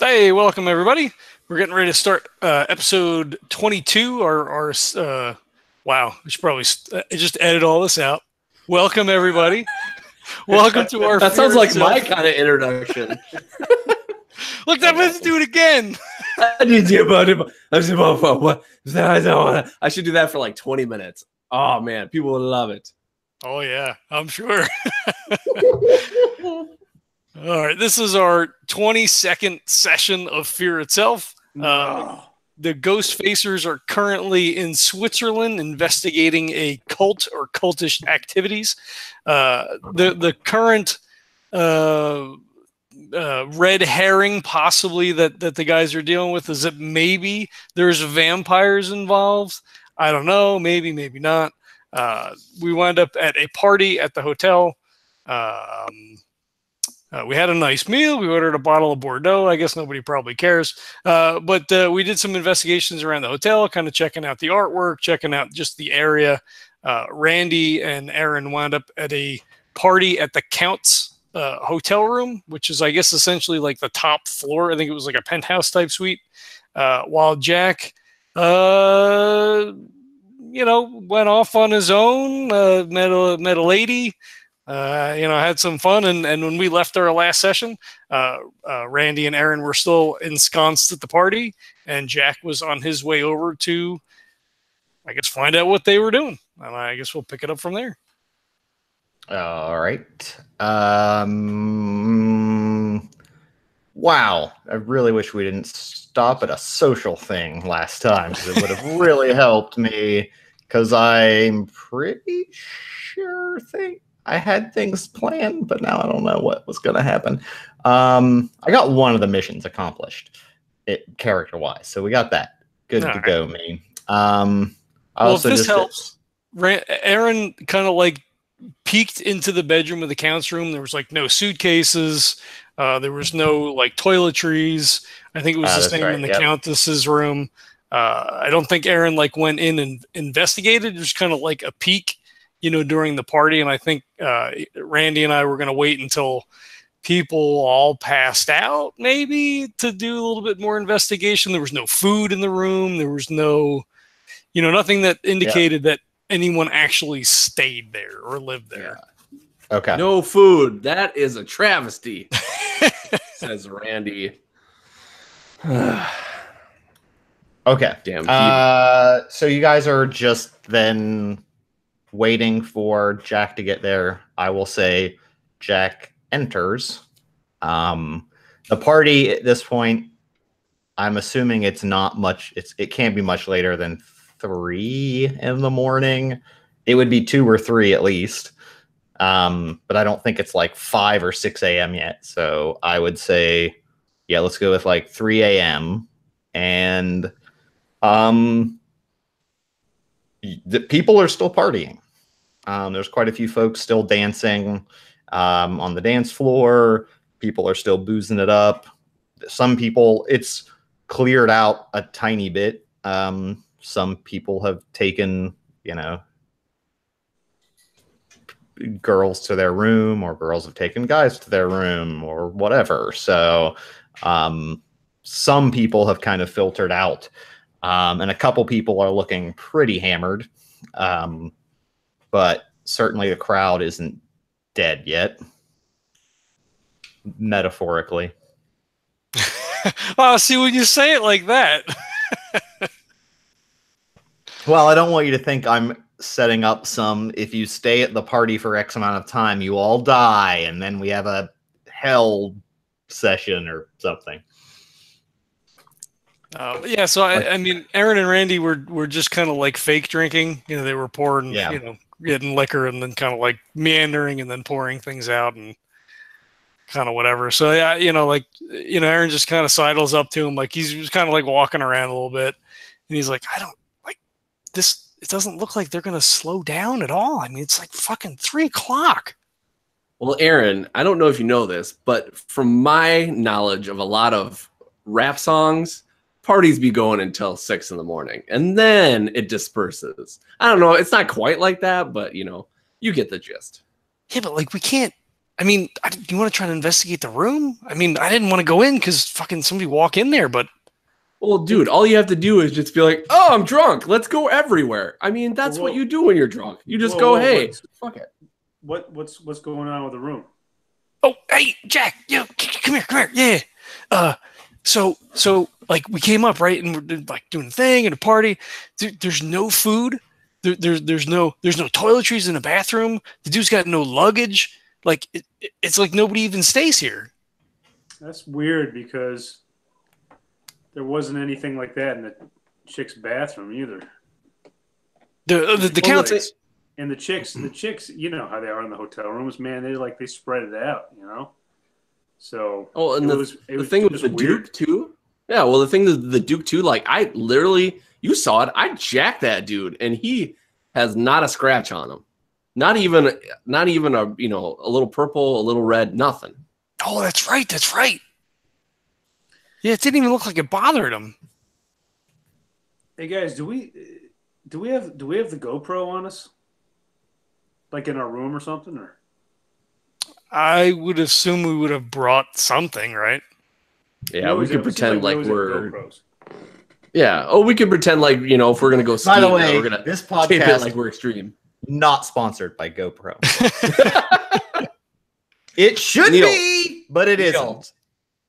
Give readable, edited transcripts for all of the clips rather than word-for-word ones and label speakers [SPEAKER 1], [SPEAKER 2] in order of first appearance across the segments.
[SPEAKER 1] Hey, welcome everybody. We're getting ready to start episode 22. Wow, we should probably just edit all this out. Welcome everybody. Welcome to our.
[SPEAKER 2] That sounds like my kind of introduction.
[SPEAKER 1] Look, let's do it again.
[SPEAKER 2] I should do that for like 20 minutes. Oh man, people would love it.
[SPEAKER 1] Oh yeah, I'm sure. All right, this is our 22nd session of Fear Itself. The Ghost Facers are currently in Switzerland investigating a cult or cultish activities. The current red herring possibly that the guys are dealing with is that maybe there's vampires involved. I don't know. Maybe not. We wound up at a party at the hotel. We had a nice meal. We ordered a bottle of Bordeaux. I guess nobody probably cares. But we did some investigations around the hotel, kind of checking out the artwork, checking out just the area. Randy and Erin wound up at a party at the Count's hotel room, which is, I guess, essentially like the top floor. I think it was like a penthouse type suite. While Jack, went off on his own, met a lady. Had some fun, and when we left our last session, Randy and Erin were still ensconced at the party, and Jack was on his way over to, I guess, find out what they were doing. And I guess we'll pick it up from there.
[SPEAKER 3] All right. Wow. I really wish we didn't stop at a social thing last time, because it would have really helped me, because I'm pretty sure I had things planned, but now I don't know what was going to happen. I got one of the missions accomplished, character-wise, so we got that. Good to go, me.
[SPEAKER 1] If this helps, Erin kind of like peeked into the bedroom of the Count's room. There was like no suitcases. There was no like toiletries. I think it was the same in the Countess's room. I don't think Erin like went in and investigated. It was kind of like a peek, during the party. And I think Randy and I were going to wait until people all passed out, maybe, to do a little bit more investigation. There was no food in the room. There was no, nothing that indicated that anyone actually stayed there or lived there.
[SPEAKER 3] Yeah. Okay.
[SPEAKER 2] No food. That is a travesty, says Randy.
[SPEAKER 3] Okay.
[SPEAKER 2] Damn.
[SPEAKER 3] So you guys are just then waiting for Jack to get there. I will say Jack enters. The party at this point, I'm assuming it's not much. It can't be much later than 3 in the morning. It would be 2 or 3 at least. But I don't think it's like 5 or 6 a.m. yet. So I would say, let's go with like 3 a.m. And the people are still partying. There's quite a few folks still dancing on the dance floor. People are still boozing it up. Some people, it's cleared out a tiny bit. Some people have taken, girls to their room, or girls have taken guys to their room, or whatever. So some people have kind of filtered out. And a couple people are looking pretty hammered. But certainly the crowd isn't dead yet. Metaphorically.
[SPEAKER 1] See, when you say it like that.
[SPEAKER 3] Well, I don't want you to think I'm setting up some, if you stay at the party for X amount of time, you all die, and then we have a hell session or something.
[SPEAKER 1] So I mean, Erin and Randy were just kind of like fake drinking. They were pouring, getting liquor and then kind of like meandering and then pouring things out and kind of whatever. So Erin just kind of sidles up to him, like he's just kind of like walking around a little bit, and he's like, I don't like this. It doesn't look like they're going to slow down at all. I mean, it's like fucking 3 o'clock.
[SPEAKER 2] Well, Erin, I don't know if you know this, but from my knowledge of a lot of rap songs, parties be going until 6 in the morning, and then it disperses. I don't know. It's not quite like that, but you get the gist.
[SPEAKER 1] Yeah, but like we can't I mean, do you want to try to investigate the room? I mean, I didn't want to go in because fucking somebody walk in there, but.
[SPEAKER 2] Well, dude, all you have to do is just be like, "Oh, I'm drunk. Let's go everywhere." I mean, that's what you do when you're drunk. You just go, "Hey, fuck it."
[SPEAKER 4] What's going on with the room?
[SPEAKER 1] Oh, hey, Jack, come here, yeah. So like we came up, right, and we're like doing a thing and a party. There's no food. There's no toiletries in the bathroom. The dude's got no luggage. Like it's like nobody even stays here.
[SPEAKER 4] That's weird because there wasn't anything like that in the chick's bathroom either.
[SPEAKER 1] The countess
[SPEAKER 4] and the chicks, you know how they are in the hotel rooms, man. They spread it out, you know. So
[SPEAKER 2] and the thing with the Duke too. Yeah, well, the thing with the Duke too, like I literally, you saw it. I jacked that dude, and he has not a scratch on him. Not even a a little purple, a little red, nothing.
[SPEAKER 1] Oh, that's right. Yeah, it didn't even look like it bothered him.
[SPEAKER 4] Hey guys, do we have the GoPro on us? Like in our room or something, or?
[SPEAKER 1] I would assume we would have brought something, right?
[SPEAKER 2] Yeah, we could pretend like we're GoPros. Yeah. Oh, we could pretend like, if we're gonna go ski,
[SPEAKER 3] by the way,
[SPEAKER 2] we're gonna
[SPEAKER 3] this podcast
[SPEAKER 2] it like we're extreme.
[SPEAKER 3] Not sponsored by GoPro. It should be, but it isn't.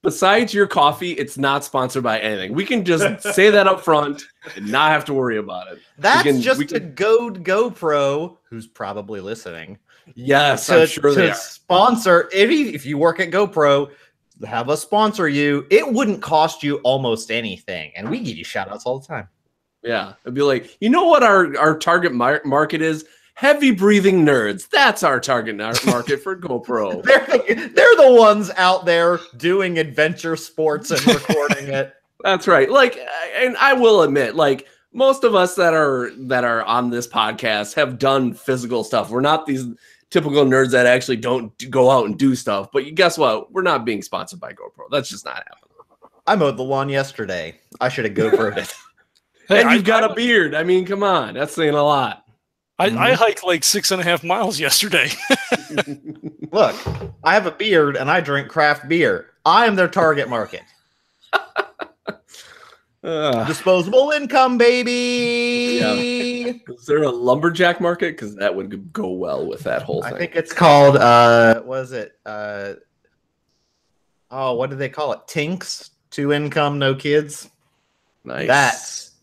[SPEAKER 2] Besides your coffee, it's not sponsored by anything. We can just say that up front and not have to worry about it.
[SPEAKER 3] That's to goad GoPro, who's probably listening.
[SPEAKER 2] Yes, I'm sure they are.
[SPEAKER 3] Sponsor, if you work at GoPro, have us sponsor you. It wouldn't cost you almost anything. And we give you shout outs all the time.
[SPEAKER 2] Yeah. It'd be like, you know what our target market is? Heavy breathing nerds. That's our target market for GoPro.
[SPEAKER 3] They're the ones out there doing adventure sports and recording it.
[SPEAKER 2] That's right. Like, and I will admit, like, most of us that are on this podcast have done physical stuff. We're not these typical nerds that actually don't go out and do stuff. But guess what? We're not being sponsored by GoPro. That's just not happening.
[SPEAKER 3] I mowed the lawn yesterday. I should have GoPro'd it.
[SPEAKER 2] And you've got a beard. I mean, come on. That's saying a lot.
[SPEAKER 1] I hiked like 6.5 miles yesterday.
[SPEAKER 3] Look, I have a beard and I drink craft beer. I am their target market. Disposable income, baby.
[SPEAKER 2] Yeah. Is there a lumberjack market? Because that would go well with that whole thing.
[SPEAKER 3] I think it's called, what is it? What do they call it? Tinks? 2 income, no kids?
[SPEAKER 2] Nice.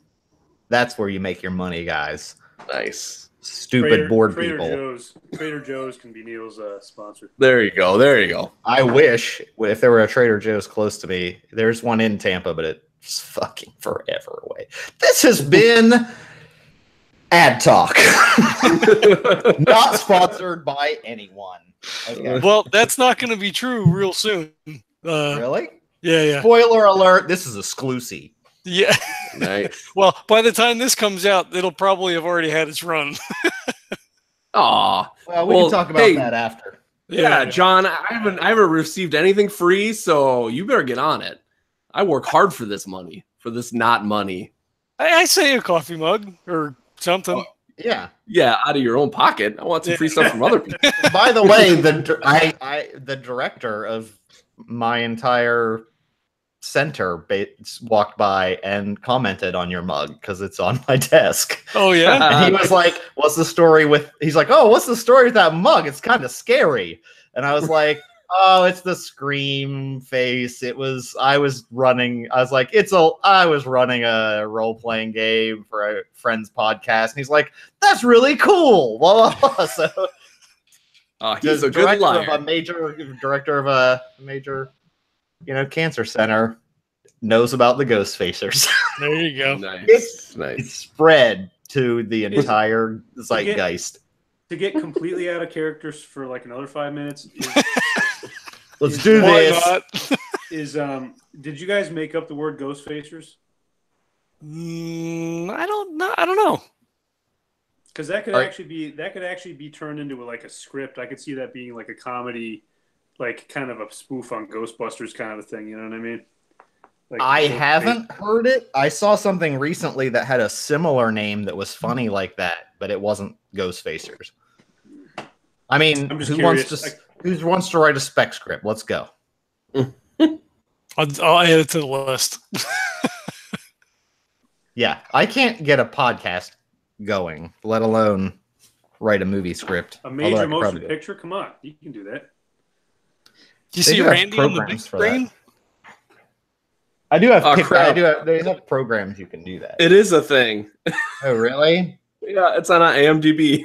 [SPEAKER 3] That's where you make your money, guys.
[SPEAKER 2] Nice.
[SPEAKER 3] Stupid bored people.
[SPEAKER 4] Trader Joe's can be Neil's sponsor.
[SPEAKER 2] There you go.
[SPEAKER 3] I wish if there were a Trader Joe's close to me. There's one in Tampa, but it's fucking forever away. This has been Ad Talk. Not sponsored by anyone. Okay.
[SPEAKER 1] Well, that's not going to be true real soon.
[SPEAKER 3] Really?
[SPEAKER 1] Yeah.
[SPEAKER 3] Spoiler alert, this is exclusive.
[SPEAKER 1] Yeah.
[SPEAKER 2] Nice.
[SPEAKER 1] Well, by the time this comes out, it'll probably have already had its run.
[SPEAKER 2] Aw.
[SPEAKER 3] Well, we can talk about that after.
[SPEAKER 2] Yeah, John, I haven't received anything free, so you better get on it. I work hard for this money, for this not money.
[SPEAKER 1] I say a coffee mug or something.
[SPEAKER 3] Yeah.
[SPEAKER 2] Yeah, out of your own pocket. I want some free stuff from other people.
[SPEAKER 3] By the way, the director of my entire center walked by and commented on your mug because it's on my desk.
[SPEAKER 1] Oh yeah.
[SPEAKER 3] And he was like, what's the story with that mug? It's kind of scary. And I was like, oh, it's the Scream face. I was running a role-playing game for a friend's podcast, and he's like, that's really cool. Blah, blah, blah. So
[SPEAKER 2] he's a good liar.
[SPEAKER 3] Director of a major cancer center knows about the ghost facers.
[SPEAKER 1] There you go.
[SPEAKER 2] Nice.
[SPEAKER 3] It's spread to the entire zeitgeist.
[SPEAKER 4] To get completely out of characters for like another 5 minutes.
[SPEAKER 3] Let's do this.
[SPEAKER 4] Did you guys make up the word ghost facers?
[SPEAKER 1] I don't know.
[SPEAKER 4] Because that could actually be turned into like a script. I could see that being like a comedy, like kind of a spoof on Ghostbusters kind of a thing. You know what I mean? Like,
[SPEAKER 3] I haven't heard it. I saw something recently that had a similar name that was funny like that, but it wasn't Ghost Facers. I mean,
[SPEAKER 4] I'm just
[SPEAKER 3] who
[SPEAKER 4] curious.
[SPEAKER 3] wants to? Who wants to write a spec script? Let's go.
[SPEAKER 1] I'll add it to the list.
[SPEAKER 3] Yeah, I can't get a podcast going, let alone write a movie script.
[SPEAKER 4] A major motion picture? Come on, you can do that.
[SPEAKER 1] Do you see Randy on the big screen?
[SPEAKER 3] I do have. They have programs you can do that.
[SPEAKER 2] It is a thing.
[SPEAKER 3] Oh, really?
[SPEAKER 2] Yeah, it's on IMDb.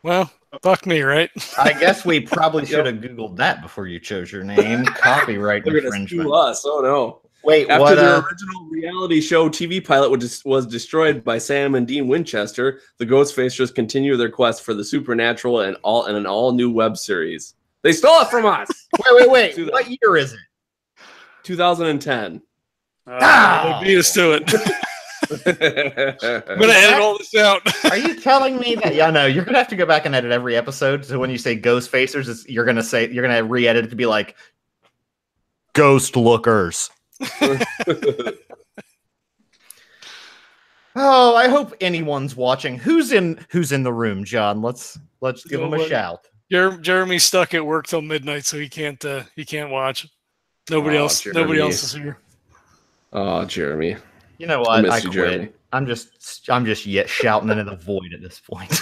[SPEAKER 1] Well, fuck me, right?
[SPEAKER 3] I guess we probably should have Googled that before you chose your name. Copyright infringement.
[SPEAKER 2] Us. Oh no.
[SPEAKER 3] Wait,
[SPEAKER 2] after
[SPEAKER 3] what?
[SPEAKER 2] The original reality show TV pilot was destroyed by Sam and Dean Winchester, the Ghostfacers continue their quest for the supernatural and an all new web series. They stole it from us.
[SPEAKER 3] Wait. What year is it?
[SPEAKER 2] 2010.
[SPEAKER 1] They beat us to it. I'm gonna edit all this out.
[SPEAKER 3] Are you telling me that? Yeah, no. You're gonna have to go back and edit every episode. So when you say Ghostfacers, you're gonna re-edit it to be like Ghost Lookers. Oh, I hope anyone's watching. Who's in the room, John? Let's give him a shout.
[SPEAKER 1] Jeremy's stuck at work till midnight, so he can't watch. Nobody else is here.
[SPEAKER 2] Oh, Jeremy.
[SPEAKER 3] You know what? I
[SPEAKER 2] you,
[SPEAKER 3] quit.
[SPEAKER 2] Jeremy.
[SPEAKER 3] I'm just yet shouting into the void at this point.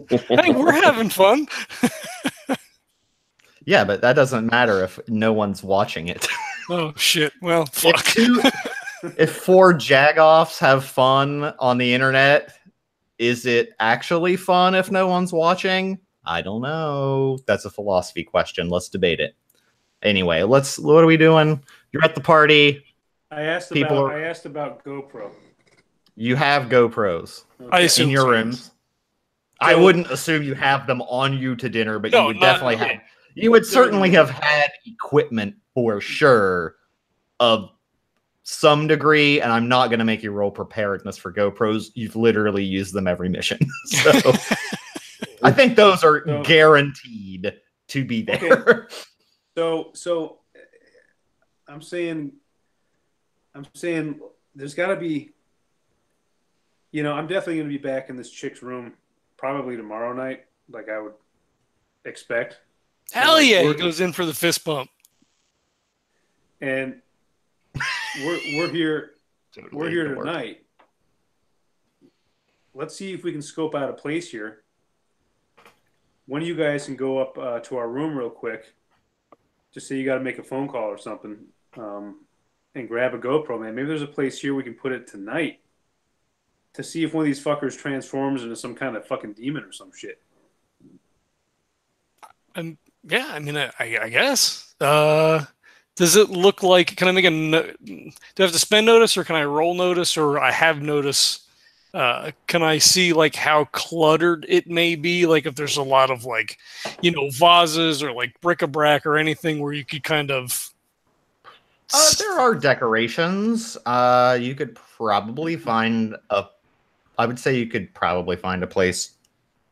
[SPEAKER 1] Hey, we're having fun.
[SPEAKER 3] Yeah, but that doesn't matter if no one's watching it.
[SPEAKER 1] Oh shit! Well, fuck.
[SPEAKER 3] If 4 jagoffs have fun on the internet, is it actually fun if no one's watching? I don't know. That's a philosophy question. Let's debate it. Anyway, what are we doing? You're at the party.
[SPEAKER 4] I asked about GoPro.
[SPEAKER 3] You have GoPros.
[SPEAKER 1] Okay. I assume
[SPEAKER 3] in your rooms. I wouldn't assume you have them on you to dinner, but you would definitely have. You would certainly have had equipment for sure of some degree, and I'm not going to make you roll preparedness for GoPros. You've literally used them every mission. So I think those are guaranteed to be there.
[SPEAKER 4] Okay. So I'm saying there's got to be, I'm definitely going to be back in this chick's room probably tomorrow night, like I would expect.
[SPEAKER 1] Hell yeah, he goes in for the fist bump.
[SPEAKER 4] And we're here tonight. Let's see if we can scope out a place here. One of you guys can go up to our room real quick. Just say you got to make a phone call or something, and grab a GoPro, man. Maybe there's a place here we can put it tonight to see if one of these fuckers transforms into some kind of fucking demon or some shit.
[SPEAKER 1] Yeah, I mean, I guess. Does it look like? Can I make do I have to spend notice, or can I roll notice, or I have notice? Can I see like how cluttered it may be? Like if there's a lot of like, vases or like bric-a-brac or anything where you could kind of.
[SPEAKER 3] There are decorations. You could probably find I would say you could probably find a place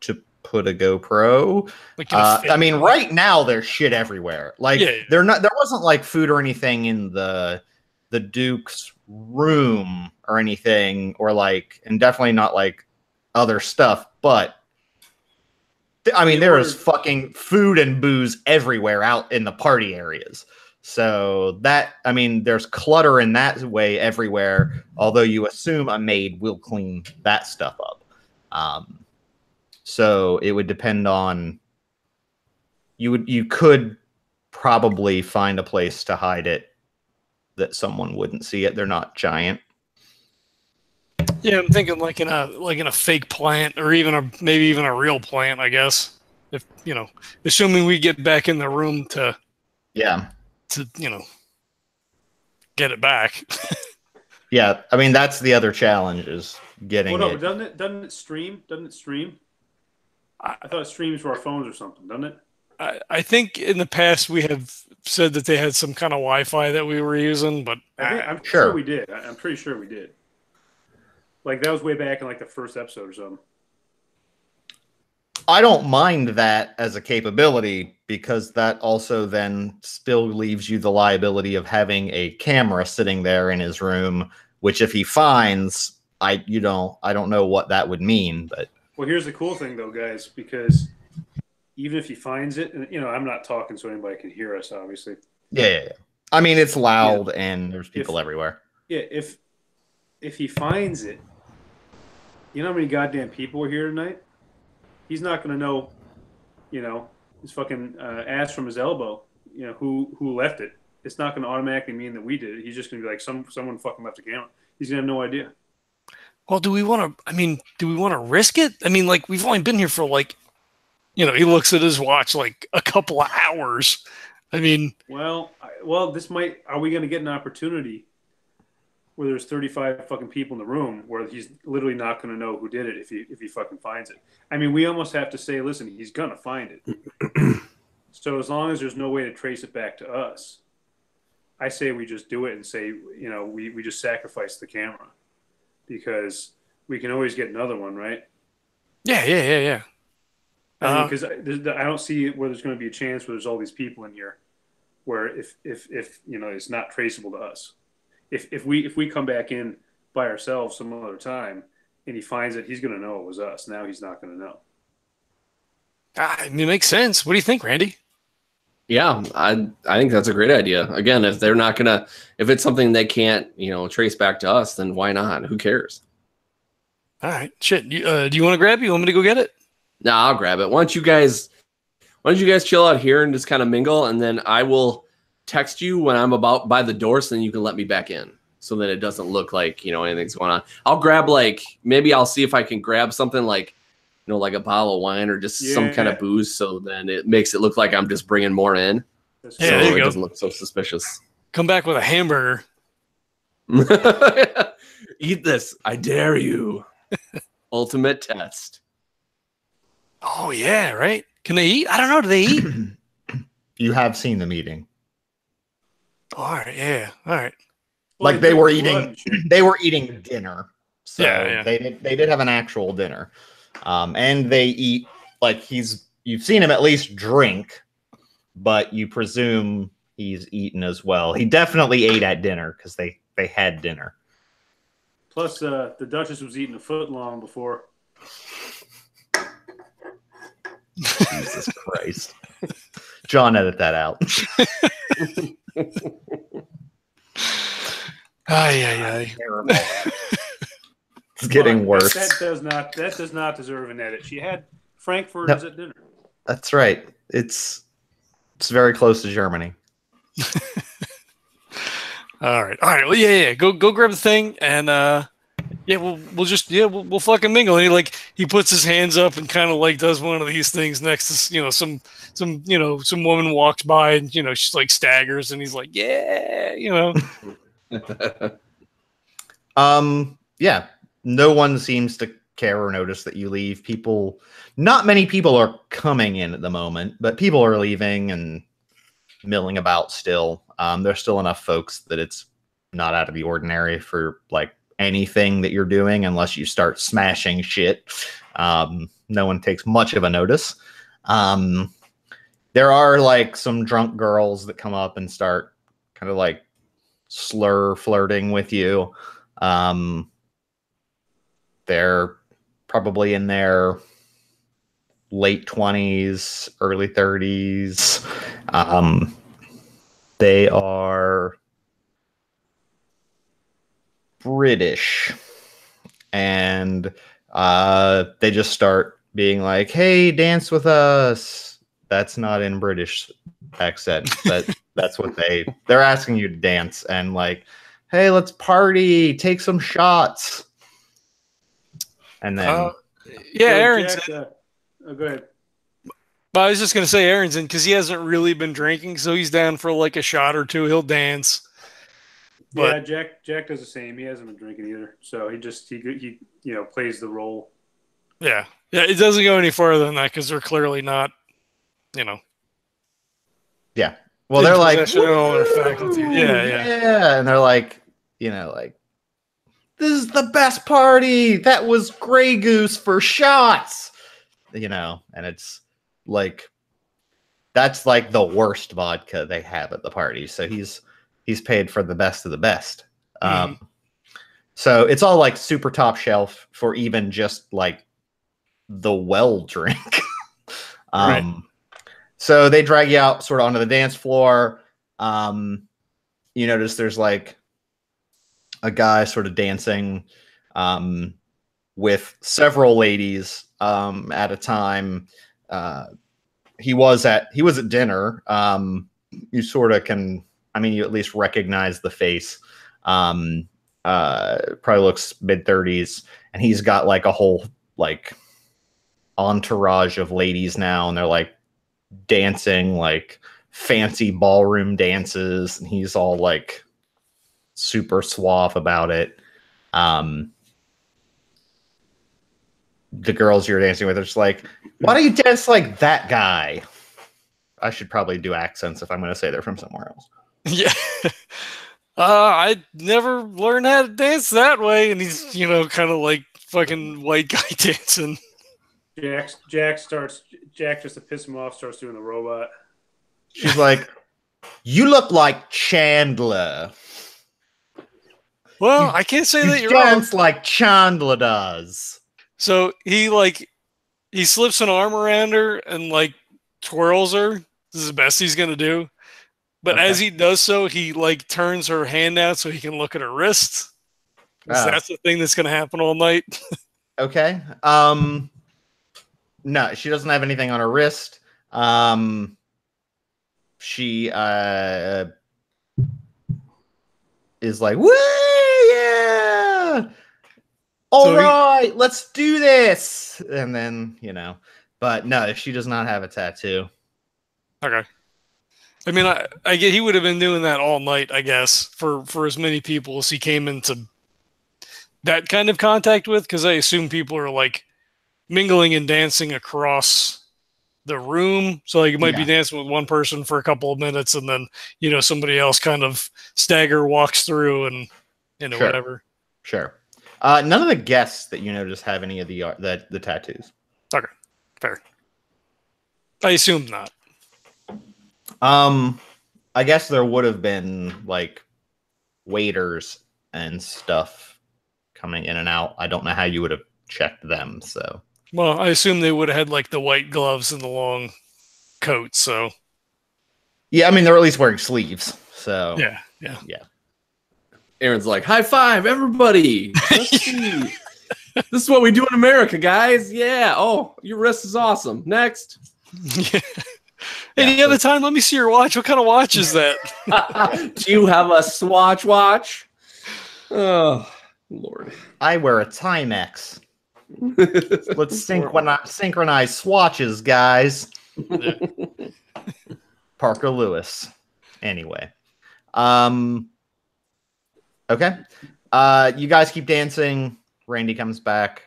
[SPEAKER 3] to put a GoPro. I mean, right now there's shit everywhere. Like there wasn't like food or anything in the Duke's room or anything, or like, and definitely not like other stuff. But I mean, there is fucking food and booze everywhere out in the party areas. So there's clutter in that way everywhere. Although you assume a maid will clean that stuff up. So it would depend on you could probably find a place to hide it that someone wouldn't see it. They're not giant.
[SPEAKER 1] Yeah, I'm thinking like in a fake plant, or maybe even a real plant, I guess. If assuming we get back in the room to get it back.
[SPEAKER 3] Yeah, I mean that's the other challenge is getting it.
[SPEAKER 4] Doesn't it stream? I thought it streams to our phones or something, doesn't it?
[SPEAKER 1] I think in the past we have said that they had some kind of Wi-Fi that we were using, but
[SPEAKER 4] I'm sure we did. I'm pretty sure we did. Like that was way back in like the first episode or something.
[SPEAKER 3] I don't mind that as a capability because that also then still leaves you the liability of having a camera sitting there in his room, which if he finds, I don't know what that would mean, but.
[SPEAKER 4] Well, here's the cool thing though, guys, because even if he finds it, and I'm not talking so anybody can hear us, obviously.
[SPEAKER 3] Yeah. I mean, it's loud and there's people
[SPEAKER 4] If-
[SPEAKER 3] everywhere.
[SPEAKER 4] Yeah, if he finds it, you know how many goddamn people were here tonight? He's not going to know, his fucking ass from his elbow, who left it. It's not going to automatically mean that we did it. He's just going to be like, someone fucking left the camera. He's going to have no idea.
[SPEAKER 1] Well, do we want to risk it? I mean, like, we've only been here for like, he looks at his watch like a couple of hours. I mean,
[SPEAKER 4] are we going to get an opportunity where there's 35 fucking people in the room where he's literally not going to know who did it if he fucking finds it? I mean, we almost have to say, listen, he's going to find it. So as long as there's no way to trace it back to us, I say we just do it and say, we just sacrifice the camera because we can always get another one, right?
[SPEAKER 1] Yeah.
[SPEAKER 4] Because I don't see where there's going to be a chance where there's all these people in here where if it's not traceable to us. If we come back in by ourselves some other time and he finds it, he's going to know it was us. Now he's not going to know.
[SPEAKER 1] It makes sense. What do you think, Randy?
[SPEAKER 2] Yeah, I think that's a great idea. Again, if it's something they can't, trace back to us, then why not? Who cares?
[SPEAKER 1] All right, shit. Do you want to grab it? You want me to go get it?
[SPEAKER 2] No, I'll grab it. Why don't you guys chill out here and just kind of mingle, and then I will text you when I'm about by the door, so then you can let me back in, so that it doesn't look like anything's going on. I'll grab maybe I'll see if I can grab something like like a bottle of wine or just some kind of booze, so then it makes it look like I'm just bringing more in, so it doesn't look so suspicious.
[SPEAKER 1] Come back with a hamburger.
[SPEAKER 2] Eat this, I dare you. Ultimate test.
[SPEAKER 1] Oh yeah, right. Can they eat? I don't know. Do they eat?
[SPEAKER 3] You have seen them eating.
[SPEAKER 1] Oh, all right. Yeah. All right.
[SPEAKER 3] Like they were eating dinner. So
[SPEAKER 1] yeah.
[SPEAKER 3] They did have an actual dinner. And they eat like you've seen him at least drink, but you presume he's eaten as well. He definitely ate at dinner because they had dinner.
[SPEAKER 4] Plus, the Duchess was eating a foot long before.
[SPEAKER 3] Jesus Christ. John, edit that out.
[SPEAKER 1] Ay.
[SPEAKER 3] It's getting worse.
[SPEAKER 4] That does not deserve an edit. She had Frankfurters at dinner.
[SPEAKER 3] That's right. It's very close to Germany.
[SPEAKER 1] All right. Well, yeah. Go grab the thing, and we'll fucking mingle. And he puts his hands up and kind of like does one of these things next to some woman walks by and she's like staggers and he's like yeah.
[SPEAKER 3] Yeah. No one seems to care or notice that you leave. Not many people are coming in at the moment, but people are leaving and milling about still. There's still enough folks that it's not out of the ordinary for like anything that you're doing unless you start smashing shit. No one takes much of a notice. There are like some drunk girls that come up and start kind of like slur flirting with you. They're probably in their late 20s, early 30s. They are British, and they just start being like, "Hey, dance with us." That's not in British accent. That's what they're asking you to dance, and like, "Hey, let's party, take some shots." And then
[SPEAKER 1] Erin's
[SPEAKER 4] go ahead.
[SPEAKER 1] But I was just gonna say Erin's in because he hasn't really been drinking, so he's down for like a shot or two. He'll dance. But
[SPEAKER 4] Jack does the same. He hasn't been drinking either, so he plays the role.
[SPEAKER 1] Yeah. It doesn't go any further than that because they're clearly not,
[SPEAKER 3] Yeah. Well, they're like,
[SPEAKER 1] their faculty.
[SPEAKER 3] Yeah, and they're like, this is the best party. That was Grey Goose for shots. And it's like, that's like the worst vodka they have at the party. So he's paid for the best of the best. So it's all like super top shelf for even just like the well drink.
[SPEAKER 1] Right.
[SPEAKER 3] So they drag you out sort of onto the dance floor. You notice there's like a guy sort of dancing with several ladies at a time. He was at dinner. You sort of can, I mean, you at least recognize the face. Probably looks mid-30s, and he's got like a whole like entourage of ladies now, and they're like dancing like fancy ballroom dances, and he's all like super suave about it. The girls you're dancing with are just like, why don't you dance like that guy? I should probably do accents if I'm going to say they're from somewhere else.
[SPEAKER 1] Yeah. I never learned how to dance that way, and he's, kind of like fucking white guy dancing.
[SPEAKER 4] Jack just to piss him off, starts doing the robot.
[SPEAKER 3] She's like, you look like Chandler.
[SPEAKER 1] Well, I can't say that
[SPEAKER 3] You
[SPEAKER 1] you're
[SPEAKER 3] dance
[SPEAKER 1] wrong.
[SPEAKER 3] like Chandler does.
[SPEAKER 1] So he slips an arm around her and like twirls her. This is the best he's gonna do. But
[SPEAKER 3] Okay.
[SPEAKER 1] as he does so, he like turns her hand out so he can look at her wrist.
[SPEAKER 3] Oh.
[SPEAKER 1] That's the thing that's gonna happen all night.
[SPEAKER 3] Okay. No, she doesn't have anything on her wrist. She is like, woo, yeah. All right, let's do this. And then, but no, she does not have a tattoo.
[SPEAKER 1] Okay. I mean, I get he would have been doing that all night, I guess, for as many people as he came into that kind of contact with, because I assume people are like mingling and dancing across the room. So like you might be dancing with one person for a couple of minutes, and then somebody else kind of stagger walks through, and
[SPEAKER 3] Sure.
[SPEAKER 1] whatever.
[SPEAKER 3] Sure. None of the guests that you notice have any of the tattoos.
[SPEAKER 1] Okay, fair. I assume not.
[SPEAKER 3] I guess there would have been like waiters and stuff coming in and out. I don't know how you would have checked them. So,
[SPEAKER 1] well, I assume they would have had like the white gloves and the long coat. So,
[SPEAKER 3] yeah, I mean they're at least wearing sleeves. So,
[SPEAKER 1] yeah.
[SPEAKER 2] Erin's like, high five, everybody. Let's see. This is what we do in America, guys. Yeah. Oh, your wrist is awesome. Next.
[SPEAKER 1] Any other time? Let me see your watch. What kind of watch is that?
[SPEAKER 2] Do you have a Swatch watch? Oh, Lord.
[SPEAKER 3] I wear a Timex. Let's synchronize swatches, guys. Parker Lewis. Anyway. Okay. You guys keep dancing. Randy comes back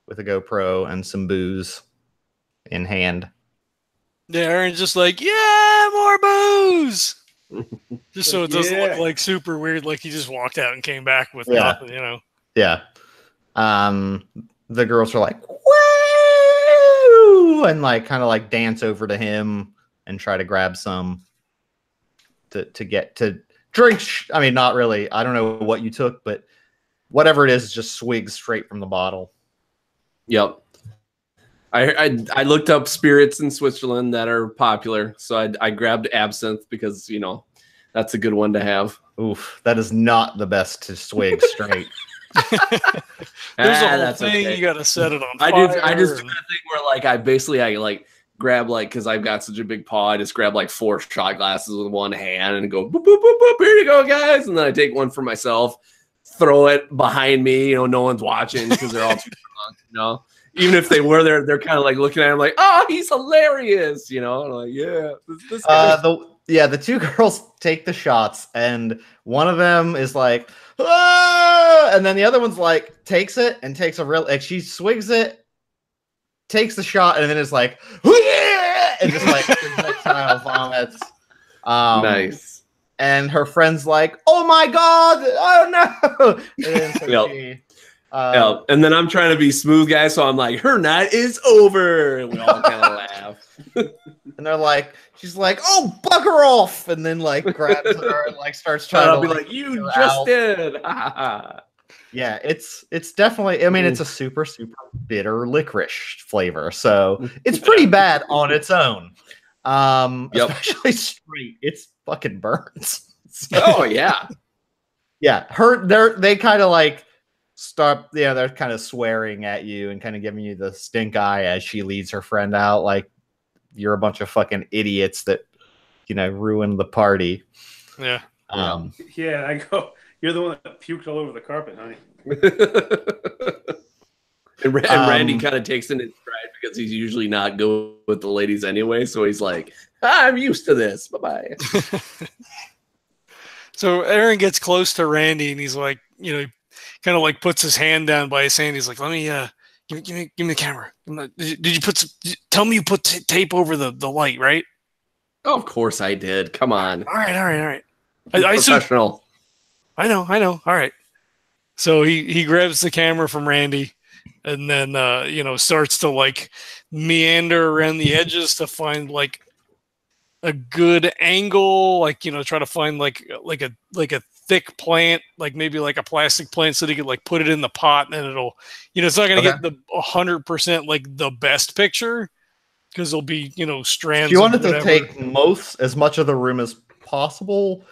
[SPEAKER 3] with a GoPro and some booze in hand.
[SPEAKER 1] Yeah, Erin's just like, yeah, more booze. Just so it doesn't look like super weird, like he just walked out and came back with nothing,
[SPEAKER 3] Yeah. The girls are like, woo! And like kind of like dance over to him and try to grab some to get to drink. I mean, not really. I don't know what you took, but whatever it is, just swigs straight from the bottle.
[SPEAKER 2] Yep. I looked up spirits in Switzerland that are popular, so I grabbed absinthe because that's a good one to have.
[SPEAKER 3] Oof, that is not the best to swig straight.
[SPEAKER 1] There's a whole thing. Okay. You got to set it on fire.
[SPEAKER 2] I just do that thing where like I grab because I've got such a big paw. I just grab like 4 shot glasses with one hand and go boop boop boop boop. Here you go, guys, and then I take one for myself, throw it behind me. No one's watching because they're all too drunk. Even if they were there, they're kind of like looking at him like, oh, he's hilarious. I'm like, yeah. This
[SPEAKER 3] the 2 girls take the shots, and one of them is like, ah! And then the other one's like, takes it and takes a real, like she swigs it, takes the shot, and then is like, yeah! And just like projectile vomits.
[SPEAKER 2] Nice.
[SPEAKER 3] And her friend's like, oh my God, oh no. And then so
[SPEAKER 2] and then I'm trying to be smooth guy, so I'm like, her night is over, and we all kind of laugh.
[SPEAKER 3] And they're like, she's like, oh, bugger off, and then like grabs her and like starts trying to
[SPEAKER 2] be like, you just did.
[SPEAKER 3] Yeah, it's definitely. I mean, it's a super bitter licorice flavor, so it's pretty bad on its own.
[SPEAKER 2] Yep.
[SPEAKER 3] Especially straight. It's fucking burns. So,
[SPEAKER 2] Oh yeah.
[SPEAKER 3] yeah, they kind of like stop. Yeah, they're kind of swearing at you and kind of giving you the stink eye as she leads her friend out. Like you're a bunch of fucking idiots that ruined the party.
[SPEAKER 1] Yeah.
[SPEAKER 4] Yeah, I go. You're the one that puked all over the carpet, honey.
[SPEAKER 2] And Randy kind of takes it in stride because he's usually not good with the ladies anyway. So he's like, I'm used to this. Bye-bye.
[SPEAKER 1] So Erin gets close to Randy and he's like, kind of like puts his hand down by his hand. He's like, let me, give me the camera. Did you tell me you put tape over the light, right?
[SPEAKER 2] Oh, of course I did. Come on.
[SPEAKER 1] All right.
[SPEAKER 2] Professional.
[SPEAKER 1] I know. All right. So he grabs the camera from Randy and then, starts to like meander around the edges to find like a good angle, like, try to find like a thick plant, like maybe like a plastic plant so they could like put it in the pot and then it'll, it's not going to get the 100% like the best picture because there'll be, strands.
[SPEAKER 3] If you wanted to take as much of the room as possible,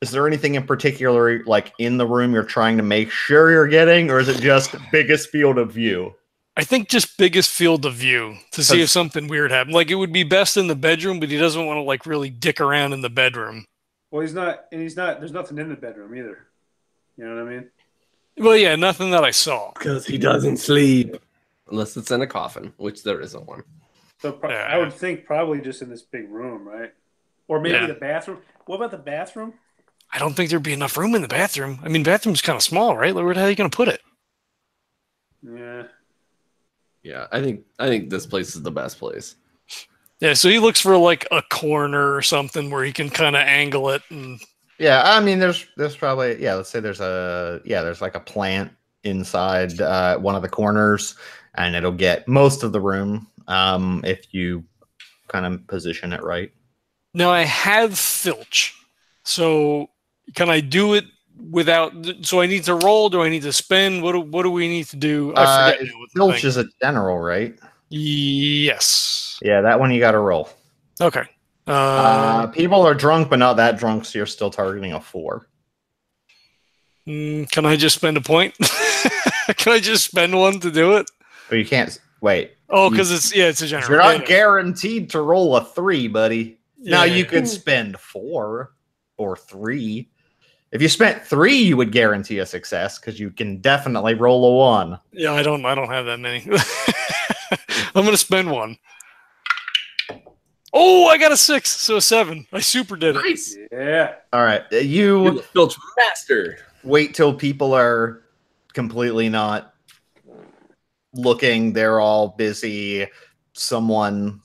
[SPEAKER 3] is there anything in particular, like in the room, you're trying to make sure you're getting, or is it just biggest field of view?
[SPEAKER 1] I think just biggest field of view to see if something weird happened. Like it would be best in the bedroom, but he doesn't want to like really dick around in the bedroom.
[SPEAKER 4] Well, he's not. There's nothing in the bedroom either. You know what I mean?
[SPEAKER 1] Well, yeah, nothing that I saw.
[SPEAKER 2] Because he doesn't sleep. Unless it's in a coffin, which there isn't one.
[SPEAKER 4] So I would think probably just in this big room, right? Or maybe the bathroom. What about the bathroom?
[SPEAKER 1] I don't think there'd be enough room in the bathroom. I mean, bathroom's kind of small, right? Where the hell are you going to put it?
[SPEAKER 4] Yeah.
[SPEAKER 2] Yeah, I think this place is the best place.
[SPEAKER 1] Yeah, so he looks for like a corner or something where he can kind of angle it. And
[SPEAKER 3] yeah, I mean, there's probably let's say there's like a plant inside one of the corners, and it'll get most of the room if you kind of position it right.
[SPEAKER 1] Now I have filch, so can I do it without? So I need to roll. Do I need to spend? What do we need to do? I forget.
[SPEAKER 3] Filch is a general, right?
[SPEAKER 1] Yes.
[SPEAKER 3] Yeah, that one you got to roll.
[SPEAKER 1] Okay.
[SPEAKER 3] People are drunk, but not that drunk, so you're still targeting a 4.
[SPEAKER 1] Can I just spend a point? Can I just spend one to do it?
[SPEAKER 3] But you can't wait.
[SPEAKER 1] Oh, because it's a general.
[SPEAKER 3] You're not guaranteed to roll a 3, buddy.
[SPEAKER 1] Yeah.
[SPEAKER 3] Now you could spend 4 or 3. If you spent 3, you would guarantee a success because you can definitely roll a 1.
[SPEAKER 1] Yeah, I don't have that many. I'm gonna spend 1. Oh, I got a 6, so a 7. I super did it.
[SPEAKER 2] Nice.
[SPEAKER 4] Yeah.
[SPEAKER 3] All right,
[SPEAKER 2] You're the filch master.
[SPEAKER 3] Wait till people are completely not looking. They're all busy. Someone,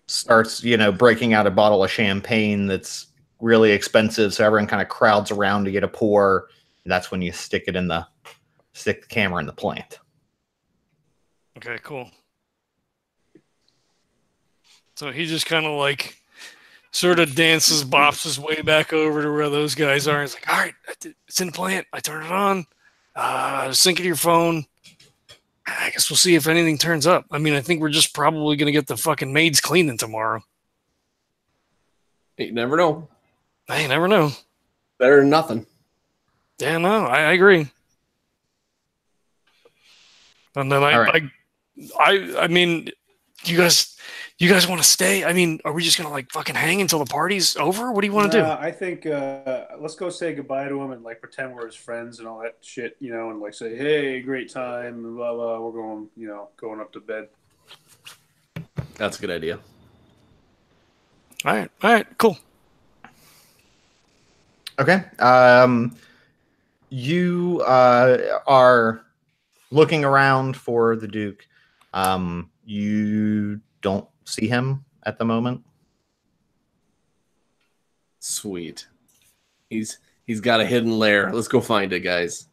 [SPEAKER 3] starts, breaking out a bottle of champagne that's really expensive, so everyone kind of crowds around to get a pour. That's when you stick the camera in the plant.
[SPEAKER 1] Okay, cool. So he just kind of like sort of dances, bops his way back over to where those guys are. He's like, all right, it's in the plant. I turn it on. Sync it to your phone. I guess we'll see if anything turns up. I mean, I think we're just probably going to get the fucking maids cleaning tomorrow.
[SPEAKER 2] You never know.
[SPEAKER 1] I never know.
[SPEAKER 2] Better than nothing.
[SPEAKER 1] Yeah, no, I agree. And then I mean, you guys want to stay? I mean, are we just gonna like fucking hang until the party's over? What do you want to do?
[SPEAKER 4] I think let's go say goodbye to him and like pretend we're his friends and all that shit, and like say, hey, great time, and blah blah. We're going, going up to bed.
[SPEAKER 2] That's a good idea.
[SPEAKER 1] All right, cool.
[SPEAKER 3] Okay. You are looking around for the Duke. You don't see him at the moment.
[SPEAKER 2] Sweet. He's got a hidden lair. Let's go find it, guys.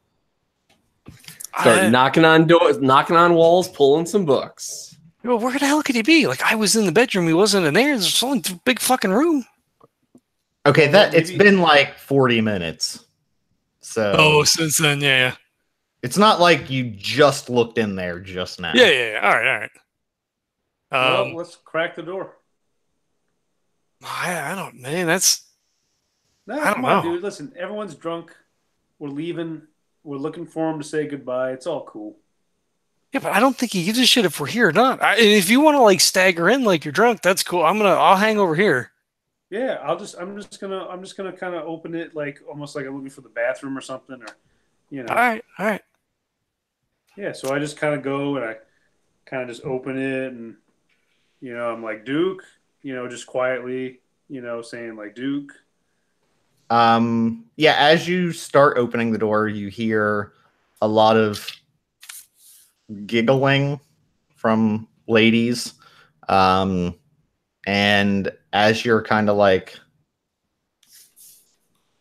[SPEAKER 2] Start knocking on doors, knocking on walls, pulling some books.
[SPEAKER 1] Well, where the hell could he be? Like, I was in the bedroom. He wasn't in there. There's only a big fucking room.
[SPEAKER 3] Okay, it's been like 40 minutes. So
[SPEAKER 1] since then, yeah.
[SPEAKER 3] It's not like you just looked in there just now.
[SPEAKER 1] Yeah. All right.
[SPEAKER 4] Well, let's crack the door.
[SPEAKER 1] I don't, man.
[SPEAKER 4] No,
[SPEAKER 1] I don't
[SPEAKER 4] come on,
[SPEAKER 1] know.
[SPEAKER 4] dude. Listen, everyone's drunk. We're leaving. We're looking for him to say goodbye. It's all cool.
[SPEAKER 1] Yeah, but I don't think he gives a shit if we're here or not. And if you want to like stagger in like you're drunk, that's cool. I'll hang over here.
[SPEAKER 4] Yeah, I'm just gonna kind of open it like almost like I'm looking for the bathroom or something, or you
[SPEAKER 1] All
[SPEAKER 4] know.
[SPEAKER 1] right, all right.
[SPEAKER 4] Yeah, so I just kind of go and I kind of just open it, and I'm like Duke, just quietly, saying like Duke.
[SPEAKER 3] Yeah, as you start opening the door, you hear a lot of giggling from ladies. And as you're kind of like,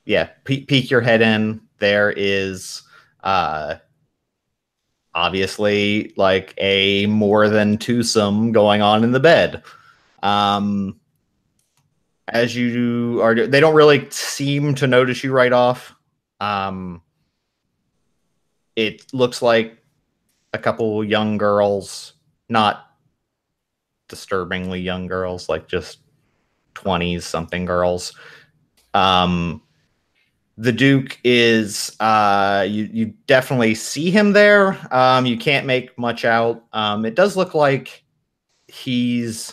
[SPEAKER 3] yeah, peek your head in, there is obviously like a more than twosome going on in the bed. As you are, they don't really seem to notice you right off. It looks like a couple young girls, not disturbingly young girls, like just 20s something girls. The Duke is you definitely see him there. You can't make much out. It does look like he's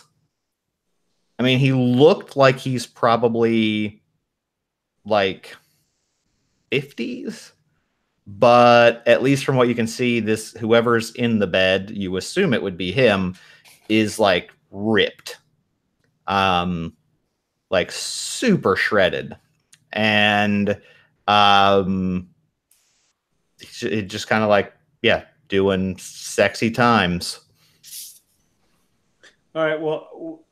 [SPEAKER 3] he looked like he's probably like 50s, but at least from what you can see, this whoever's in the bed, you assume it would be him, is like ripped. Like super shredded. And it just kind of like, yeah, doing sexy times.
[SPEAKER 4] All right, well,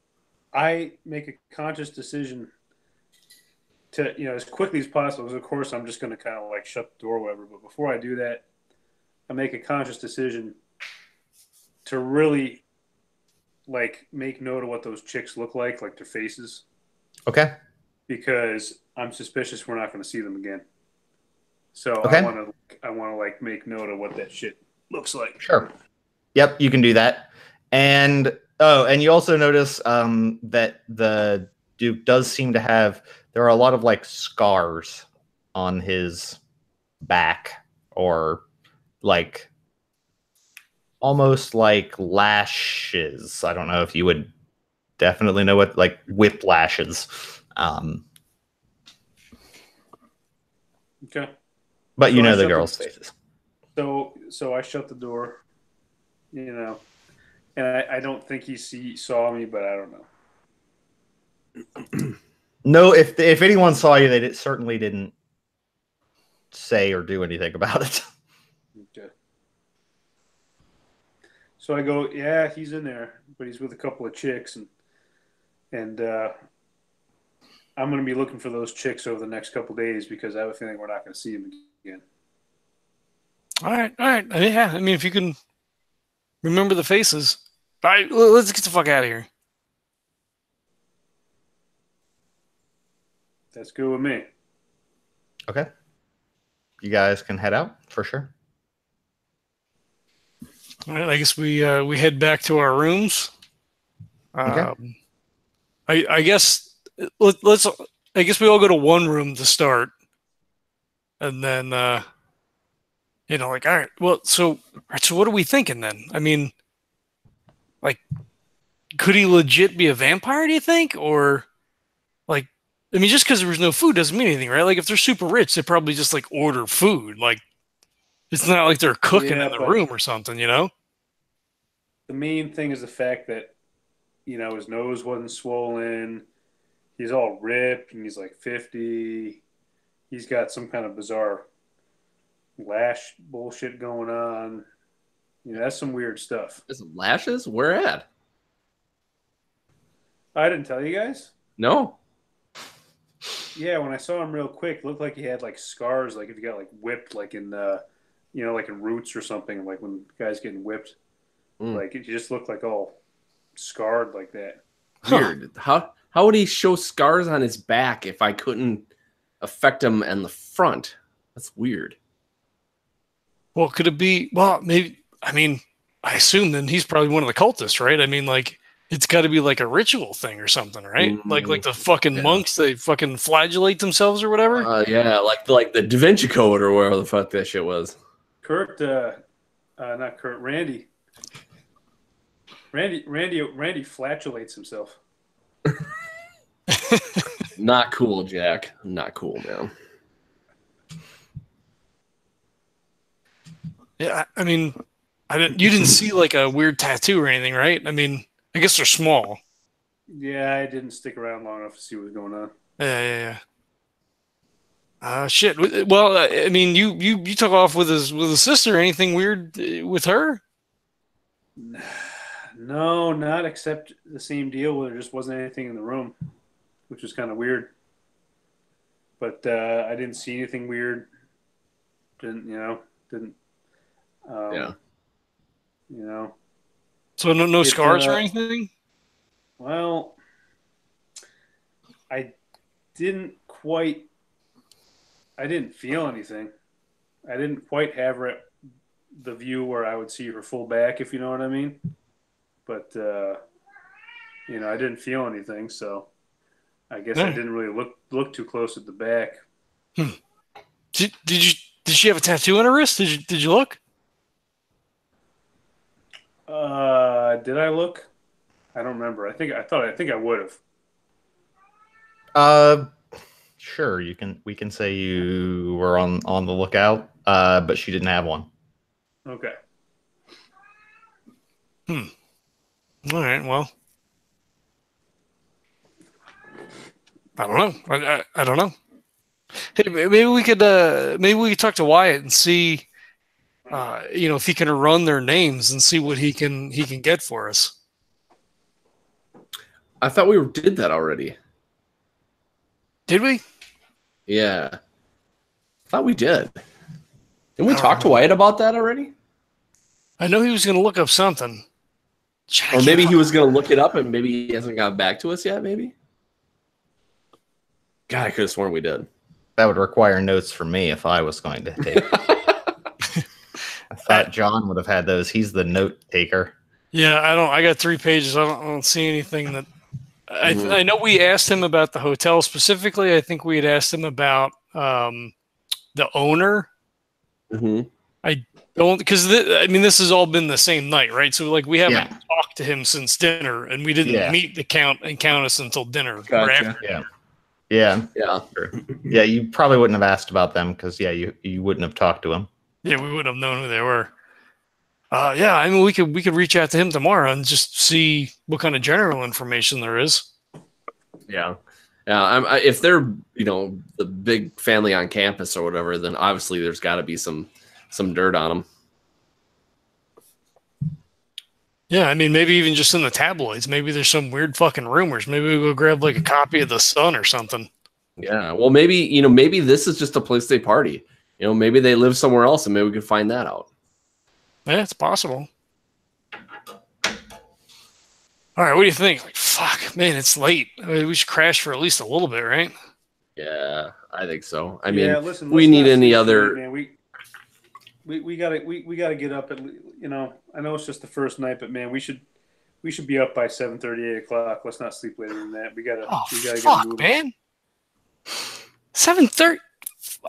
[SPEAKER 4] I make a conscious decision to, as quickly as possible, because of course I'm just going to kind of like shut the door or whatever. But before I do that, I make a conscious decision to really like make note of what those chicks look like their faces.
[SPEAKER 3] Okay.
[SPEAKER 4] Because I'm suspicious we're not going to see them again. So
[SPEAKER 3] okay.
[SPEAKER 4] I want to like make note of what that shit looks like.
[SPEAKER 3] Sure. Yep, you can do that. And and you also notice that the Duke does seem to have, there are a lot of like scars on his back, or like almost like lashes. I don't know if you would definitely know what, like whiplashes.
[SPEAKER 4] Okay.
[SPEAKER 3] But you know the girls' faces.
[SPEAKER 4] So I shut the door, and I don't think he saw me, but I don't know.
[SPEAKER 3] No, if anyone saw you, they certainly didn't say or do anything about it.
[SPEAKER 4] Okay. So I go, yeah, he's in there, but he's with a couple of chicks, and I'm going to be looking for those chicks over the next couple of days because I have a feeling we're not going to see them again.
[SPEAKER 1] All right. Yeah, I mean, if you can remember the faces. All right, let's get the fuck out of here.
[SPEAKER 4] That's good with me.
[SPEAKER 3] Okay. You guys can head out for sure.
[SPEAKER 1] All right, I guess we head back to our rooms.
[SPEAKER 3] Okay.
[SPEAKER 1] I guess let's. I guess we all go to one room to start, and then like, all right. Well, so what are we thinking then? I mean, like, could he legit be a vampire? Do you think, or like, I mean, just because there was no food doesn't mean anything, right? Like, if they're super rich, they probably just like order food. Like, it's not like they're cooking in the room or something, The
[SPEAKER 4] main thing is the fact that, his nose wasn't swollen. He's all ripped and he's like 50. He's got some kind of bizarre lash bullshit going on. That's some weird stuff.
[SPEAKER 2] Is it lashes? Where at?
[SPEAKER 4] I didn't tell you guys?
[SPEAKER 2] No.
[SPEAKER 4] Yeah, when I saw him real quick, it looked like he had like scars, like if he got like whipped, like in like in Roots or something, like when the guy's getting whipped. Like he just looked like all scarred like that.
[SPEAKER 2] Weird. How would he show scars on his back if I couldn't affect him in the front? That's weird.
[SPEAKER 1] Well, could it be? Well, maybe. I mean, I assume then he's probably one of the cultists, right? I mean, like, It's got to be like a ritual thing or something, right? Like the fucking monks, they fucking flagellate themselves or whatever.
[SPEAKER 2] Yeah, like the Da Vinci Code or whatever the fuck that shit was.
[SPEAKER 4] Not Kurt, Randy. Randy flatulates himself.
[SPEAKER 2] Not cool, Jack. Not cool, man.
[SPEAKER 1] Yeah, I mean, you didn't see like a weird tattoo or anything, right? I mean, I guess they're small.
[SPEAKER 4] Yeah, I didn't stick around long enough to see what was going on.
[SPEAKER 1] Yeah. Shit. Well, I mean, you took off with his sister. Anything weird with her?
[SPEAKER 4] No, not except the same deal where there just wasn't anything in the room, which was kind of weird. But I didn't see anything weird. Didn't.
[SPEAKER 2] Yeah.
[SPEAKER 1] So no scars or anything?
[SPEAKER 4] Well, I didn't feel anything. I didn't quite have the view where I would see her full back, if you know what I mean. But I didn't feel anything, so I guess I didn't really look too close at the back.
[SPEAKER 1] Did she have a tattoo on her wrist? Did you look?
[SPEAKER 4] Did I look? I don't remember. I think I would
[SPEAKER 3] have. Sure. We can say you were on the lookout, but she didn't have one.
[SPEAKER 4] Okay.
[SPEAKER 1] All right. Well, I don't know. I don't know. Hey, maybe we could talk to Wyatt and see, if he can run their names and see what he can get for us.
[SPEAKER 2] I thought we did that already.
[SPEAKER 1] Did we?
[SPEAKER 2] Yeah. I thought we did. Didn't we talk to Wyatt about that already?
[SPEAKER 1] I know he was going to look up something.
[SPEAKER 2] Or maybe he was going to look it up and maybe he hasn't gotten back to us yet, maybe? God, I could have sworn we did.
[SPEAKER 3] That would require notes from me if I was going to take I thought John would have had those. He's the note taker.
[SPEAKER 1] Yeah, I got 3 pages. I don't see anything that... I know we asked him about the hotel specifically. I think we had asked him about the owner.
[SPEAKER 2] Mm-hmm.
[SPEAKER 1] I don't, because this has all been the same night, right? So like we haven't talked to him since dinner, and we didn't meet the countess until dinner.
[SPEAKER 2] Gotcha.
[SPEAKER 3] Yeah. You probably wouldn't have asked about them because you wouldn't have talked to him.
[SPEAKER 1] Yeah, we wouldn't have known who they were. We could reach out to him tomorrow and just see what kind of general information there is.
[SPEAKER 2] Yeah. If they're the big family on campus or whatever, then obviously there's got to be some dirt on them.
[SPEAKER 1] Yeah, maybe even just in the tabloids. Maybe there's some weird fucking rumors. Maybe we go grab like a copy of the Sun or something.
[SPEAKER 2] Yeah. Well, maybe this is just a place they party. Maybe they live somewhere else, and maybe we could find that out.
[SPEAKER 1] Yeah, it's possible. All right, what do you think? Like, fuck, man, it's late. We should crash for at least a little bit, right?
[SPEAKER 2] Yeah, I think so.
[SPEAKER 4] Listen,
[SPEAKER 2] we need any other.
[SPEAKER 4] Man, we gotta get up at I know it's just the first night, but man, we should be up by 7:30, 8 o'clock. Let's not sleep later than that. We gotta
[SPEAKER 1] fuck,
[SPEAKER 4] get moving.
[SPEAKER 1] Man. 7:30.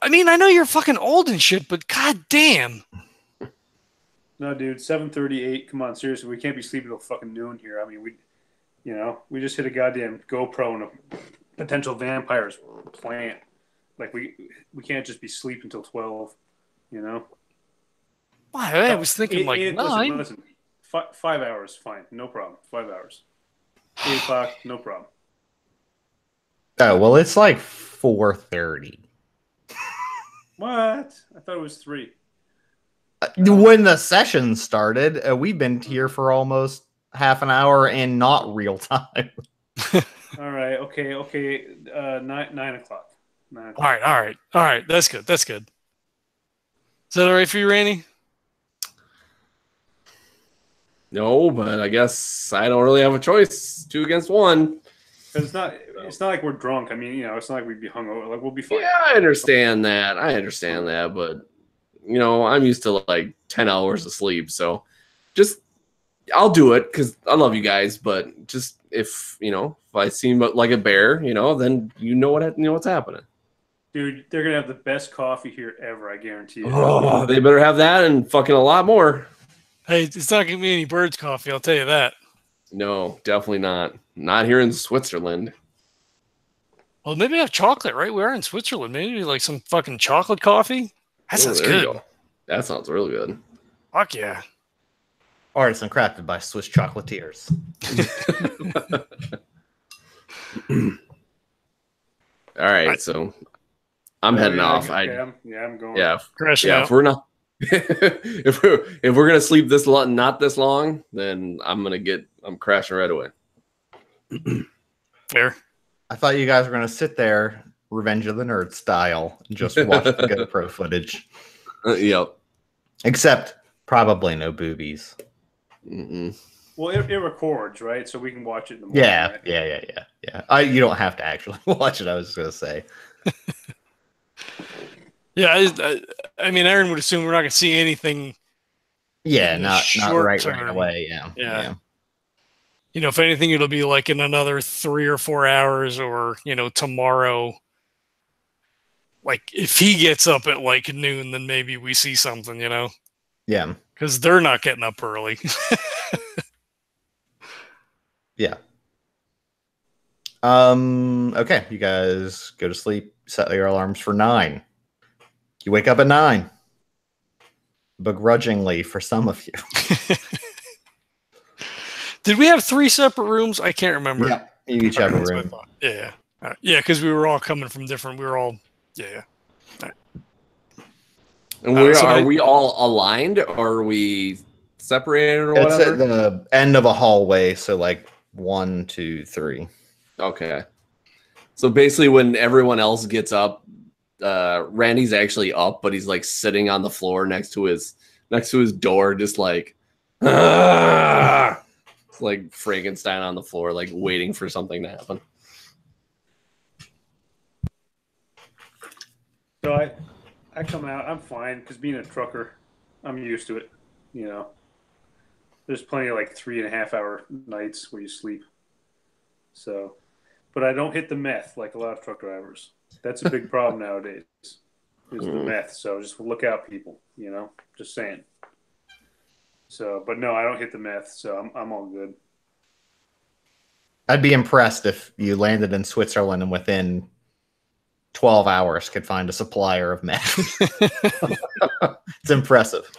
[SPEAKER 1] I know you're fucking old and shit, but goddamn.
[SPEAKER 4] No, dude, 7:30, 8. Come on, seriously, we can't be sleeping till fucking noon here. We just hit a goddamn GoPro in a potential vampire's plant. Like we can't just be sleeping until 12.
[SPEAKER 1] I was thinking 9.
[SPEAKER 4] Listen, 5 hours, fine, no problem. 5 hours. 8 o'clock, no problem.
[SPEAKER 3] Oh well, it's like 4:30.
[SPEAKER 4] What? I thought it was 3.
[SPEAKER 3] When the session started, we've been here for almost half an hour and not real time.
[SPEAKER 4] All right. Okay. 9 o'clock. 9 o'clock.
[SPEAKER 1] All right. That's good. Is that all right for you, Randy?
[SPEAKER 2] No, but I guess I don't really have a choice. 2 against 1.
[SPEAKER 4] Because it's not like we're drunk. It's not like we'd be hungover. Like we'll be fine.
[SPEAKER 2] Yeah, I understand that. But I'm used to like 10 hours of sleep. So just I'll do it because I love you guys. But just if I seem like a bear, then what's happening.
[SPEAKER 4] Dude, they're gonna have the best coffee here ever. I guarantee you.
[SPEAKER 2] Oh, they better have that and fucking a lot more.
[SPEAKER 1] Hey, it's not gonna be any Birds coffee. I'll tell you that.
[SPEAKER 2] No, definitely not. Not here in Switzerland.
[SPEAKER 1] Well, maybe have chocolate, right? We are in Switzerland. Maybe like some fucking chocolate coffee. That sounds good.
[SPEAKER 2] Go. That sounds really good.
[SPEAKER 1] Fuck yeah.
[SPEAKER 3] Artisan crafted by Swiss chocolatiers.
[SPEAKER 2] All right, so I'm heading off.
[SPEAKER 4] I'm going.
[SPEAKER 2] Yeah,
[SPEAKER 1] Crashing out.
[SPEAKER 2] If we're not, if we're gonna sleep not this long, then I'm crashing right away.
[SPEAKER 1] Fair.
[SPEAKER 3] I thought you guys were going to sit there, Revenge of the Nerd style, and just watch the GoPro footage.
[SPEAKER 2] Yep.
[SPEAKER 3] Except probably no boobies.
[SPEAKER 2] Mm-mm.
[SPEAKER 4] Well, it records, right? So we can watch it in the morning.
[SPEAKER 3] Yeah,
[SPEAKER 4] right?
[SPEAKER 3] yeah. You don't have to actually watch it. I was just going to say.
[SPEAKER 1] Yeah, I mean, Erin would assume we're not going to see anything.
[SPEAKER 3] Yeah, not right
[SPEAKER 1] term.
[SPEAKER 3] away. Yeah.
[SPEAKER 1] If anything, it'll be like in another 3 or 4 hours, or tomorrow. Like if he gets up at like noon, then maybe we see something.
[SPEAKER 3] Yeah.
[SPEAKER 1] Because they're not getting up early.
[SPEAKER 3] Yeah. Okay, you guys go to sleep. Set your alarms for 9. You wake up at 9. Begrudgingly for some of you.
[SPEAKER 1] Did we have 3 separate rooms? I can't remember.
[SPEAKER 3] Yeah, you each have a room.
[SPEAKER 1] Yeah. Yeah, because we were all coming from different. We were all. Yeah. Right.
[SPEAKER 2] And are we all aligned, or are we separated, or whatever?
[SPEAKER 3] It's at the end of a hallway, so like 1, 2, 3.
[SPEAKER 2] Okay. So basically, when everyone else gets up, Randy's actually up, but he's like sitting on the floor next to his door, just like, like Frankenstein on the floor, like waiting for something to happen.
[SPEAKER 4] So I come out. I'm fine because being a trucker, I'm used to it. There's plenty of like 3.5 hour nights where you sleep. So, but I don't hit the meth like a lot of truck drivers. That's a big problem nowadays. Is the meth. So just look out, people. Just saying. So, but no, I don't hit the meth. So I'm all good.
[SPEAKER 3] I'd be impressed if you landed in Switzerland and within 12 hours could find a supplier of meth. It's impressive.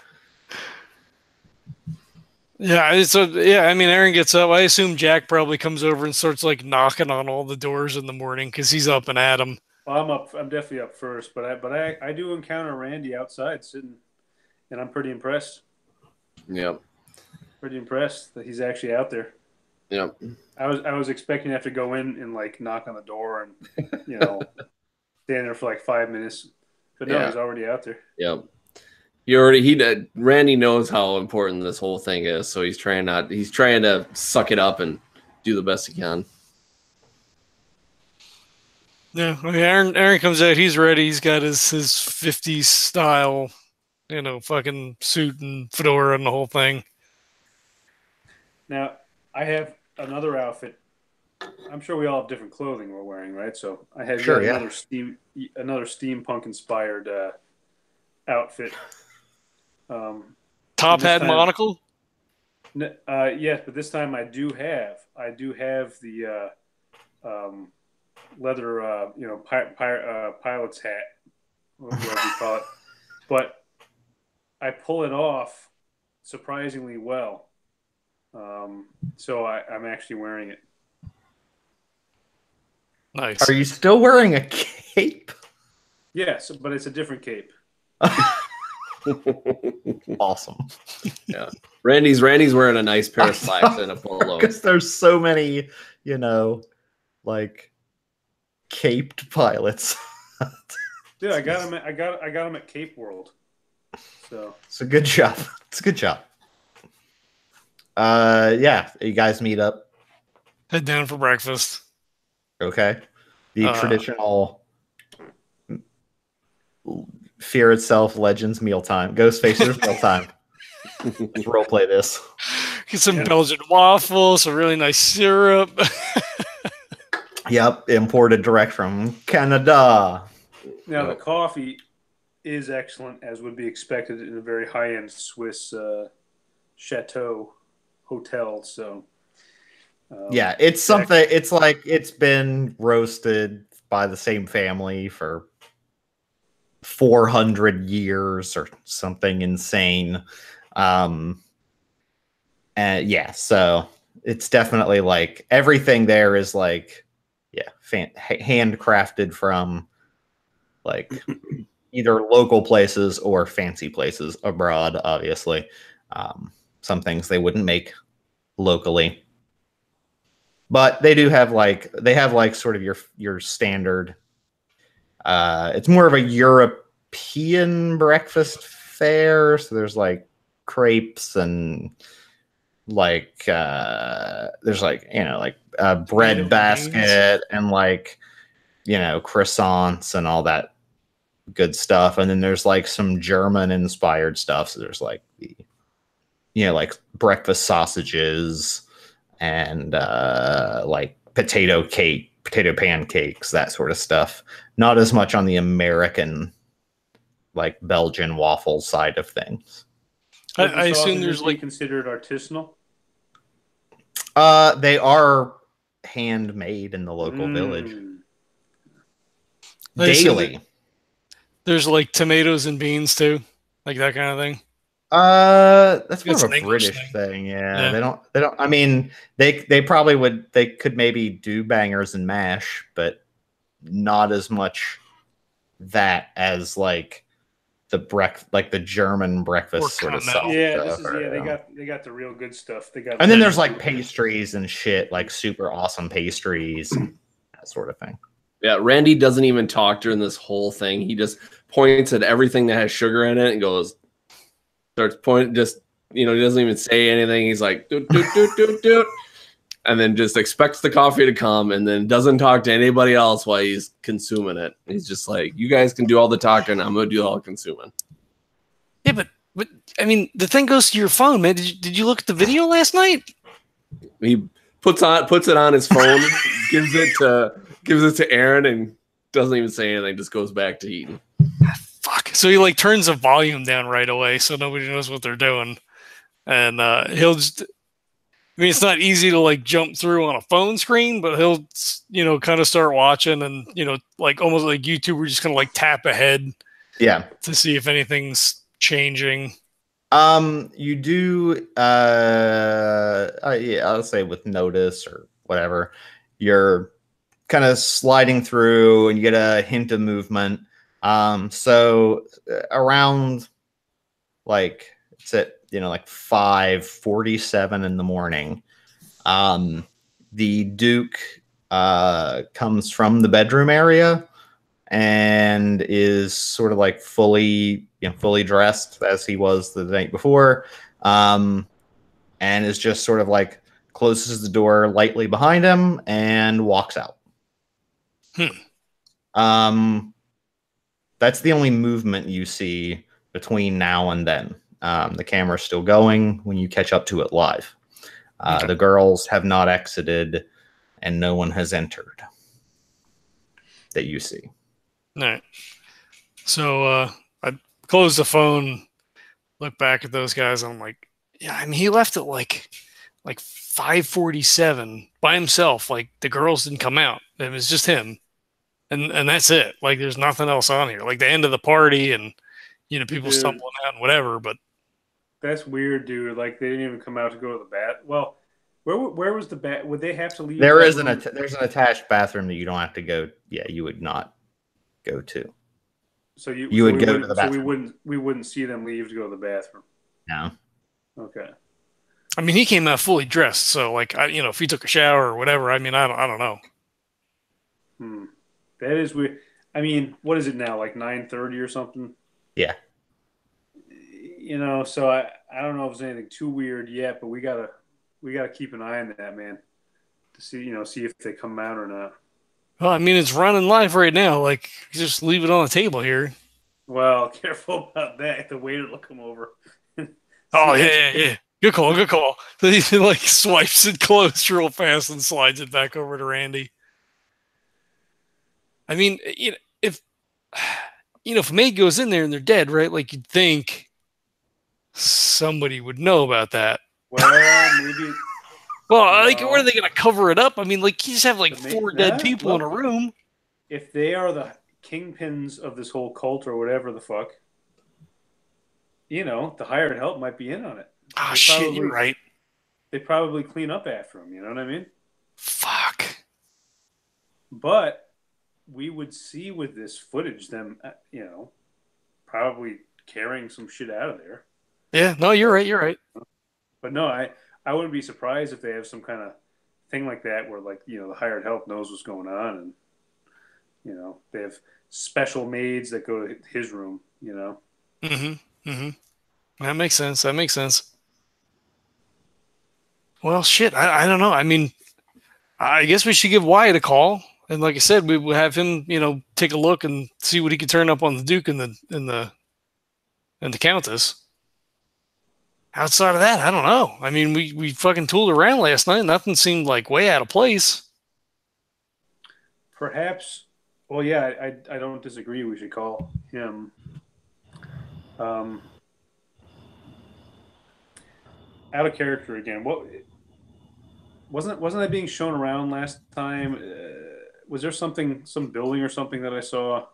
[SPEAKER 1] Yeah, so I mean, Erin gets up. I assume Jack probably comes over and starts like knocking on all the doors in the morning because he's up and at 'em.
[SPEAKER 4] Well, I'm definitely up first, but I do encounter Randy outside sitting, and I'm pretty impressed.
[SPEAKER 2] Yep.
[SPEAKER 4] Pretty impressed that he's actually out there.
[SPEAKER 2] Yep.
[SPEAKER 4] I was expecting to have to go in and like knock on the door and stand there for like 5 minutes, but no, he's already out there.
[SPEAKER 2] Yep. Randy knows how important this whole thing is, so he's trying to suck it up and do the best he can.
[SPEAKER 1] Yeah, I mean, Erin comes out. He's ready. He's got his 50s style, fucking suit and fedora and the whole thing.
[SPEAKER 4] Now, I have another outfit. I'm sure we all have different clothing we're wearing, right? So I have another steampunk inspired outfit.
[SPEAKER 1] Top hat, monocle.
[SPEAKER 4] Yes, but this time I do have the leather, pilot's hat, whatever you call it. But I pull it off surprisingly well. So I'm actually wearing it.
[SPEAKER 1] Nice.
[SPEAKER 3] Are you still wearing a cape?
[SPEAKER 4] Yes, but it's a different cape.
[SPEAKER 3] Awesome.
[SPEAKER 2] Yeah. Randy's wearing a nice pair of slacks and a polo.
[SPEAKER 3] Because there's so many, like caped pilots.
[SPEAKER 4] Dude, I got him at Cape World. So
[SPEAKER 3] it's a good job. It's a good job. Yeah, you guys meet up.
[SPEAKER 1] Head down for breakfast.
[SPEAKER 3] Okay. The traditional Fear Itself Legends mealtime. Ghostfacers mealtime. Let's roleplay this.
[SPEAKER 1] Get some Belgian waffles, some really nice syrup.
[SPEAKER 3] Yep, imported direct from Canada.
[SPEAKER 4] Now the coffee is excellent, as would be expected in a very high-end Swiss chateau hotel. So
[SPEAKER 3] yeah, it's something. It's like it's been roasted by the same family for 400 years or something insane. And yeah, so it's definitely like everything there is like, yeah, handcrafted from like either local places or fancy places abroad, obviously. Some things they wouldn't make locally. But they do have like sort of your standard. It's more of a European breakfast fare, so there's like crepes and like there's like like a bread basket and like croissants and all that good stuff, and then there's like some German inspired stuff. So there's like the like breakfast sausages and like potato pancakes, that sort of stuff. Not as much on the American like Belgian waffle side of things.
[SPEAKER 1] I assume there's like
[SPEAKER 4] considered artisanal.
[SPEAKER 3] They are handmade in the local village. Daily.
[SPEAKER 1] There's like tomatoes and beans too, like that kind of thing.
[SPEAKER 3] That's more of a British thing. Yeah, they don't. I mean, they probably would. They could maybe do bangers and mash, but not as much that as like the German breakfast sort of stuff.
[SPEAKER 4] Yeah, they got the real good stuff. They got,
[SPEAKER 3] and then there's like pastries and shit, like super awesome pastries, that sort of thing.
[SPEAKER 2] Yeah, Randy doesn't even talk during this whole thing. He just points at everything that has sugar in it and starts pointing. Just he doesn't even say anything. He's like doot doot doot doot doot, and then just expects the coffee to come, and then doesn't talk to anybody else while he's consuming it. He's just like, you guys can do all the talking. I'm gonna do all the consuming.
[SPEAKER 1] Yeah, but I mean, the thing goes to your phone, man. Did you look at the video last night?
[SPEAKER 2] He puts it on his phone, gives it to Erin, and doesn't even say anything. Just goes back to eating.
[SPEAKER 1] Fuck. So he like turns the volume down right away, so nobody knows what they're doing, and he'll just. I mean, it's not easy to like jump through on a phone screen, but he'll, kind of start watching and, like almost like YouTube, we're just going to like tap ahead.
[SPEAKER 3] Yeah.
[SPEAKER 1] To see if anything's changing.
[SPEAKER 3] You do, I'll say with notice or whatever, you're kind of sliding through and you get a hint of movement. So around like, it's at, like 5:47 in the morning. The Duke comes from the bedroom area and is sort of like fully dressed as he was the night before, and is just sort of like closes the door lightly behind him and walks out. That's the only movement you see between now and then. The camera's still going when you catch up to it live. Okay. The girls have not exited, and no one has entered that you see.
[SPEAKER 1] All right. So I close the phone, look back at those guys, and I'm like, yeah, I mean, he left at like 5:47 by himself. Like the girls didn't come out. It was just him, and that's it. Like there's nothing else on here. Like the end of the party and people stumbling out and whatever, but.
[SPEAKER 4] That's weird, dude. Like they didn't even come out to go to the bath. Well, where was the bath? Would they have to leave?
[SPEAKER 3] There's an attached bathroom that you don't have to go. Yeah, you would not go to.
[SPEAKER 4] So
[SPEAKER 3] you would go to the bathroom.
[SPEAKER 4] So we wouldn't see them leave to go to the bathroom.
[SPEAKER 3] No.
[SPEAKER 4] Okay.
[SPEAKER 1] I mean, he came out fully dressed, so like if he took a shower or whatever. I mean, I don't know.
[SPEAKER 4] That is weird. I mean, what is it now? Like 9:30 or something?
[SPEAKER 3] Yeah.
[SPEAKER 4] So I don't know if there's anything too weird yet, but we gotta keep an eye on that, man, to see if they come out or not.
[SPEAKER 1] Well, I mean, it's running live right now. Like, just leave it on the table here.
[SPEAKER 4] Well, careful about that. The waiter will come over.
[SPEAKER 1] Oh yeah. Good call, good call. So he like swipes it closed real fast and slides it back over to Randy. I mean, if if a maid goes in there and they're dead, right? Like you'd think somebody would know about that.
[SPEAKER 4] Well, maybe.
[SPEAKER 1] Well, like, what are they going to cover it up? I mean, like, you just have like four dead people in a
[SPEAKER 4] look,
[SPEAKER 1] room.
[SPEAKER 4] If they are the kingpins of this whole cult or whatever the fuck, the hired help might be in on it.
[SPEAKER 1] Oh, shit, you're right.
[SPEAKER 4] They probably clean up after them, you know what I mean?
[SPEAKER 1] Fuck.
[SPEAKER 4] But we would see with this footage them, probably carrying some shit out of there.
[SPEAKER 1] Yeah, no, you're right.
[SPEAKER 4] But no, I wouldn't be surprised if they have some kind of thing like that where, like, the hired help knows what's going on, and they have special maids that go to his room.
[SPEAKER 1] That makes sense. Well, shit, I don't know. I mean, I guess we should give Wyatt a call, and like I said, we will have him, take a look and see what he can turn up on the Duke and the Countess. Outside of that, I don't know. I mean, we fucking tooled around last night. Nothing seemed like way out of place.
[SPEAKER 4] Perhaps. Well, yeah, I don't disagree. We should call him. Out of character again. What wasn't that being shown around last time? Was there some building or something that I saw?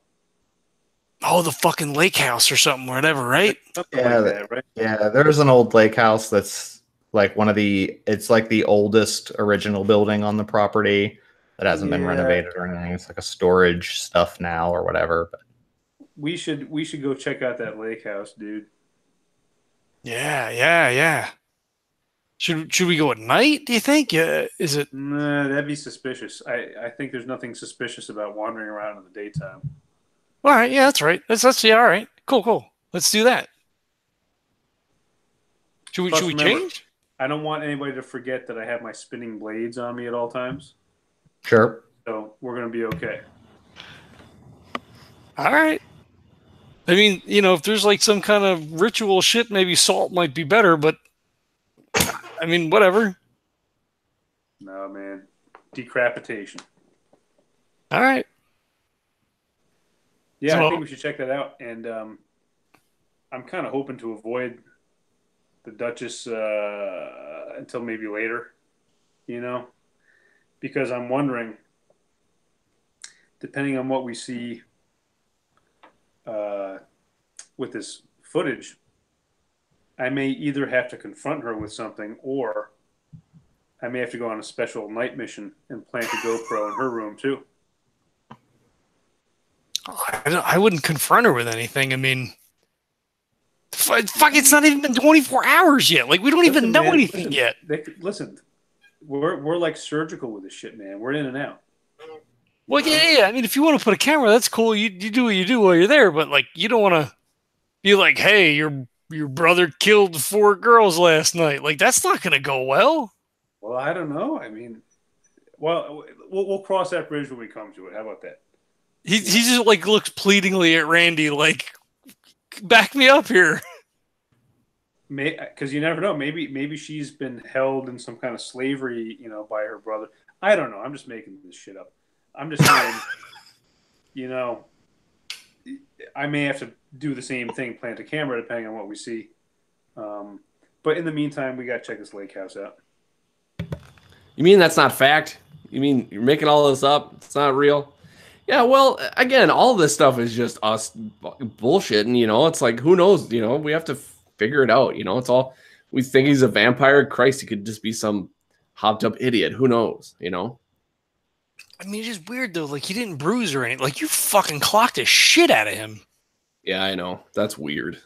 [SPEAKER 1] Oh, the fucking lake house or something, whatever, right?
[SPEAKER 3] Like that, right? Yeah, there's an old lake house that's like it's like the oldest original building on the property that hasn't been renovated or anything. It's like a storage stuff now or whatever. But
[SPEAKER 4] we should go check out that lake house, dude.
[SPEAKER 1] Yeah. Should we go at night, do you think? Is it?
[SPEAKER 4] Nah, that'd be suspicious. I think there's nothing suspicious about wandering around in the daytime.
[SPEAKER 1] All right, yeah, that's right. That's yeah, all right. Cool. Let's do that. Should we change?
[SPEAKER 4] I don't want anybody to forget that I have my spinning blades on me at all times.
[SPEAKER 3] Sure.
[SPEAKER 4] So we're going to be okay.
[SPEAKER 1] All right. I mean, if there's like some kind of ritual shit, maybe salt might be better, but I mean, whatever.
[SPEAKER 4] No, man. Decapitation.
[SPEAKER 1] All right.
[SPEAKER 4] Yeah, so, I think we should check that out. And I'm kind of hoping to avoid the Duchess until maybe later, because I'm wondering, depending on what we see with this footage, I may either have to confront her with something, or I may have to go on a special night mission and plant a GoPro in her room too.
[SPEAKER 1] I wouldn't confront her with anything. I mean, fuck, it's not even been 24 hours yet. Like, we don't even know anything yet.
[SPEAKER 4] Listen, we're like surgical with this shit, man. We're in and out.
[SPEAKER 1] Well, yeah. I mean, if you want to put a camera, that's cool. You do what you do while you're there, but like, you don't want to be like, hey, your brother killed 4 girls last night. Like, that's not going to go well.
[SPEAKER 4] Well, I don't know. I mean, well, we'll cross that bridge when we come to it. How about that?
[SPEAKER 1] He just like looks pleadingly at Randy, like, back me up here.
[SPEAKER 4] Because you never know. Maybe she's been held in some kind of slavery, by her brother. I don't know. I'm just making this shit up. I'm just saying, I may have to do the same thing, plant a camera, depending on what we see. But in the meantime, we got to check this lake house out.
[SPEAKER 2] You mean that's not fact? You mean you're making all this up? It's not real? Yeah, well, again, all this stuff is just us bullshitting, It's like, who knows? We have to figure it out, It's all, we think he's a vampire. Christ, he could just be some hopped up idiot. Who knows, I
[SPEAKER 1] mean, it's just weird, though. Like, he didn't bruise or anything. Like, you fucking clocked the shit out of him.
[SPEAKER 2] Yeah, I know. That's weird.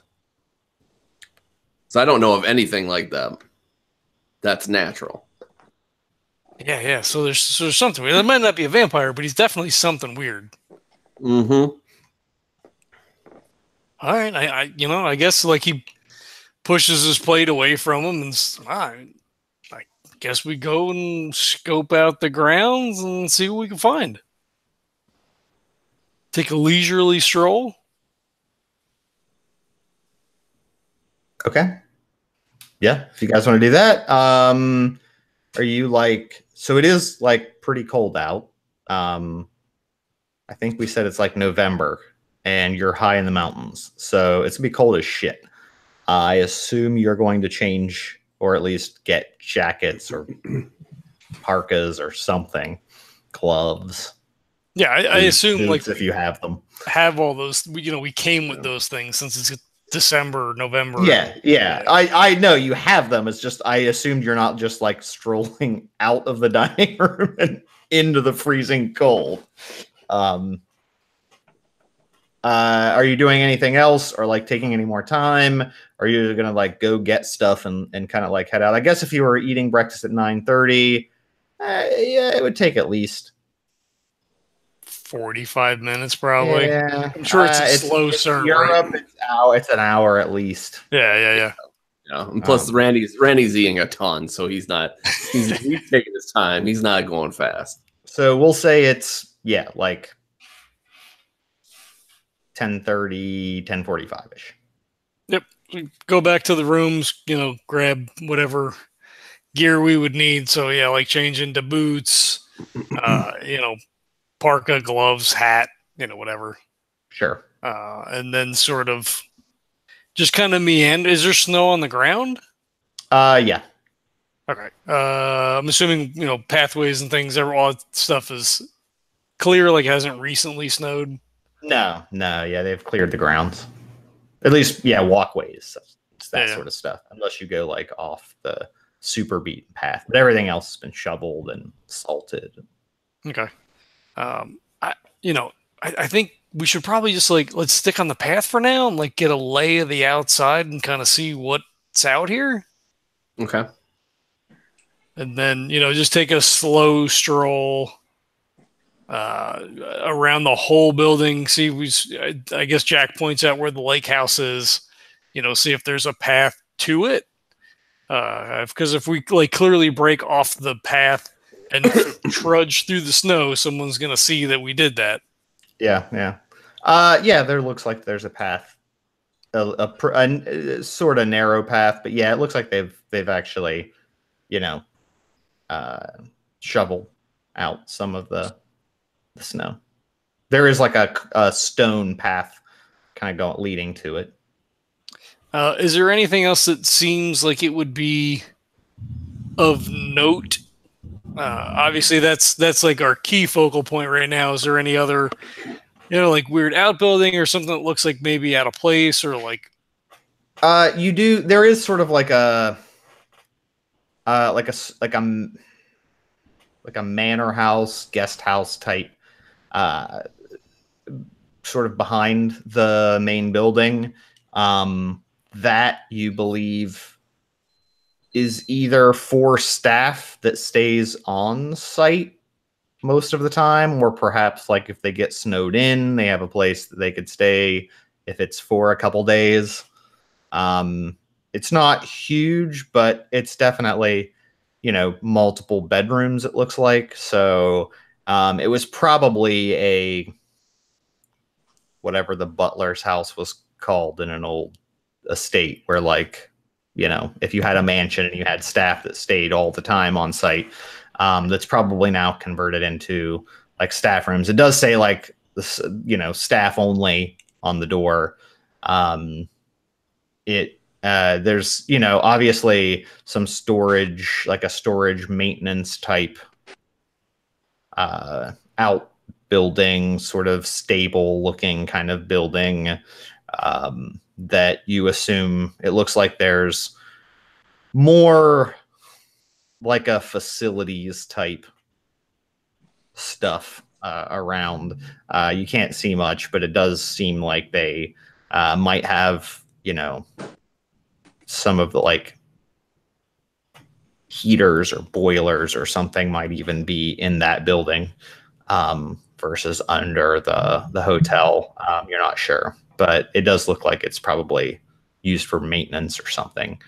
[SPEAKER 2] So I don't know of anything like that. That's natural.
[SPEAKER 1] Yeah. So there's something weird. It might not be a vampire, but he's definitely something weird.
[SPEAKER 2] Mm-hmm.
[SPEAKER 1] All right. I guess like he pushes his plate away from him and I guess we go and scope out the grounds and see what we can find. Take a leisurely stroll.
[SPEAKER 3] Okay. Yeah, if you guys want to do that. Are you like, so it is like pretty cold out. I think we said it's like November and you're high in the mountains. So it's gonna be cold as shit. I assume you're going to change or at least get jackets or parkas or something, gloves.
[SPEAKER 1] Yeah, I assume
[SPEAKER 3] boots
[SPEAKER 1] like
[SPEAKER 3] if you have them.
[SPEAKER 1] have all those. We came with those things since it's December, November.
[SPEAKER 3] Yeah. I know you have them. It's just I assumed you're not just like strolling out of the dining room and into the freezing cold. Are you doing anything else or like taking any more time? Or are you gonna like go get stuff and kind of like head out? I guess if you were eating breakfast at 9:30, yeah, it would take at least
[SPEAKER 1] 45 minutes probably.
[SPEAKER 3] Yeah,
[SPEAKER 1] I'm sure it's a slow start.
[SPEAKER 3] Europe,
[SPEAKER 1] right?
[SPEAKER 3] it's an hour at least.
[SPEAKER 1] Yeah.
[SPEAKER 2] Yeah, and plus Randy's eating a ton, so he's taking his time. He's not going fast.
[SPEAKER 3] So we'll say it's like 10:30, 10:45-ish.
[SPEAKER 1] Yep. We go back to the rooms, grab whatever gear we would need. So yeah, like change into boots, parka, gloves, hat, whatever.
[SPEAKER 3] Sure.
[SPEAKER 1] And then sort of just kind of meander. Is there snow on the ground?
[SPEAKER 3] Yeah.
[SPEAKER 1] Okay. I'm assuming, pathways and things, all that stuff is clear, like hasn't recently snowed.
[SPEAKER 3] No, yeah, they've cleared the grounds. At least, walkways, that sort of stuff. Unless you go like off the super beaten path, but everything else has been shoveled and salted.
[SPEAKER 1] Okay. I think we should probably just let's stick on the path for now and like get a lay of the outside and kind of see what's out here.
[SPEAKER 2] Okay.
[SPEAKER 1] And then, just take a slow stroll around the whole building. See, I guess Jack points out where the lake house is, see if there's a path to it. Because if we clearly break off the path and trudge through the snow, someone's going to see that we did that.
[SPEAKER 3] Yeah. There looks like there's a path, a sort of narrow path, but yeah, it looks like they've actually, shoveled out some of the snow. There is like a stone path kind of leading to it.
[SPEAKER 1] Is there anything else that seems like it would be of note? Obviously, that's like our key focal point right now. Is there any other, like weird outbuilding or something that looks like maybe out of place or like?
[SPEAKER 3] There is sort of like a manor house, guest house type, sort of behind the main building. That you believe is either for staff that stays on site most of the time, or perhaps like if they get snowed in, they have a place that they could stay if it's for a couple days. It's not huge, but it's definitely, multiple bedrooms, it looks like. So it was probably whatever the butler's house was called in an old estate where if you had a mansion and you had staff that stayed all the time on site, that's probably now converted into like staff rooms. It does say like this, staff only on the door. There's, obviously some storage, like a storage maintenance type, outbuilding, sort of stable looking kind of building, that you assume it looks like there's more like a facilities type stuff around. You can't see much, but it does seem like they might have, some of the like heaters or boilers or something might even be in that building, versus under the hotel. You're not sure, but it does look like it's probably used for maintenance or something.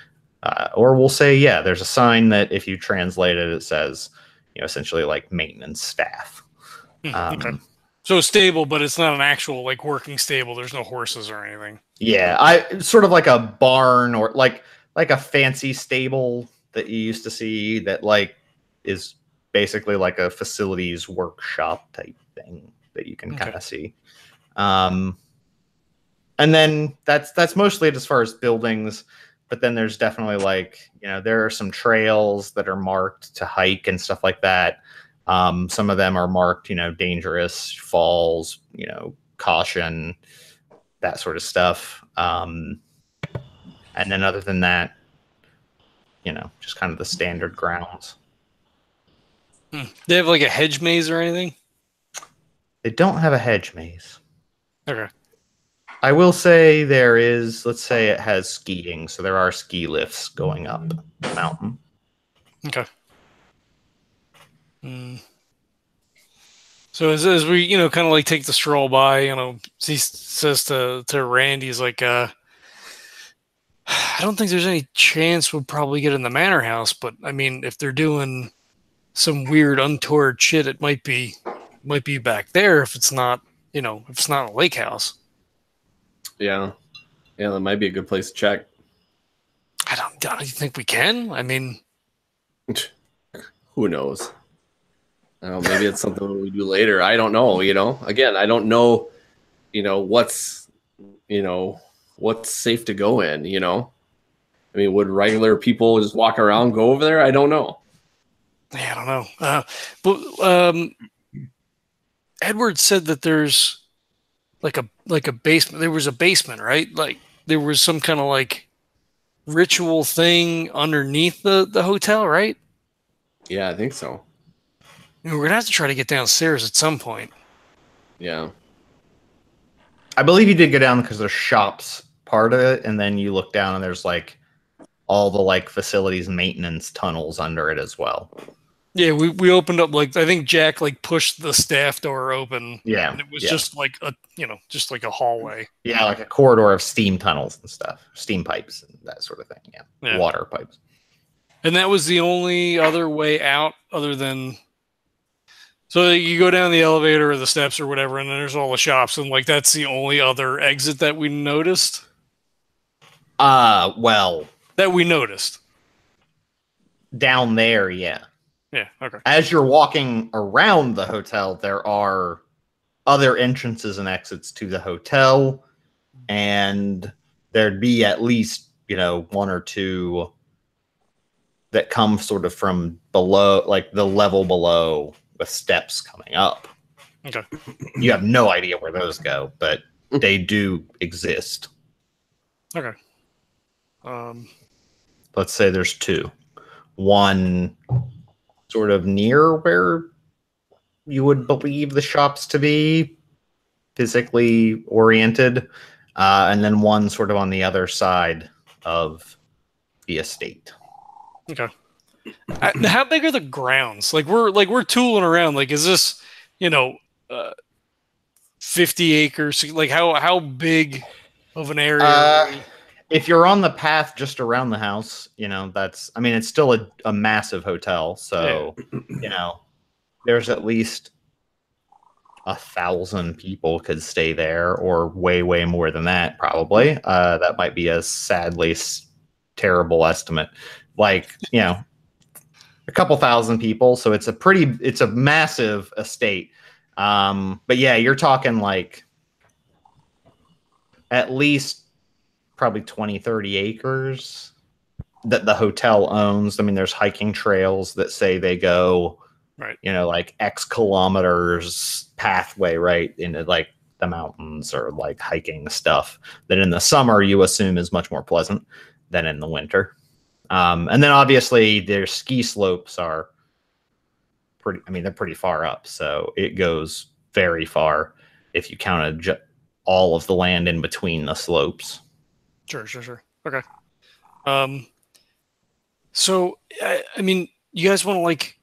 [SPEAKER 3] Or we'll say, there's a sign that if you translate it, it says, essentially like maintenance staff.
[SPEAKER 1] Okay. So stable, but it's not an actual like working stable. There's no horses or anything.
[SPEAKER 3] Yeah, I sort of like a barn or like like a fancy stable that you used to see that like is basically like a facilities workshop type thing that you can kind of see. And then that's mostly it as far as buildings. But then there's definitely like, there are some trails that are marked to hike and stuff like that. Some of them are marked, dangerous, falls, caution, that sort of stuff. And then other than that, just kind of the standard grounds.
[SPEAKER 1] They have like a hedge maze or anything?
[SPEAKER 3] They don't have a hedge maze.
[SPEAKER 1] Okay.
[SPEAKER 3] I will say there is, let's say it has skiing, so there are ski lifts going up the mountain.
[SPEAKER 1] Okay. So as we, kind of like take the stroll by, he says to Randy, he's like, I don't think there's any chance we'll probably get in the manor house, but I mean, if they're doing some weird untoward shit, it might be back there if it's not, if it's not a lake house.
[SPEAKER 2] Yeah, that might be a good place to check.
[SPEAKER 1] I don't think we can. I mean,
[SPEAKER 2] who knows? I don't know, maybe it's something we do later. I don't know. Again, I don't know. What's safe to go in. I mean, would regular people just walk around, go over there? I don't know.
[SPEAKER 1] Yeah, I don't know. But Edward said that there's like a basement. There was a basement, right? Like there was some kind of like ritual thing underneath the hotel, right?
[SPEAKER 2] Yeah, I think so.
[SPEAKER 1] I mean, we're gonna have to try to get downstairs at some point.
[SPEAKER 2] Yeah.
[SPEAKER 3] I believe you did go down because there's shops part of it, and then you look down and there's like all the like facilities maintenance tunnels under it as well.
[SPEAKER 1] Yeah, we opened up, like, I think Jack like pushed the staff door open.
[SPEAKER 3] Yeah.
[SPEAKER 1] And it was just like just like a hallway.
[SPEAKER 3] Yeah, like a corridor of steam tunnels and stuff. Steam pipes and that sort of thing. Yeah. Water pipes.
[SPEAKER 1] And that was the only other way out other than, so you go down the elevator or the steps or whatever, and then there's all the shops, and like that's the only other exit that we noticed.
[SPEAKER 3] Well,
[SPEAKER 1] that we noticed.
[SPEAKER 3] Down there, yeah.
[SPEAKER 1] Yeah, okay.
[SPEAKER 3] As you're walking around the hotel, there are other entrances and exits to the hotel, and there'd be at least, one or two that come sort of from below, like the level below, with steps coming up.
[SPEAKER 1] Okay.
[SPEAKER 3] You have no idea where those go, but they do exist.
[SPEAKER 1] Okay.
[SPEAKER 3] Let's say there's two. One sort of near where you would believe the shops to be, physically oriented, and then one sort of on the other side of the estate.
[SPEAKER 1] Okay. How big are the grounds? Like we're tooling around. Like, is this 50 acres? Like how big of an area?
[SPEAKER 3] If you're on the path just around the house, it's still a massive hotel. So, there's at least 1,000 people could stay there, or way, way more than that, probably. That might be a sadly terrible estimate. Like, a couple thousand people. So it's a massive estate. But yeah, you're talking like at least probably 20, 30 acres that the hotel owns. I mean, there's hiking trails that say they go,
[SPEAKER 1] right,
[SPEAKER 3] like X kilometers pathway right into like the mountains, or like hiking stuff that in the summer you assume is much more pleasant than in the winter. And then obviously their ski slopes are they're pretty far up. So it goes very far if you counted all of the land in between the slopes.
[SPEAKER 1] Sure. Okay. So I mean, you guys want to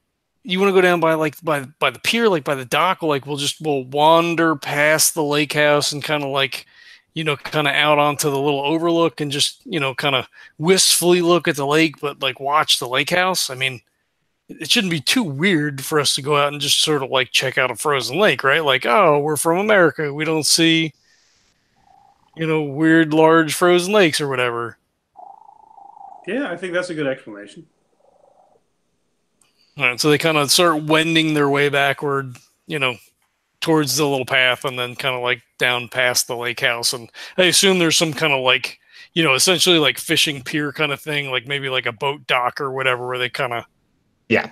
[SPEAKER 1] go down by the pier, like by the dock, or like we'll wander past the lake house and kind of like, kind of out onto the little overlook and just, kind of wistfully look at the lake, but like watch the lake house. I mean, it shouldn't be too weird for us to go out and just sort of like check out a frozen lake, right? Like, oh, we're from America. We don't see, weird large frozen lakes or whatever.
[SPEAKER 4] Yeah, I think that's a good explanation.
[SPEAKER 1] All right, so they kind of start wending their way backward, towards the little path, and then kind of like down past the lake house. And I assume there's some kind of like, essentially like fishing pier kind of thing, like maybe like a boat dock or whatever, where they kind of.
[SPEAKER 3] Yeah.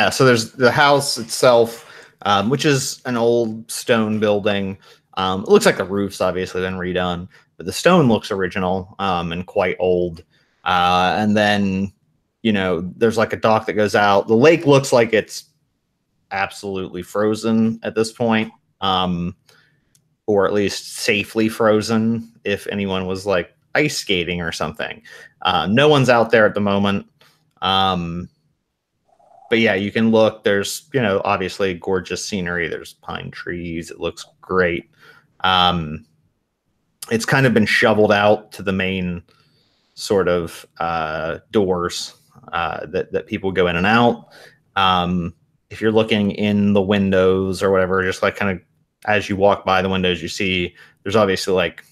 [SPEAKER 3] So there's the house itself, which is an old stone building. It looks like the roof's obviously been redone, but the stone looks original and quite old. And then, there's like a dock that goes out. The lake looks like it's absolutely frozen at this point, or at least safely frozen if anyone was like ice skating or something. No one's out there at the moment. But yeah, you can look. There's, obviously gorgeous scenery. There's pine trees. It looks great. It's kind of been shoveled out to the main sort of doors that people go in and out. If you're looking in the windows or whatever, just like kind of as you walk by the windows, you see there's obviously like,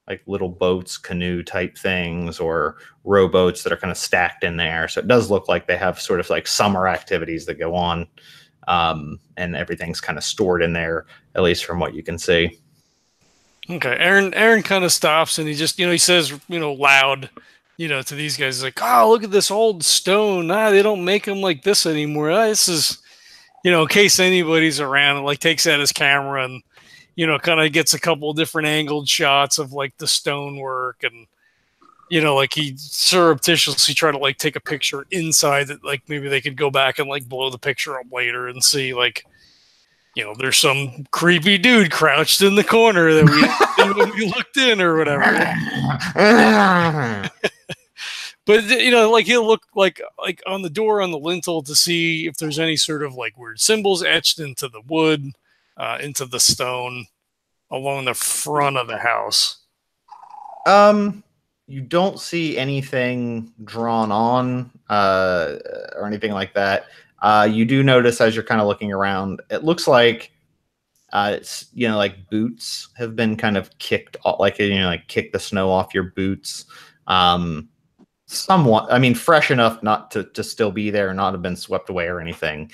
[SPEAKER 3] like little boats, canoe type things, or rowboats that are kind of stacked in there. So it does look like they have sort of like summer activities that go on, and everything's kind of stored in there, at least from what you can see.
[SPEAKER 1] Okay, Aaron kind of stops and he just, he says, loud, to these guys, like, oh, look at this old stone. They don't make them like this anymore. This is, in case anybody's around, and like takes out his camera and, kind of gets a couple of different angled shots of like the stonework, and like he surreptitiously try to like take a picture inside that, like maybe they could go back and like blow the picture up later and see like, there's some creepy dude crouched in the corner that we didn't when we looked in or whatever. But like he'll look like on the door on the lintel to see if there's any sort of like weird symbols etched into the wood, into the stone along the front of the house.
[SPEAKER 3] You don't see anything drawn on or anything like that. You do notice as you're kind of looking around, it looks like it's, like boots have been kind of kicked off, like kick the snow off your boots. Somewhat, I mean, fresh enough not to still be there and not have been swept away or anything.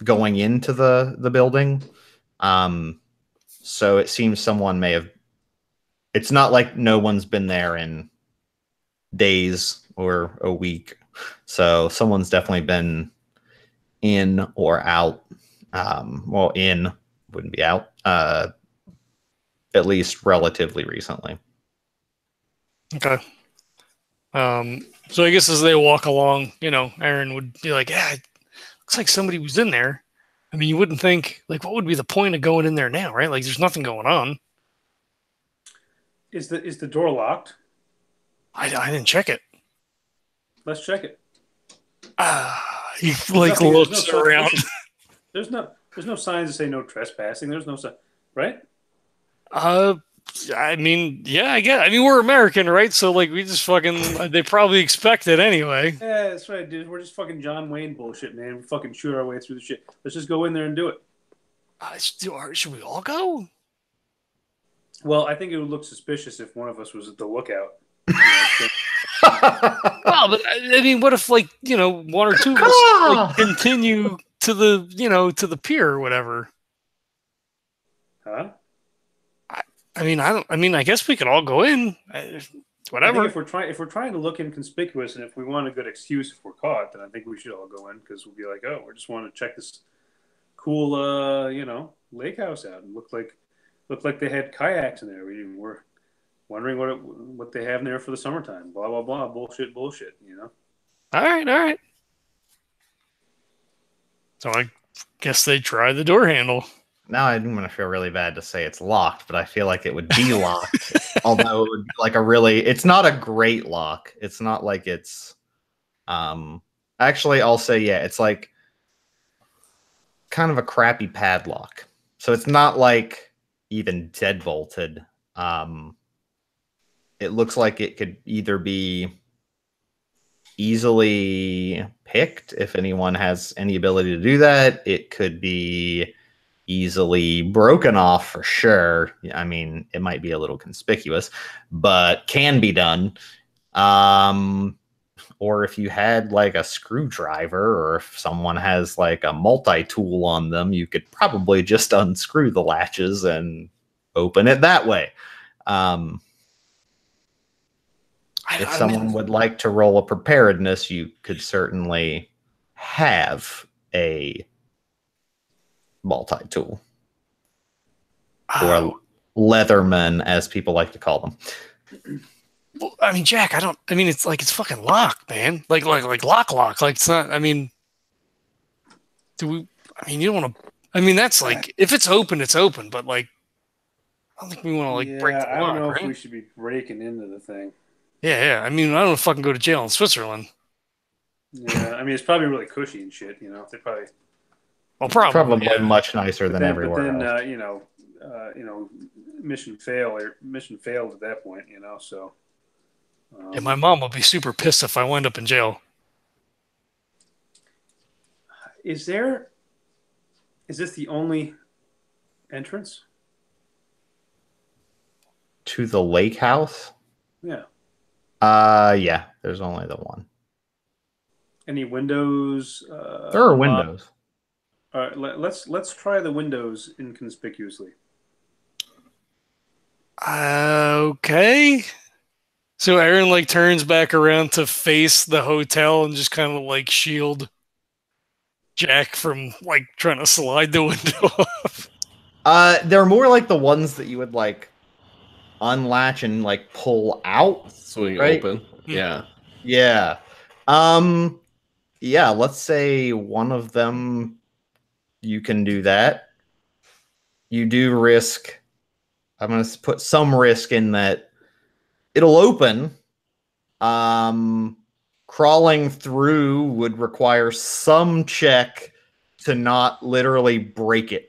[SPEAKER 3] Going into the building. So it seems someone may have. It's not like no one's been there in days or a week. So someone's definitely been in or out. Well, in wouldn't be out. At least relatively recently.
[SPEAKER 1] Okay. So I guess as they walk along, Aaron would be like, yeah, it looks like somebody was in there. I mean, you wouldn't think, like, what would be the point of going in there now, right? Like, there's nothing going on.
[SPEAKER 4] Is the door locked?
[SPEAKER 1] I didn't check it.
[SPEAKER 4] Let's check it.
[SPEAKER 1] He like looks around.
[SPEAKER 4] There's no signs that say no trespassing. There's no sign, right?
[SPEAKER 1] I mean, yeah, I guess. I mean, we're American, right? So like, we just fucking. They probably expect it anyway.
[SPEAKER 4] Yeah, that's right, dude. We're just fucking John Wayne bullshit, man. We fucking shoot our way through the shit. Let's just go in there and do it.
[SPEAKER 1] Should we all go?
[SPEAKER 4] Well, I think it would look suspicious if one of us was at the lookout.
[SPEAKER 1] Well, but I mean, what if like one or two of us like, continue to the pier or whatever?
[SPEAKER 4] Huh?
[SPEAKER 1] I guess we could all go in. Whatever.
[SPEAKER 4] I think if we're trying to look inconspicuous, and if we want a good excuse if we're caught, then I think we should all go in because we'll be like, oh, we just want to check this cool, lake house out and looked like they had kayaks in there. We're wondering what they have in there for the summertime. Blah blah blah. Bullshit.
[SPEAKER 1] All right. So I guess they try the door handle.
[SPEAKER 3] Now I'm going to feel really bad to say it's locked, but I feel like it would be locked. Although it would be like it's not a great lock. It's not like it's, actually I'll say, yeah, it's like kind of a crappy padlock. So it's not like even deadbolted. It looks like it could either be easily picked if anyone has any ability to do that. It could be easily broken off for sure. I mean, it might be a little conspicuous, but can be done. Or if you had like a screwdriver, or if someone has like a multi-tool on them, you could probably just unscrew the latches and open it that way. If someone would like to roll a preparedness, you could certainly have a multi-tool. Or a leatherman, as people like to call them.
[SPEAKER 1] Well, I mean, Jack, it's like it's fucking locked, man. Like lock. Like it's not, I mean, you don't want to, I mean, that's like, if it's open, it's open, but like, I don't think we want to like break the lock,
[SPEAKER 4] I don't know
[SPEAKER 1] right?
[SPEAKER 4] if we should be breaking into the thing.
[SPEAKER 1] Yeah. I mean, I don't want to fucking go to jail in Switzerland.
[SPEAKER 4] Yeah, I mean, it's probably really cushy and shit, you know. They probably.
[SPEAKER 1] Well, probably yeah.
[SPEAKER 3] Much nicer than everywhere else.
[SPEAKER 4] Mission failed at that point, you know. So.
[SPEAKER 1] Yeah, my mom will be super pissed if I wind up in jail.
[SPEAKER 4] Is this the only entrance
[SPEAKER 3] to the lake house?
[SPEAKER 4] Yeah.
[SPEAKER 3] Yeah, there's only the one.
[SPEAKER 4] Any windows?
[SPEAKER 3] There are windows.
[SPEAKER 4] All right, let's try the windows inconspicuously.
[SPEAKER 1] Okay. So Erin like turns back around to face the hotel and just kind of like shield Jack from like trying to slide the window off.
[SPEAKER 3] They're more like the ones that you would like unlatch and like pull out.
[SPEAKER 2] Swing
[SPEAKER 3] right?
[SPEAKER 2] open. Yeah.
[SPEAKER 3] Yeah. Yeah, let's say one of them you can do that. You do risk, I'm going to put some risk in that it'll open. Crawling through would require some check to not literally break it.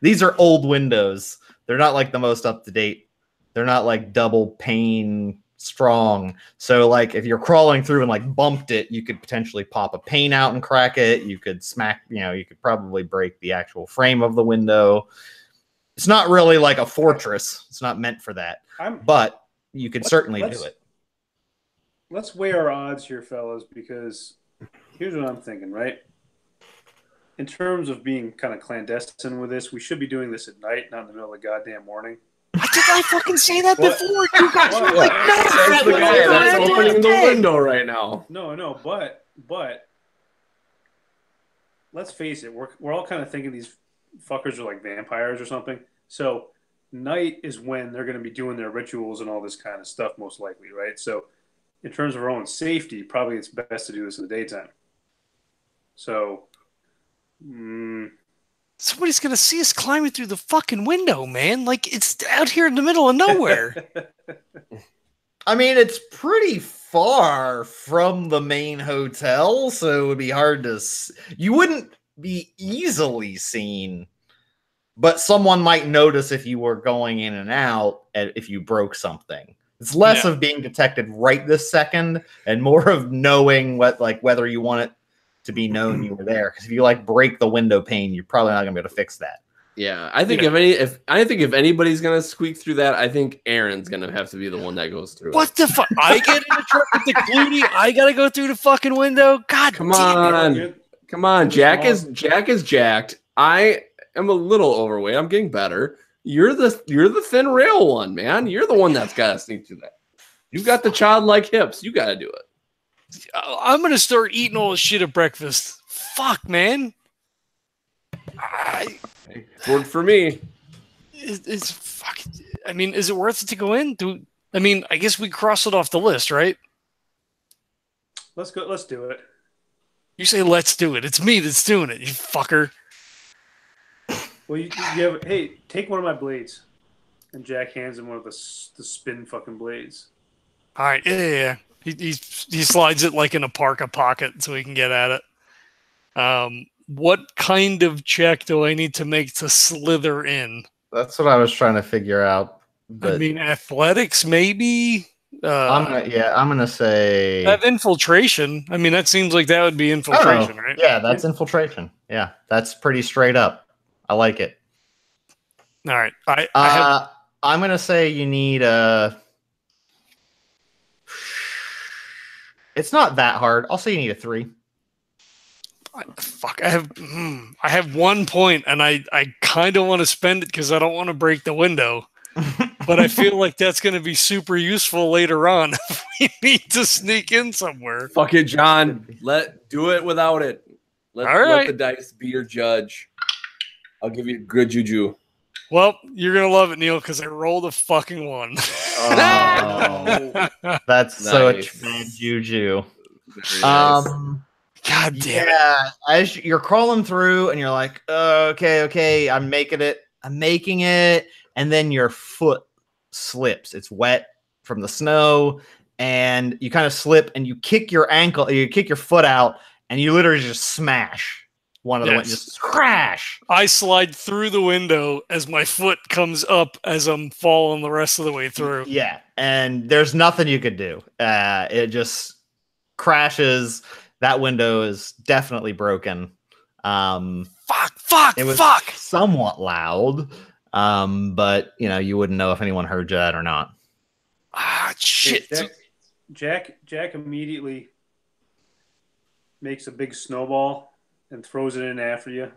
[SPEAKER 3] These are old windows. They're not like the most up to date. They're not like double pane strong. So like if you're crawling through and like bumped it, you could potentially pop a pane out and crack it. You could smack, you could probably break the actual frame of the window. It's not really like a fortress. It's not meant for that. But you could certainly do it.
[SPEAKER 4] Let's weigh our odds here, fellas, because here's what I'm thinking, right? In terms of being kind of clandestine with this, we should be doing this at night, not in the middle of the goddamn morning.
[SPEAKER 1] Did I fucking say that before? You guys were like, no,
[SPEAKER 2] That's the guy that's opening the window right now.
[SPEAKER 4] No, but let's face it, we're all kind of thinking these fuckers are like vampires or something. So night is when they're going to be doing their rituals and all this kind of stuff, most likely, right? So in terms of our own safety, probably it's best to do this in the daytime. So
[SPEAKER 1] somebody's going to see us climbing through the fucking window, man. Like, it's out here in the middle of nowhere.
[SPEAKER 3] I mean, it's pretty far from the main hotel, so it would be hard to... You wouldn't be easily seen, but someone might notice if you were going in and out if you broke something. It's less of being detected right this second and more of knowing whether you want it to be known you were there. Because if you like break the window pane, you're probably not gonna be able to fix that.
[SPEAKER 2] Yeah, I think if anybody's gonna squeak through that, I think Erin's gonna have to be the one that goes through.
[SPEAKER 1] What the fuck? I get in the truck with the Clooney. I gotta go through the fucking window. God,
[SPEAKER 2] come on. Jack is jacked. I am a little overweight. I'm getting better. You're the thin rail one, man. You're the one that's got to sneak through that. You got the childlike hips. You got to do it.
[SPEAKER 1] I'm gonna start eating all this shit at breakfast. Fuck, man.
[SPEAKER 2] Worked for me.
[SPEAKER 1] It's fuck. I mean, is it worth it to go in? I guess we cross it off the list, right?
[SPEAKER 4] Let's go. Let's do it.
[SPEAKER 1] You say let's do it. It's me that's doing it. You fucker.
[SPEAKER 4] Well, hey, take one of my blades. And Jack hands him one of the spin fucking blades.
[SPEAKER 1] All right, yeah. He slides it like in a parka pocket so he can get at it. What kind of check do I need to make to slither in?
[SPEAKER 3] That's what I was trying to figure out. But
[SPEAKER 1] I mean, athletics, maybe.
[SPEAKER 3] I'm gonna say
[SPEAKER 1] have infiltration. I mean, that seems like that would be infiltration, right?
[SPEAKER 3] Yeah, that's infiltration. Yeah, that's pretty straight up. I like it.
[SPEAKER 1] All right. I have.
[SPEAKER 3] I'm gonna say you need It's not that hard. I'll say you need a 3.
[SPEAKER 1] Fuck. I have 1 point, and I kind of want to spend it because I don't want to break the window. But I feel like that's going to be super useful later on if we need to sneak in somewhere.
[SPEAKER 2] Fuck it, John. Do it without it. Let the dice be your judge. I'll give you good juju.
[SPEAKER 1] Well, you're going to love it, Neil, because I rolled a fucking 1.
[SPEAKER 3] Oh, that's
[SPEAKER 2] Nice.
[SPEAKER 3] such bad juju.
[SPEAKER 2] Nice.
[SPEAKER 1] God damn it.
[SPEAKER 3] Yeah, as you're crawling through and you're like, okay, I'm making it, and then your foot slips. It's wet from the snow, and you kind of slip and you kick your foot out, and you literally just smash one of the windows, just crash.
[SPEAKER 1] I slide through the window as my foot comes up as I'm falling the rest of the way through.
[SPEAKER 3] Yeah, and there's nothing you could do. It just crashes. That window is definitely broken. It was somewhat loud, but you wouldn't know if anyone heard that or not.
[SPEAKER 1] Ah, shit.
[SPEAKER 4] Jack immediately makes a big snowball and throws it in after you,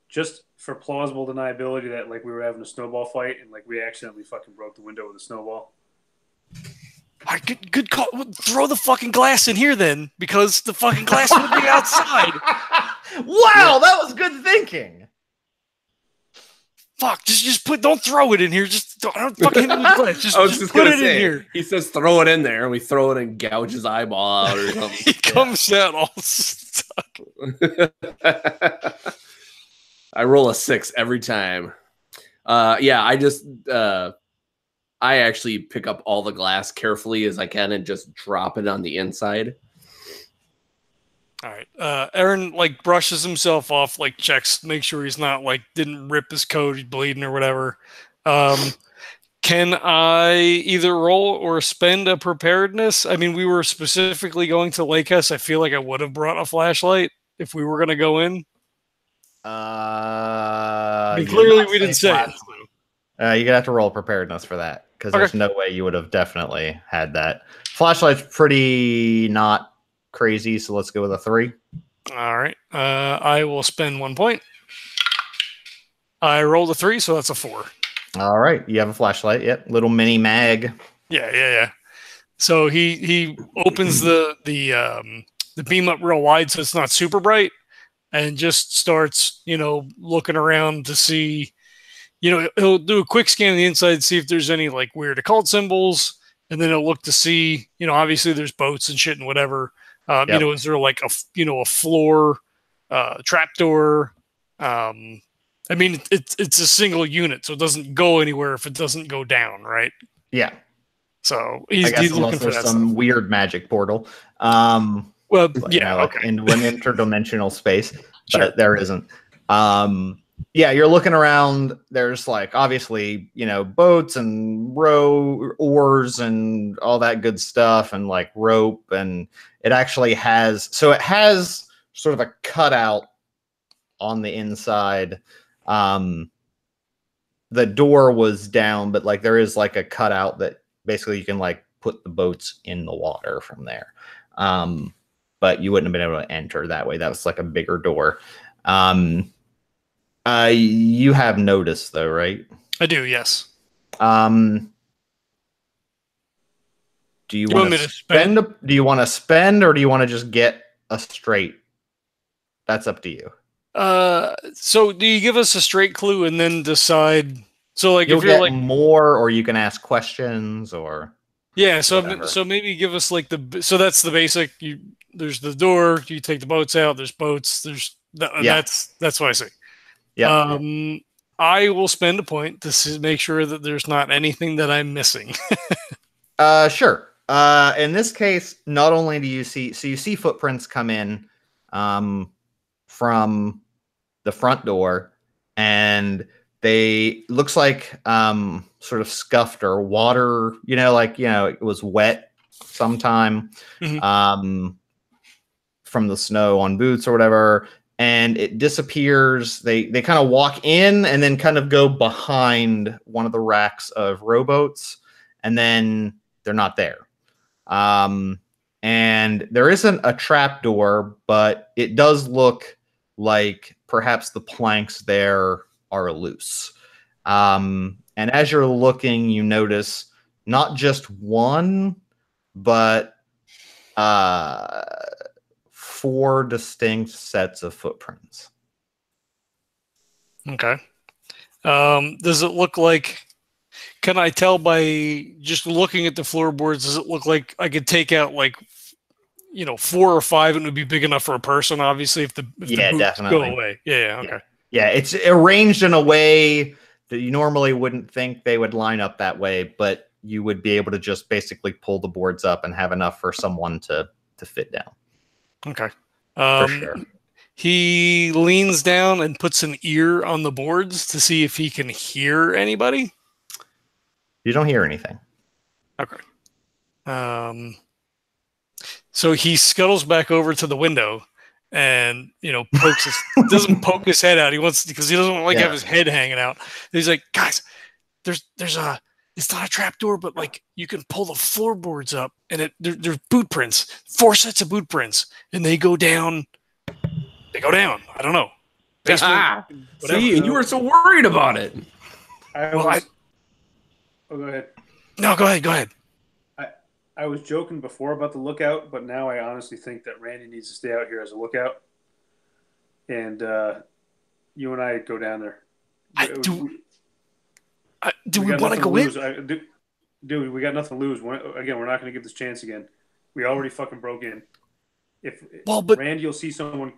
[SPEAKER 4] just for plausible deniability that like we were having a snowball fight and like we accidentally fucking broke the window with a snowball.
[SPEAKER 1] Good call. Throw the fucking glass in here then, because the fucking glass would be outside.
[SPEAKER 3] Wow, that was good thinking.
[SPEAKER 1] Fuck, don't throw it in here. Just don't fucking hit it with glass. Just put it in here.
[SPEAKER 2] He says throw it in there, and we throw it and gouge his eyeball out or something.
[SPEAKER 1] He comes out all stuck.
[SPEAKER 2] I roll a 6 every time. I actually pick up all the glass carefully as I can and just drop it on the inside.
[SPEAKER 1] All right. Erin brushes himself off, checks, make sure he's not didn't rip his coat, he's bleeding or whatever. Can I either roll or spend a preparedness? I mean, we were specifically going to Lake House. I feel like I would have brought a flashlight if we were going to go in. Clearly we didn't say it.
[SPEAKER 3] You're gonna have to roll preparedness for that because there's no way you would have definitely had that. Flashlight's pretty not crazy, so let's go with a 3.
[SPEAKER 1] All right. I will spend 1 point. I rolled a 3, so that's a 4.
[SPEAKER 3] All right. You have a flashlight. Yep. Little mini mag.
[SPEAKER 1] Yeah. So he opens the beam up real wide so it's not super bright and just starts, looking around to see. He'll do a quick scan of the inside, see if there's any weird occult symbols, and then he'll look to see, obviously there's boats and shit and whatever. Is there a floor trapdoor? I mean, it's a single unit, so it doesn't go anywhere if it doesn't go down, right?
[SPEAKER 3] Yeah.
[SPEAKER 1] So he's looking for that
[SPEAKER 3] some
[SPEAKER 1] stuff.
[SPEAKER 3] weird magic portal.
[SPEAKER 1] Into an
[SPEAKER 3] interdimensional space,
[SPEAKER 1] Sure.
[SPEAKER 3] But there isn't. You're looking around. There's obviously, boats and oars and all that good stuff and rope. And it actually has sort of a cutout on the inside. The door was down, but there is a cutout that basically you can put the boats in the water from there. But you wouldn't have been able to enter that way. That was a bigger door. You have notice though, right?
[SPEAKER 1] I do, yes.
[SPEAKER 3] Do you want to spend? Do you want to spend, or do you want to just get a straight? That's up to you.
[SPEAKER 1] So do you give us a straight clue and then decide? So
[SPEAKER 3] you'll
[SPEAKER 1] if you're
[SPEAKER 3] get more, or you can ask questions, or
[SPEAKER 1] so maybe give us so that's the basic. There's the door. You take the boats out. There's boats. That's what I say.
[SPEAKER 3] Yeah.
[SPEAKER 1] I will spend a point to make sure that there's not anything that I'm missing.
[SPEAKER 3] Sure. In this case, not only do you see footprints come in from the front door, and they looks like sort of scuffed or water, it was wet sometime from the snow on boots or whatever. and it disappears. They kind of walk in and then kind of go behind one of the racks of rowboats, and then they're not there. And there isn't a trap door, but it does look like perhaps the planks there are loose. And as you're looking, you notice not just one, but 4 distinct sets of footprints.
[SPEAKER 1] Okay. Does it look like? Can I tell by just looking at the floorboards? Does it look like I could take out like 4 or 5 and it would be big enough for a person? Obviously, if the boots
[SPEAKER 3] definitely
[SPEAKER 1] go away. Yeah. Okay.
[SPEAKER 3] Yeah, it's arranged in a way that you normally wouldn't think they would line up that way, but you would be able to just basically pull the boards up and have enough for someone to fit down.
[SPEAKER 1] Okay.
[SPEAKER 3] For sure.
[SPEAKER 1] He leans down and puts an ear on the boards to see if he can hear anybody.
[SPEAKER 3] You don't hear anything.
[SPEAKER 1] Okay. So he scuttles back over to the window and doesn't poke his head out. He wants, because he doesn't like have his head hanging out. He's like, guys, there's it's not a trap door, but like you can pull the floorboards up and there's boot prints, 4 sets of boot prints, and they go down. I don't know.
[SPEAKER 2] See, and you were so worried about it.
[SPEAKER 4] Oh, go ahead.
[SPEAKER 1] No, go ahead.
[SPEAKER 4] I was joking before about the lookout, but now I honestly think that Randy needs to stay out here as a lookout. And you and I go down there.
[SPEAKER 1] Do we want to go in?
[SPEAKER 4] Dude, we got nothing to lose. Again, we're not going to give this chance again. We already fucking broke in. Randy will see someone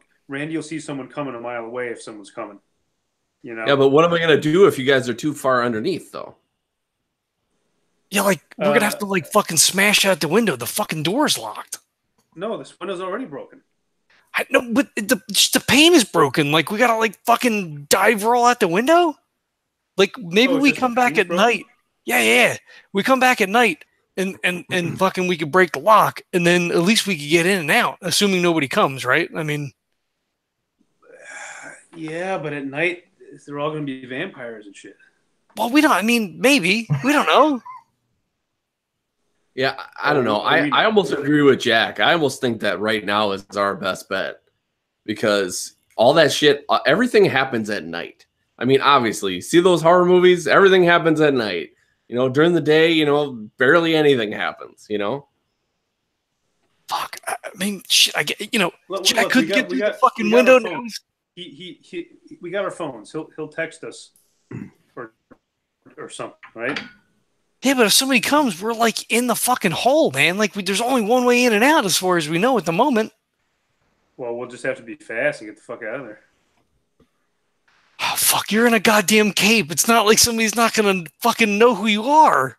[SPEAKER 4] coming a mile away if someone's coming.
[SPEAKER 2] Yeah, but what am I going to do if you guys are too far underneath, though?
[SPEAKER 1] Yeah, like we're going to have to like fucking smash out the window. The fucking door's locked.
[SPEAKER 4] No, this window's already broken.
[SPEAKER 1] I know, but the pane is broken. Like we got to like fucking dive roll out the window. Like maybe we come back at night. Yeah. We come back at night and fucking we could break the lock, and then at least we could get in and out, assuming nobody comes, right? I mean,
[SPEAKER 4] yeah, but at night they're all going to be vampires and shit.
[SPEAKER 1] Well, maybe we don't know.
[SPEAKER 2] Yeah, I don't know. I almost agree with Jack. I almost think that right now is our best bet, because all that shit, everything happens at night. I mean, obviously, you see those horror movies, everything happens at night. During the day, barely anything happens,
[SPEAKER 1] Fuck. I mean, shit, I get,
[SPEAKER 4] Jack
[SPEAKER 1] couldn't get through the fucking window now.
[SPEAKER 4] We got our phones. He'll text us or something, right?
[SPEAKER 1] Yeah, but if somebody comes, we're like in the fucking hole, man. Like there's only one way in and out as far as we know at the moment.
[SPEAKER 4] Well, we'll just have to be fast and get the fuck out of there.
[SPEAKER 1] Oh, fuck, you're in a goddamn cape. It's not like somebody's not going to fucking know who you are.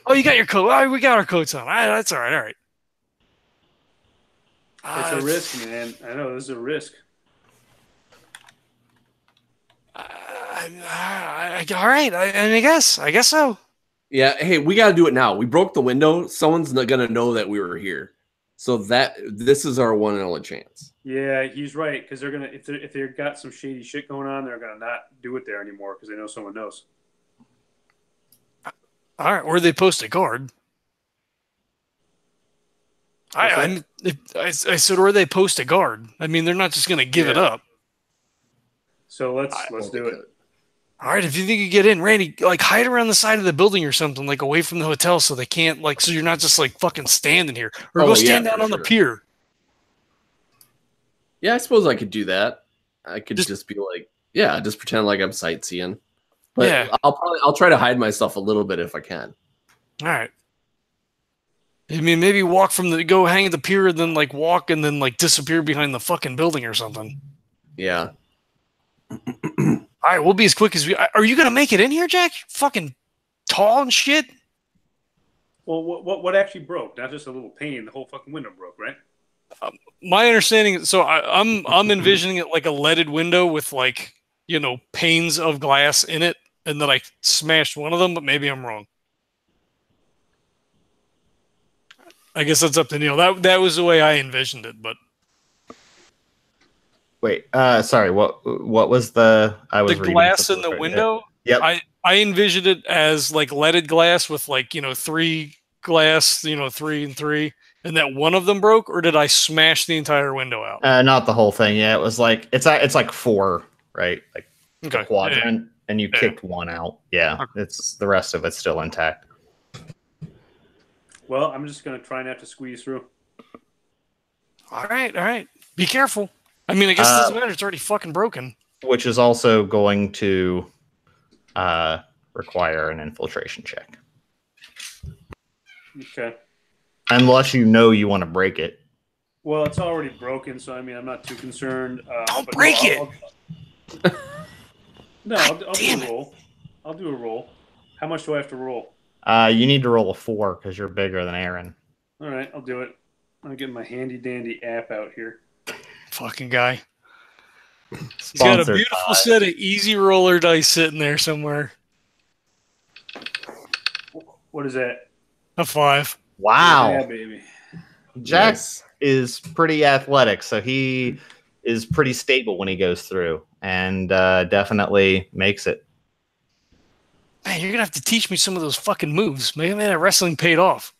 [SPEAKER 1] Oh, you got your coat. Oh, we got our coats on. That's all right. All right.
[SPEAKER 4] It's a risk, man. I know this is a risk.
[SPEAKER 1] All right. I guess so.
[SPEAKER 2] Yeah. Hey, we got to do it now. We broke the window. Someone's not going to know that we were here. So this is our one and only chance.
[SPEAKER 4] Yeah, he's right, because they're gonna if they've got some shady shit going on, they're gonna not do it there anymore because they know someone knows.
[SPEAKER 1] All right, or they post a guard. I said, or they post a guard. I mean, they're not just gonna give it up.
[SPEAKER 4] So let's do it.
[SPEAKER 1] All right, if you think you get in, Randy, like hide around the side of the building or something, like away from the hotel, so they can't so you're not just like fucking standing here, or go stand down on the pier.
[SPEAKER 2] Yeah, I suppose I could do that. I could just be like, just pretend like I'm sightseeing. But yeah, I'll try to hide myself a little bit if I can.
[SPEAKER 1] All right. I mean, maybe go hang at the pier, and then like walk, and then like disappear behind the fucking building or something.
[SPEAKER 2] Yeah.
[SPEAKER 1] All right, we'll be as quick as we. Are you gonna make it in here, Jack? You're fucking tall and shit.
[SPEAKER 4] Well, what actually broke? Not just a little pane. The whole fucking window broke, right?
[SPEAKER 1] My understanding. So I'm envisioning it like a leaded window with like panes of glass in it, and then I smashed one of them, but maybe I'm wrong. I guess that's up to Neil. That was the way I envisioned it, but
[SPEAKER 3] Wait, sorry. What was the? I was
[SPEAKER 1] The
[SPEAKER 3] reading
[SPEAKER 1] glass in
[SPEAKER 3] something
[SPEAKER 1] the
[SPEAKER 3] right
[SPEAKER 1] window.
[SPEAKER 3] Yep.
[SPEAKER 1] I envisioned it as like leaded glass with like 3 glass, 3 and 3, and that one of them broke, or did I smash the entire window out?
[SPEAKER 3] Not the whole thing. Yeah, it was like it's like 4, right? Like the
[SPEAKER 1] Okay.
[SPEAKER 3] quadrant, and you
[SPEAKER 1] Yeah.
[SPEAKER 3] kicked one out. Yeah,
[SPEAKER 1] Okay.
[SPEAKER 3] it's the rest of it's still intact.
[SPEAKER 4] Well, I'm just gonna try not to squeeze through.
[SPEAKER 1] All right. Be careful. I mean, I guess it doesn't matter. It's already fucking broken.
[SPEAKER 3] Which is also going to require an infiltration check,
[SPEAKER 4] Okay.
[SPEAKER 3] unless you know you want to break it.
[SPEAKER 4] Well, it's already broken, so I mean, I'm not too concerned.
[SPEAKER 1] Don't
[SPEAKER 4] but
[SPEAKER 1] break
[SPEAKER 4] no,
[SPEAKER 1] it.
[SPEAKER 4] I'll do
[SPEAKER 1] damn
[SPEAKER 4] a roll. I'll do a roll. How much do I have to roll?
[SPEAKER 3] You need to roll a 4 because you're bigger than Erin.
[SPEAKER 4] All right, I'll do it. I'm getting my handy dandy app out here.
[SPEAKER 1] Fucking guy. He's got a beautiful set of easy roller dice sitting there somewhere.
[SPEAKER 4] What is that?
[SPEAKER 1] A 5.
[SPEAKER 3] Wow.
[SPEAKER 4] Yeah, baby.
[SPEAKER 3] Jack
[SPEAKER 2] Nice.
[SPEAKER 3] is pretty athletic, so he is pretty stable when he goes through, and definitely makes it.
[SPEAKER 1] Man, you're gonna have to teach me some of those fucking moves. Maybe that wrestling paid off.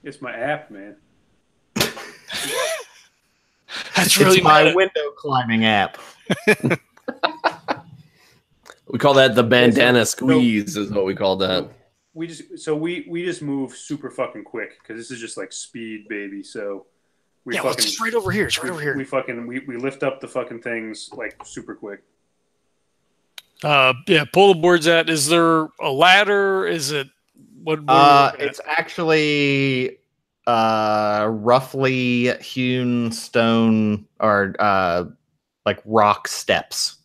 [SPEAKER 4] It's my app, man.
[SPEAKER 1] That's really
[SPEAKER 3] It's my
[SPEAKER 1] meta.
[SPEAKER 3] window climbing app.
[SPEAKER 2] We call that the bandana squeeze, is what we call that.
[SPEAKER 4] We just move super fucking quick because this is just like speed, baby. So we
[SPEAKER 1] Yeah, well, it's right over here. It's right over here.
[SPEAKER 4] We lift up the fucking things like super quick.
[SPEAKER 1] Yeah, pull the boards out. Is there a ladder? Is it what?
[SPEAKER 3] It's actually roughly hewn stone or like rock steps.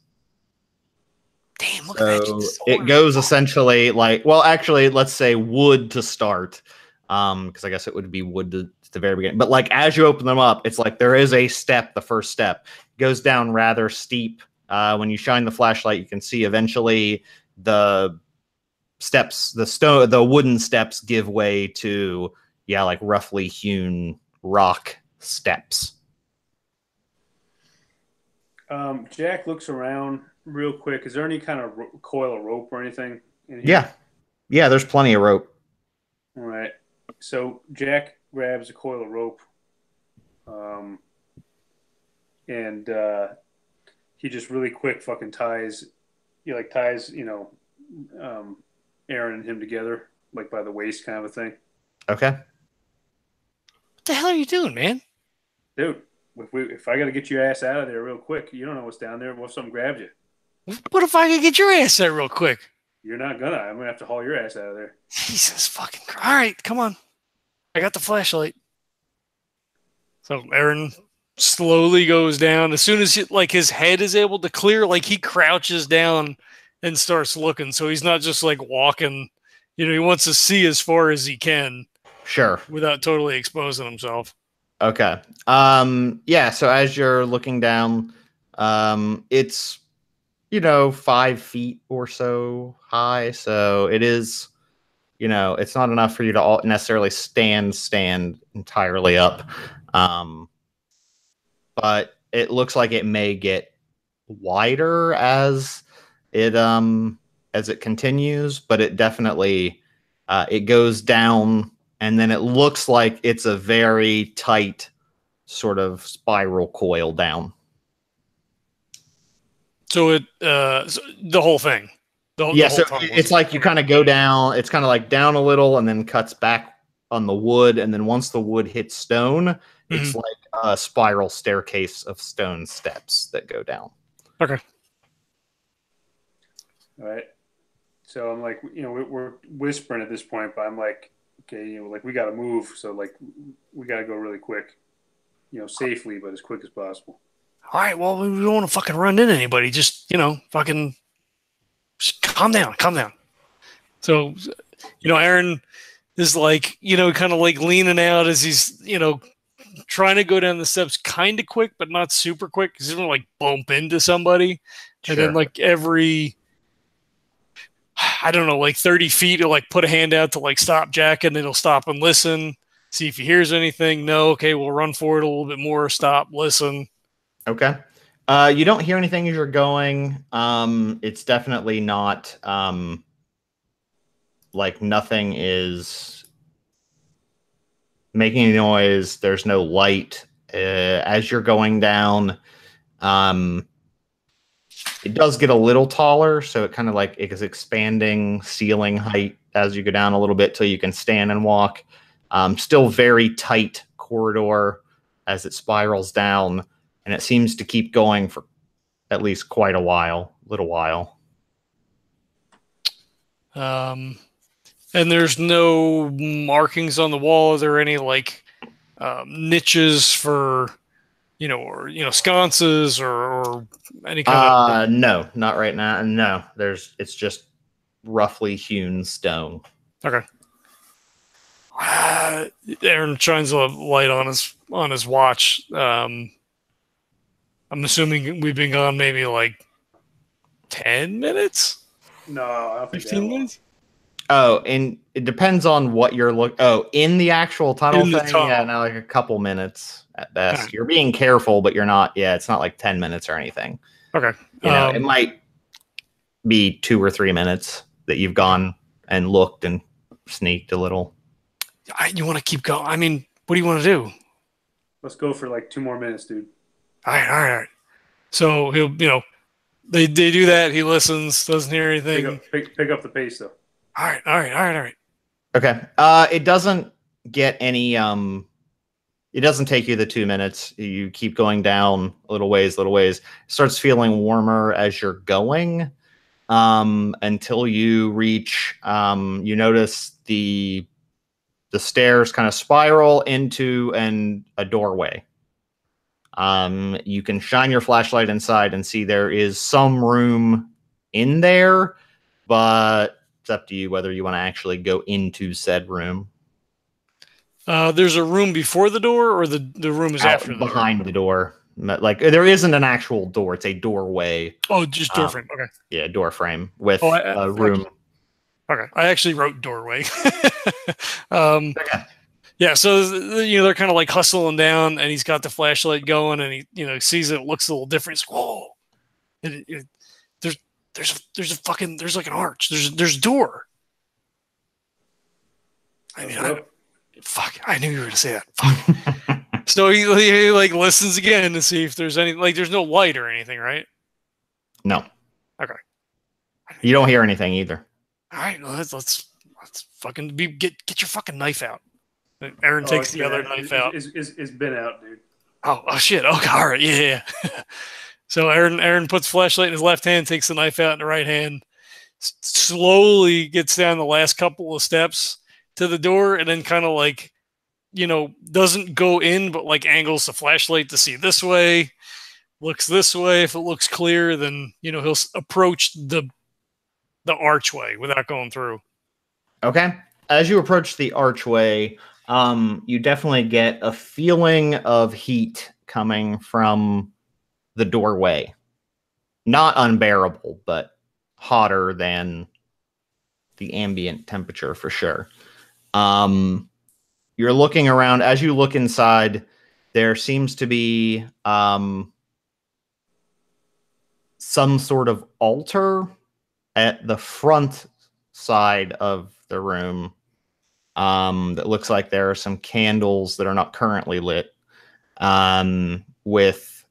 [SPEAKER 1] Damn, look at that.
[SPEAKER 3] So
[SPEAKER 1] It's
[SPEAKER 3] it goes essentially like, well, actually, let's say wood to start, because I guess it would be wood to the very beginning. But like as you open them up, it's like there is a step. The first step goes down rather steep. When you shine the flashlight, you can see eventually the steps, the wooden steps give way to like roughly hewn rock steps.
[SPEAKER 4] Jack looks around real quick. Is there any kind of coil of rope or anything in here?
[SPEAKER 3] Yeah, there's plenty of rope.
[SPEAKER 4] All right. So Jack grabs a coil of rope, and he just really quick fucking ties, Erin and him together, like by the waist kind of a thing.
[SPEAKER 3] Okay.
[SPEAKER 1] What the hell are you doing, man?
[SPEAKER 4] Dude, if I got to get your ass out of there real quick, you don't know what's down there. What if something grabs you?
[SPEAKER 1] What if I could get your ass there real quick?
[SPEAKER 4] You're not gonna. I'm gonna have to haul your ass out of there.
[SPEAKER 1] Jesus fucking Christ. All right, come on. I got the flashlight. So Erin slowly goes down. As soon as his head is able to clear, like he crouches down and starts looking. So he's not just like walking. He wants to see as far as he can.
[SPEAKER 3] Sure.
[SPEAKER 1] Without totally exposing himself.
[SPEAKER 3] Okay. Yeah, so as you're looking down, it's 5 feet or so high. So it is, it's not enough for you to necessarily stand entirely up. But it looks like it may get wider as it continues, but it definitely it goes down, and then it looks like it's a very tight sort of spiral coil down.
[SPEAKER 1] So the whole thing.
[SPEAKER 3] It's like you kind of go down. It's kind of like down a little, and then cuts back on the wood, and then once the wood hits stone, it's like a spiral staircase of stone steps that go down.
[SPEAKER 1] Okay.
[SPEAKER 4] All right. So I'm like, we're whispering at this point, but I'm like, okay, we got to move. So like, we got to go really quick, safely, but as quick as possible.
[SPEAKER 1] All right. Well, we don't want to fucking run into anybody. Just, fucking just calm down. So, Erin is like, kind of like leaning out as he's, trying to go down the steps kind of quick, but not super quick because he's going to like bump into somebody. Sure. And then like every, I don't know, like 30 feet, he'll like put a hand out to like stop Jack, and then he'll stop and listen, see if he hears anything. No. Okay. We'll run forward a little bit more. Stop, listen.
[SPEAKER 3] Okay. You don't hear anything as you're going. It's definitely not like nothing is making any noise. There's no light. As you're going down, it does get a little taller, so it kind of like it is expanding ceiling height as you go down a little bit till you can stand and walk. Still very tight corridor as it spirals down, and it seems to keep going for at least quite a little while.
[SPEAKER 1] And there's no markings on the wall. Are there any like niches for, or sconces or any kind of?
[SPEAKER 3] No, not right now. No, it's just roughly hewn stone.
[SPEAKER 1] Okay. Erin shines a light on his watch. I'm assuming we've been gone maybe like 10 minutes.
[SPEAKER 4] No, I don't think
[SPEAKER 1] 15 minutes.
[SPEAKER 3] Oh, and it depends on what you're looking. Oh, in the actual tunnel
[SPEAKER 1] In the
[SPEAKER 3] thing,
[SPEAKER 1] tunnel.
[SPEAKER 3] yeah, no, like a couple minutes at best.
[SPEAKER 1] Okay.
[SPEAKER 3] You're being careful, but you're not. Yeah, it's not like 10 minutes or anything.
[SPEAKER 1] Okay.
[SPEAKER 3] It might be 2 or 3 minutes that you've gone and looked and sneaked a little.
[SPEAKER 1] You want to keep going? I mean, what do you want to do?
[SPEAKER 4] Let's go for like 2 more minutes, dude.
[SPEAKER 1] All right. So he'll, they do that. He listens, doesn't hear anything.
[SPEAKER 4] Pick up the pace, though.
[SPEAKER 1] All right.
[SPEAKER 3] Okay. It doesn't get any. It doesn't take you the 2 minutes. You keep going down a little ways. It starts feeling warmer as you're going, until you reach. You notice the stairs kind of spiral into a doorway. You can shine your flashlight inside and see there is some room in there, but it's up to you whether you want to actually go into said room.
[SPEAKER 1] There's a room before the door, or the room is after the
[SPEAKER 3] behind the door. Like there isn't an actual door; it's a doorway.
[SPEAKER 1] Oh, just door frame. Okay.
[SPEAKER 3] Yeah, door frame with a room.
[SPEAKER 1] Okay, I actually wrote doorway.
[SPEAKER 3] Okay.
[SPEAKER 1] Yeah, so they're kind of like hustling down, and he's got the flashlight going, and he sees it looks a little different. He's like, whoa! There's like an arch. There's a door. I mean, fuck! I knew you were gonna say that. Fuck. So he like listens again to see if there's any there's no light or anything, right?
[SPEAKER 3] No.
[SPEAKER 1] Okay.
[SPEAKER 3] You don't hear anything either.
[SPEAKER 1] All right, well, let's fucking get your fucking knife out. Erin takes the other knife out.
[SPEAKER 4] It's been out, dude.
[SPEAKER 1] Oh shit. Okay, all right, yeah. So Erin puts flashlight in his left hand, takes the knife out in the right hand, slowly gets down the last couple of steps to the door, and then kind of like, doesn't go in, but like angles the flashlight to see this way, looks this way. If it looks clear, then he'll approach the archway without going through.
[SPEAKER 3] Okay. As you approach the archway, you definitely get a feeling of heat coming from the doorway. Not unbearable, but hotter than the ambient temperature for sure. You're looking around. As you look inside, there seems to be some sort of altar at the front side of the room. That looks like there are some candles that are not currently lit, with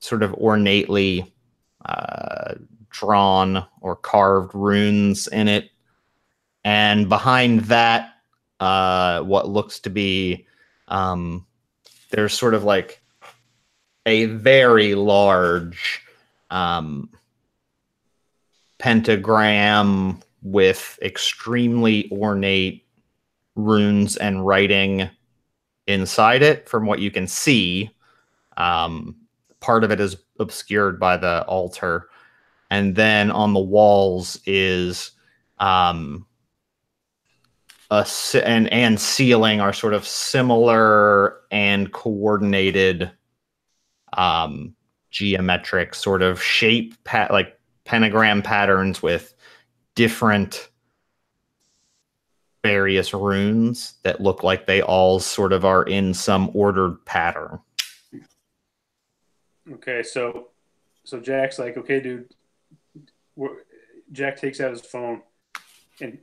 [SPEAKER 3] sort of ornately drawn or carved runes in it. And behind that, what looks to be, there's sort of like a very large pentagram with extremely ornate runes and writing inside it from what you can see. Part of it is obscured by the altar. And then on the walls is and ceiling are sort of similar and coordinated geometric sort of shape, like pentagram patterns with different various runes that look like they all sort of are in some ordered pattern.
[SPEAKER 4] Okay, so Jack's like, okay, dude. Jack takes out his phone and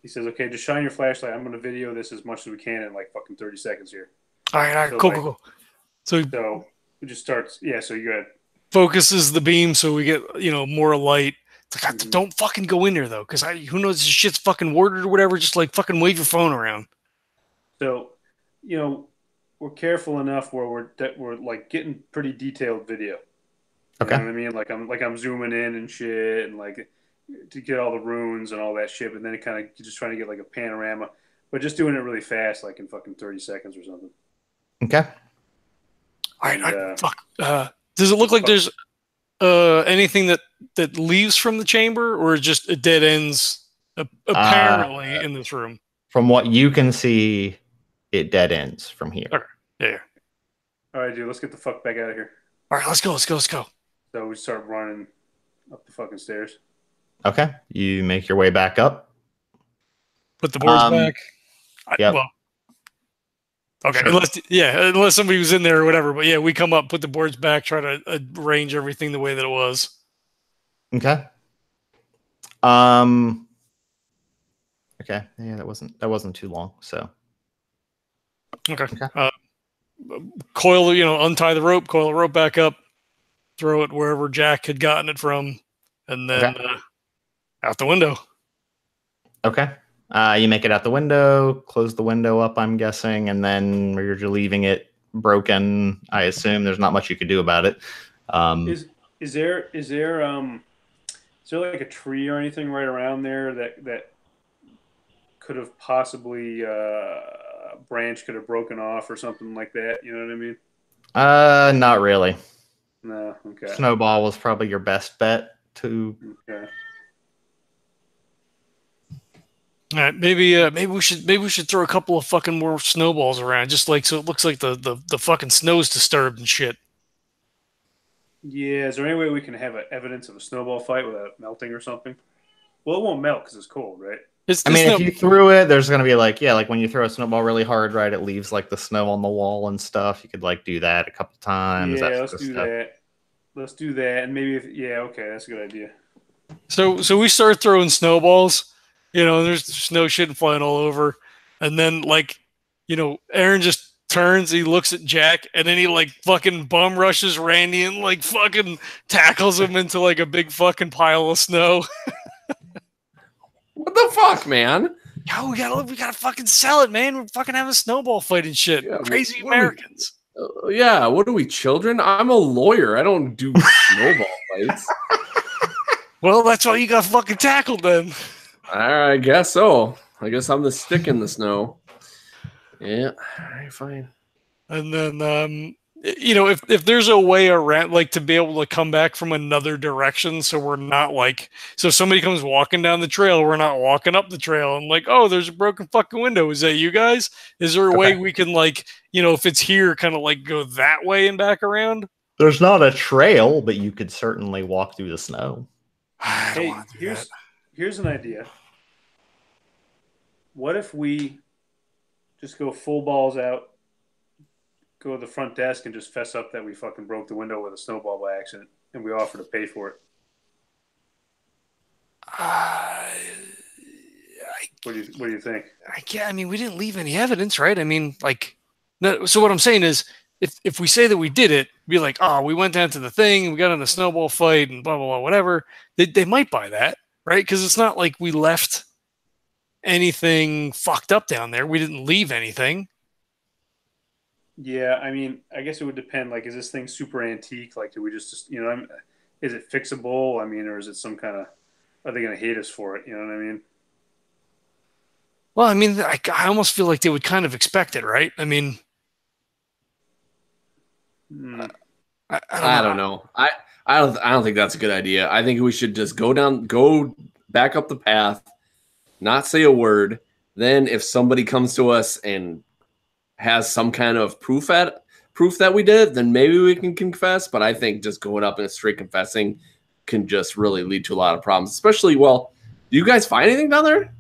[SPEAKER 4] he says, okay, just shine your flashlight. I'm going to video this as much as we can in like fucking 30 seconds here.
[SPEAKER 1] All right,
[SPEAKER 4] So,
[SPEAKER 1] cool,
[SPEAKER 4] like,
[SPEAKER 1] cool, cool. So
[SPEAKER 4] it just starts. Yeah, so you got
[SPEAKER 1] focuses the beam so we get more light. It's like,
[SPEAKER 4] Mhm.
[SPEAKER 1] don't fucking go in there though, because who knows, this shit's fucking worded or whatever. Just like fucking wave your phone around.
[SPEAKER 4] So, we're careful enough where we're like getting pretty detailed video. You
[SPEAKER 3] Okay.
[SPEAKER 4] know what I mean? Like I'm zooming in and shit, and like to get all the runes and all that shit. But then it kind of just trying to get like a panorama, but just doing it really fast, like in fucking 30 seconds or something.
[SPEAKER 3] Okay.
[SPEAKER 1] All right,
[SPEAKER 4] And,
[SPEAKER 1] fuck. Does it look like there's anything that leaves from the chamber, or just it dead ends apparently in this room?
[SPEAKER 3] From what you can see, it dead ends from here.
[SPEAKER 1] Okay. Yeah.
[SPEAKER 4] all right, dude, let's get the fuck back out of here.
[SPEAKER 1] All right, let's go.
[SPEAKER 4] So we start running up the fucking stairs.
[SPEAKER 3] Okay. You make your way back up.
[SPEAKER 1] Put the boards back.
[SPEAKER 3] Yep.
[SPEAKER 1] Well, okay.
[SPEAKER 3] Sure.
[SPEAKER 1] Unless somebody was in there or whatever. But yeah, we come up, put the boards back, try to arrange everything the way that it was.
[SPEAKER 3] Okay. Okay. Yeah, that wasn't too long. So.
[SPEAKER 1] Okay.
[SPEAKER 3] Okay.
[SPEAKER 1] Untie the rope, coil the rope back up, throw it wherever Jack had gotten it from, and then out the window.
[SPEAKER 3] Okay. You make it out the window, close the window up, I'm guessing, and then you're just leaving it broken. I assume there's not much you could do about it.
[SPEAKER 4] Is there like a tree or anything right around there that could have possibly a branch could have broken off or something like that? You know what I mean?
[SPEAKER 3] Not really.
[SPEAKER 4] No. Okay.
[SPEAKER 3] Snowball was probably your best bet to.
[SPEAKER 4] Okay.
[SPEAKER 1] All right, maybe we should throw a couple of fucking more snowballs around, just like so it looks like the fucking snow's disturbed and shit.
[SPEAKER 4] Yeah. Is there any way we can have evidence of a snowball fight without it melting or something? Well, it won't melt because it's cold, right?
[SPEAKER 3] If you threw it, there's gonna be like when you throw a snowball really hard, right? It leaves like the snow on the wall and stuff. You could like do that a couple times.
[SPEAKER 4] Yeah, let's do that. Let's do that, and maybe okay, that's a good idea.
[SPEAKER 1] So we start throwing snowballs. There's snow shit flying all over. And then, Aaron just turns, he looks at Jack, and then he, fucking bum rushes Randy and, fucking tackles him into, a big fucking pile of snow.
[SPEAKER 2] What the fuck, man?
[SPEAKER 1] Yo, we gotta fucking sell it, man. We're fucking having a snowball fight and shit.
[SPEAKER 2] Yeah,
[SPEAKER 1] Crazy Americans.
[SPEAKER 2] Yeah, what are we, children? I'm a lawyer. I don't do snowball fights.
[SPEAKER 1] Well, that's why you got fucking tackled then.
[SPEAKER 2] I guess so. I guess I'm the stick in the snow. Yeah, all right, fine.
[SPEAKER 1] And then, if there's a way around, to be able to come back from another direction, so we're not so if somebody comes walking down the trail, we're not walking up the trail and oh, there's a broken fucking window. Is that you guys? Is there a way we can if it's here, kind of go that way and back around?
[SPEAKER 3] There's not a trail, but you could certainly walk through the snow.
[SPEAKER 4] Hey, here's an idea. What if we just go full balls out, go to the front desk, and just fess up that we fucking broke the window with a snowball by accident, and we offer to pay for it? What do you think?
[SPEAKER 1] We didn't leave any evidence, right? No, so what I'm saying is, if we say that we did it, be like, oh, we went down to the thing, we got in a snowball fight, and blah blah blah, whatever. They might buy that, right? Because it's not like we left anything fucked up down there. We didn't leave anything.
[SPEAKER 4] Yeah, I guess it would depend. Is this thing super antique? Do we just is it fixable? Or is it some kind of? Are they going to hate us for it? You know what I mean?
[SPEAKER 1] Well, I almost feel like they would kind of expect it, right?
[SPEAKER 2] I don't know. I don't think that's a good idea. I think we should just go back up the path, not say a word. Then if somebody comes to us and has some kind of proof that we did, then maybe we can confess. But I think just going up and straight confessing can just really lead to a lot of problems. Especially, do you guys find anything down there?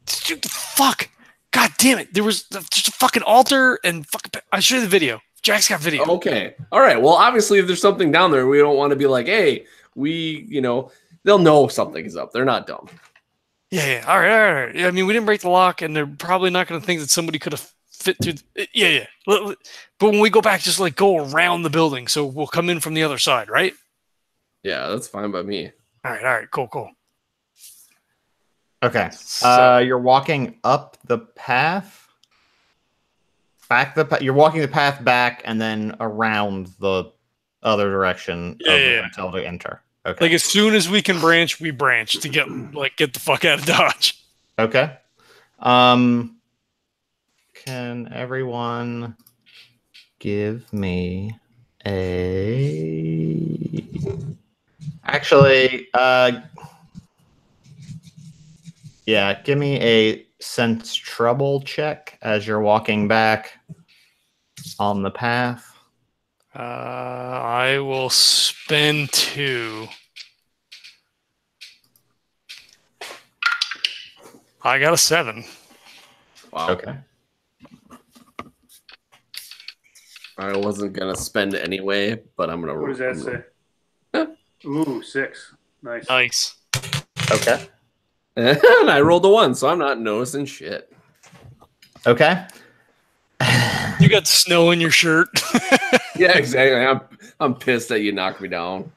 [SPEAKER 1] Fuck. God damn it. There was just a fucking altar and fucking... I'll show you the video. Jack's got video.
[SPEAKER 2] Okay. All right. Well, obviously, if there's something down there, we don't want to be like, hey, they'll know something is up. They're not dumb.
[SPEAKER 1] Yeah. All right. Yeah, I mean, we didn't break the lock, and they're probably not going to think that somebody could have fit through. Yeah. But when we go back, just like go around the building, so we'll come in from the other side, right?
[SPEAKER 2] Yeah, that's fine by me.
[SPEAKER 1] All right. Cool.
[SPEAKER 3] Okay.
[SPEAKER 1] So-
[SPEAKER 3] You're walking up the path. You're walking the path back and then around the other direction of the hotel to enter. Okay.
[SPEAKER 1] Like as soon as we can branch, we branch to get the fuck out of Dodge.
[SPEAKER 3] Okay. Can everyone give me give me a sense trouble check as you're walking back on the path.
[SPEAKER 1] I will spend 2. I got a 7.
[SPEAKER 2] Wow.
[SPEAKER 3] Okay.
[SPEAKER 2] I wasn't gonna spend it anyway, but I'm gonna.
[SPEAKER 4] What does that say? Ooh, 6. Nice.
[SPEAKER 3] Okay.
[SPEAKER 2] And I rolled a 1, so I'm not noticing shit.
[SPEAKER 3] Okay.
[SPEAKER 1] You got snow in your shirt.
[SPEAKER 2] Yeah, exactly. I'm pissed that you knocked me down.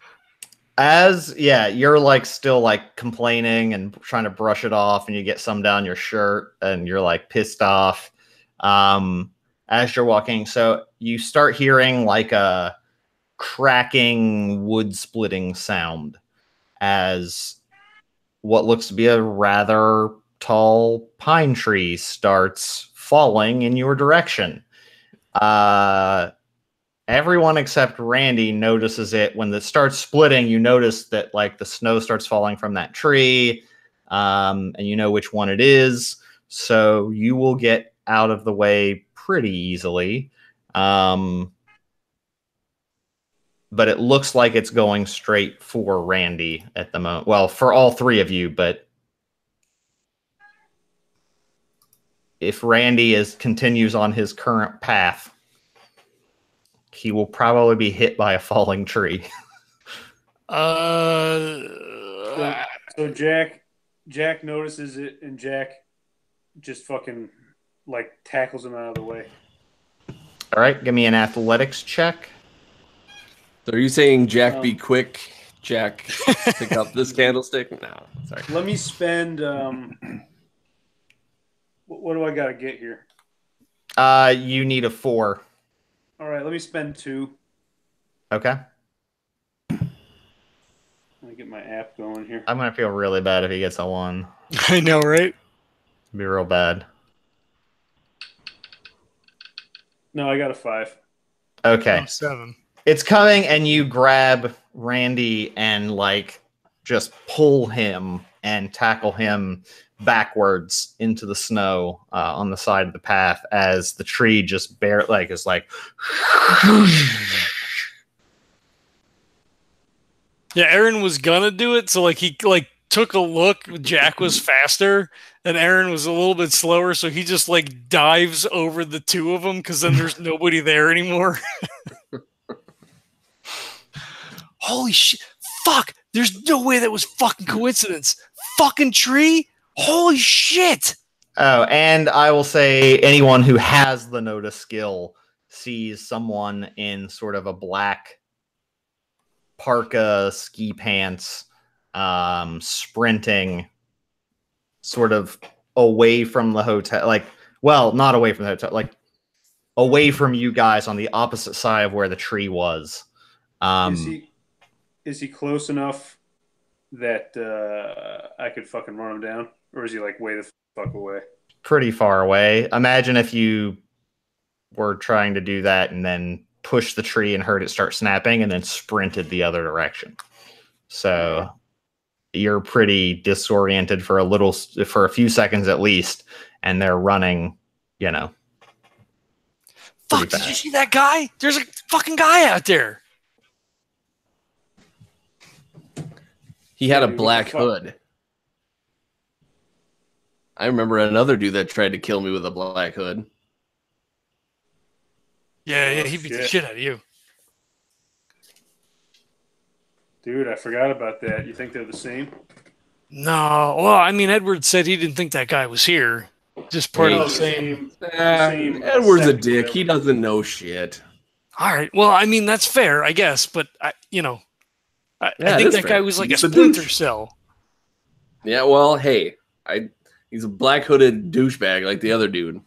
[SPEAKER 3] You're like still like complaining and trying to brush it off, and you get some down your shirt, and you're like pissed off. As you're walking, so you start hearing like a cracking wood splitting sound as what looks to be a rather tall pine tree starts falling in your direction. Everyone except Randy notices it. When it starts splitting, you notice that like the snow starts falling from that tree, and you know which one it is. So you will get out of the way pretty easily. But it looks like it's going straight for Randy at the moment. Well, for all 3 of you, but if Randy continues on his current path, he will probably be hit by a falling tree.
[SPEAKER 4] So Jack notices it, and Jack just fucking like tackles him out of the way.
[SPEAKER 3] All right, give me an athletics check.
[SPEAKER 2] So are you saying Jack be quick? Jack pick up this candlestick? No, sorry.
[SPEAKER 4] Let me spend. What do I got to get here?
[SPEAKER 3] You need a 4.
[SPEAKER 4] All right, let me spend 2.
[SPEAKER 3] Okay.
[SPEAKER 4] Let me get my app going here.
[SPEAKER 3] I'm gonna feel really bad if he gets a 1.
[SPEAKER 1] I know, right?
[SPEAKER 3] It'd be real bad.
[SPEAKER 4] No, I got a 5.
[SPEAKER 3] Okay.
[SPEAKER 1] 7.
[SPEAKER 3] It's coming, and you grab Randy and like just pull him and tackle him backwards into the snow on the side of the path as the tree just is like.
[SPEAKER 1] Yeah, Erin was gonna do it, so like he like took a look. Jack was faster, and Erin was a little bit slower, so he just like dives over the 2 of them because then there's nobody there anymore. Holy shit! Fuck! There's no way that was fucking coincidence. Fucking tree! Holy shit!
[SPEAKER 3] Oh, and I will say anyone who has the notice skill sees someone in sort of a black parka ski pants sprinting sort of away from the hotel, not away from the hotel, like away from you guys on the opposite side of where the tree was.
[SPEAKER 4] Is he close enough that I could fucking run him down? Or is he like way the fuck away?
[SPEAKER 3] Pretty far away. Imagine if you were trying to do that and then push the tree and heard it start snapping and then sprinted the other direction. So you're pretty disoriented for a few seconds at least, and they're running,
[SPEAKER 1] Fuck, did you see that guy? There's a fucking guy out there.
[SPEAKER 2] He had a black hood. I remember another dude that tried to kill me with a black hood.
[SPEAKER 1] Yeah,
[SPEAKER 4] Oh,
[SPEAKER 1] he beat the
[SPEAKER 4] shit.
[SPEAKER 1] shit out of you.
[SPEAKER 4] Dude, I forgot about that. You think they're the same?
[SPEAKER 1] No, well, I mean, Edward said he didn't think that guy was here. Just part of
[SPEAKER 2] Hey.
[SPEAKER 1] the same.
[SPEAKER 4] Same
[SPEAKER 2] Edward's a
[SPEAKER 4] sect,
[SPEAKER 2] dick.
[SPEAKER 4] whatever.
[SPEAKER 2] He doesn't know shit.
[SPEAKER 1] All right, well, I mean, that's fair, I guess, but I
[SPEAKER 2] Yeah,
[SPEAKER 1] I
[SPEAKER 2] it
[SPEAKER 1] think
[SPEAKER 2] is
[SPEAKER 1] that guy
[SPEAKER 2] fair.
[SPEAKER 1] was like
[SPEAKER 2] He's
[SPEAKER 1] a
[SPEAKER 2] a
[SPEAKER 1] splinter
[SPEAKER 2] douche.
[SPEAKER 1] cell.
[SPEAKER 2] Yeah, well, hey, he's a black hooded douchebag like the other dude.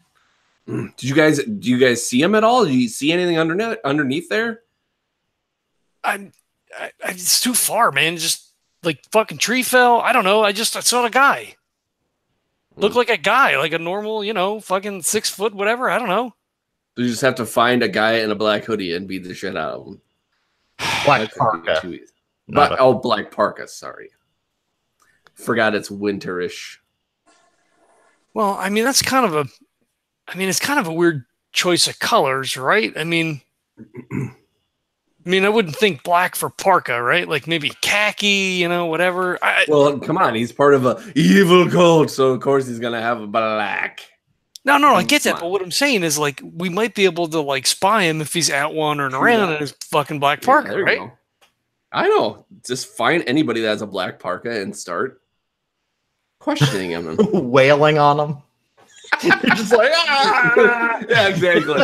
[SPEAKER 2] Do you guys see him at all? Do you see anything underneath there?
[SPEAKER 1] It's too far, man. Just like fucking tree fell. I don't know. I saw the guy. Looked like a guy, like a normal, fucking 6 foot, whatever. I don't know.
[SPEAKER 2] You just have to find a guy in a black hoodie and beat the shit out of him.
[SPEAKER 3] Black
[SPEAKER 2] That could be
[SPEAKER 3] parka.
[SPEAKER 2] too easy.
[SPEAKER 3] Not
[SPEAKER 2] But
[SPEAKER 3] a-
[SPEAKER 2] black parka. Sorry, forgot it's winterish.
[SPEAKER 1] Well, I mean, it's kind of a weird choice of colors, right? I mean, I wouldn't think black for parka, right? Like maybe khaki, whatever.
[SPEAKER 2] Well, come on, he's part of a evil cult, so of course he's gonna have a black.
[SPEAKER 1] No, I get
[SPEAKER 2] Come
[SPEAKER 1] that,
[SPEAKER 2] on.
[SPEAKER 1] but what I'm saying is like we might be able to like spy him if he's out wandering around in his fucking black
[SPEAKER 2] Yeah,
[SPEAKER 1] parka,
[SPEAKER 2] there you
[SPEAKER 1] right?
[SPEAKER 2] go. I know. Just find anybody that has a black parka and start questioning him.
[SPEAKER 3] wailing on them. You're just like, ah!
[SPEAKER 2] Yeah, exactly.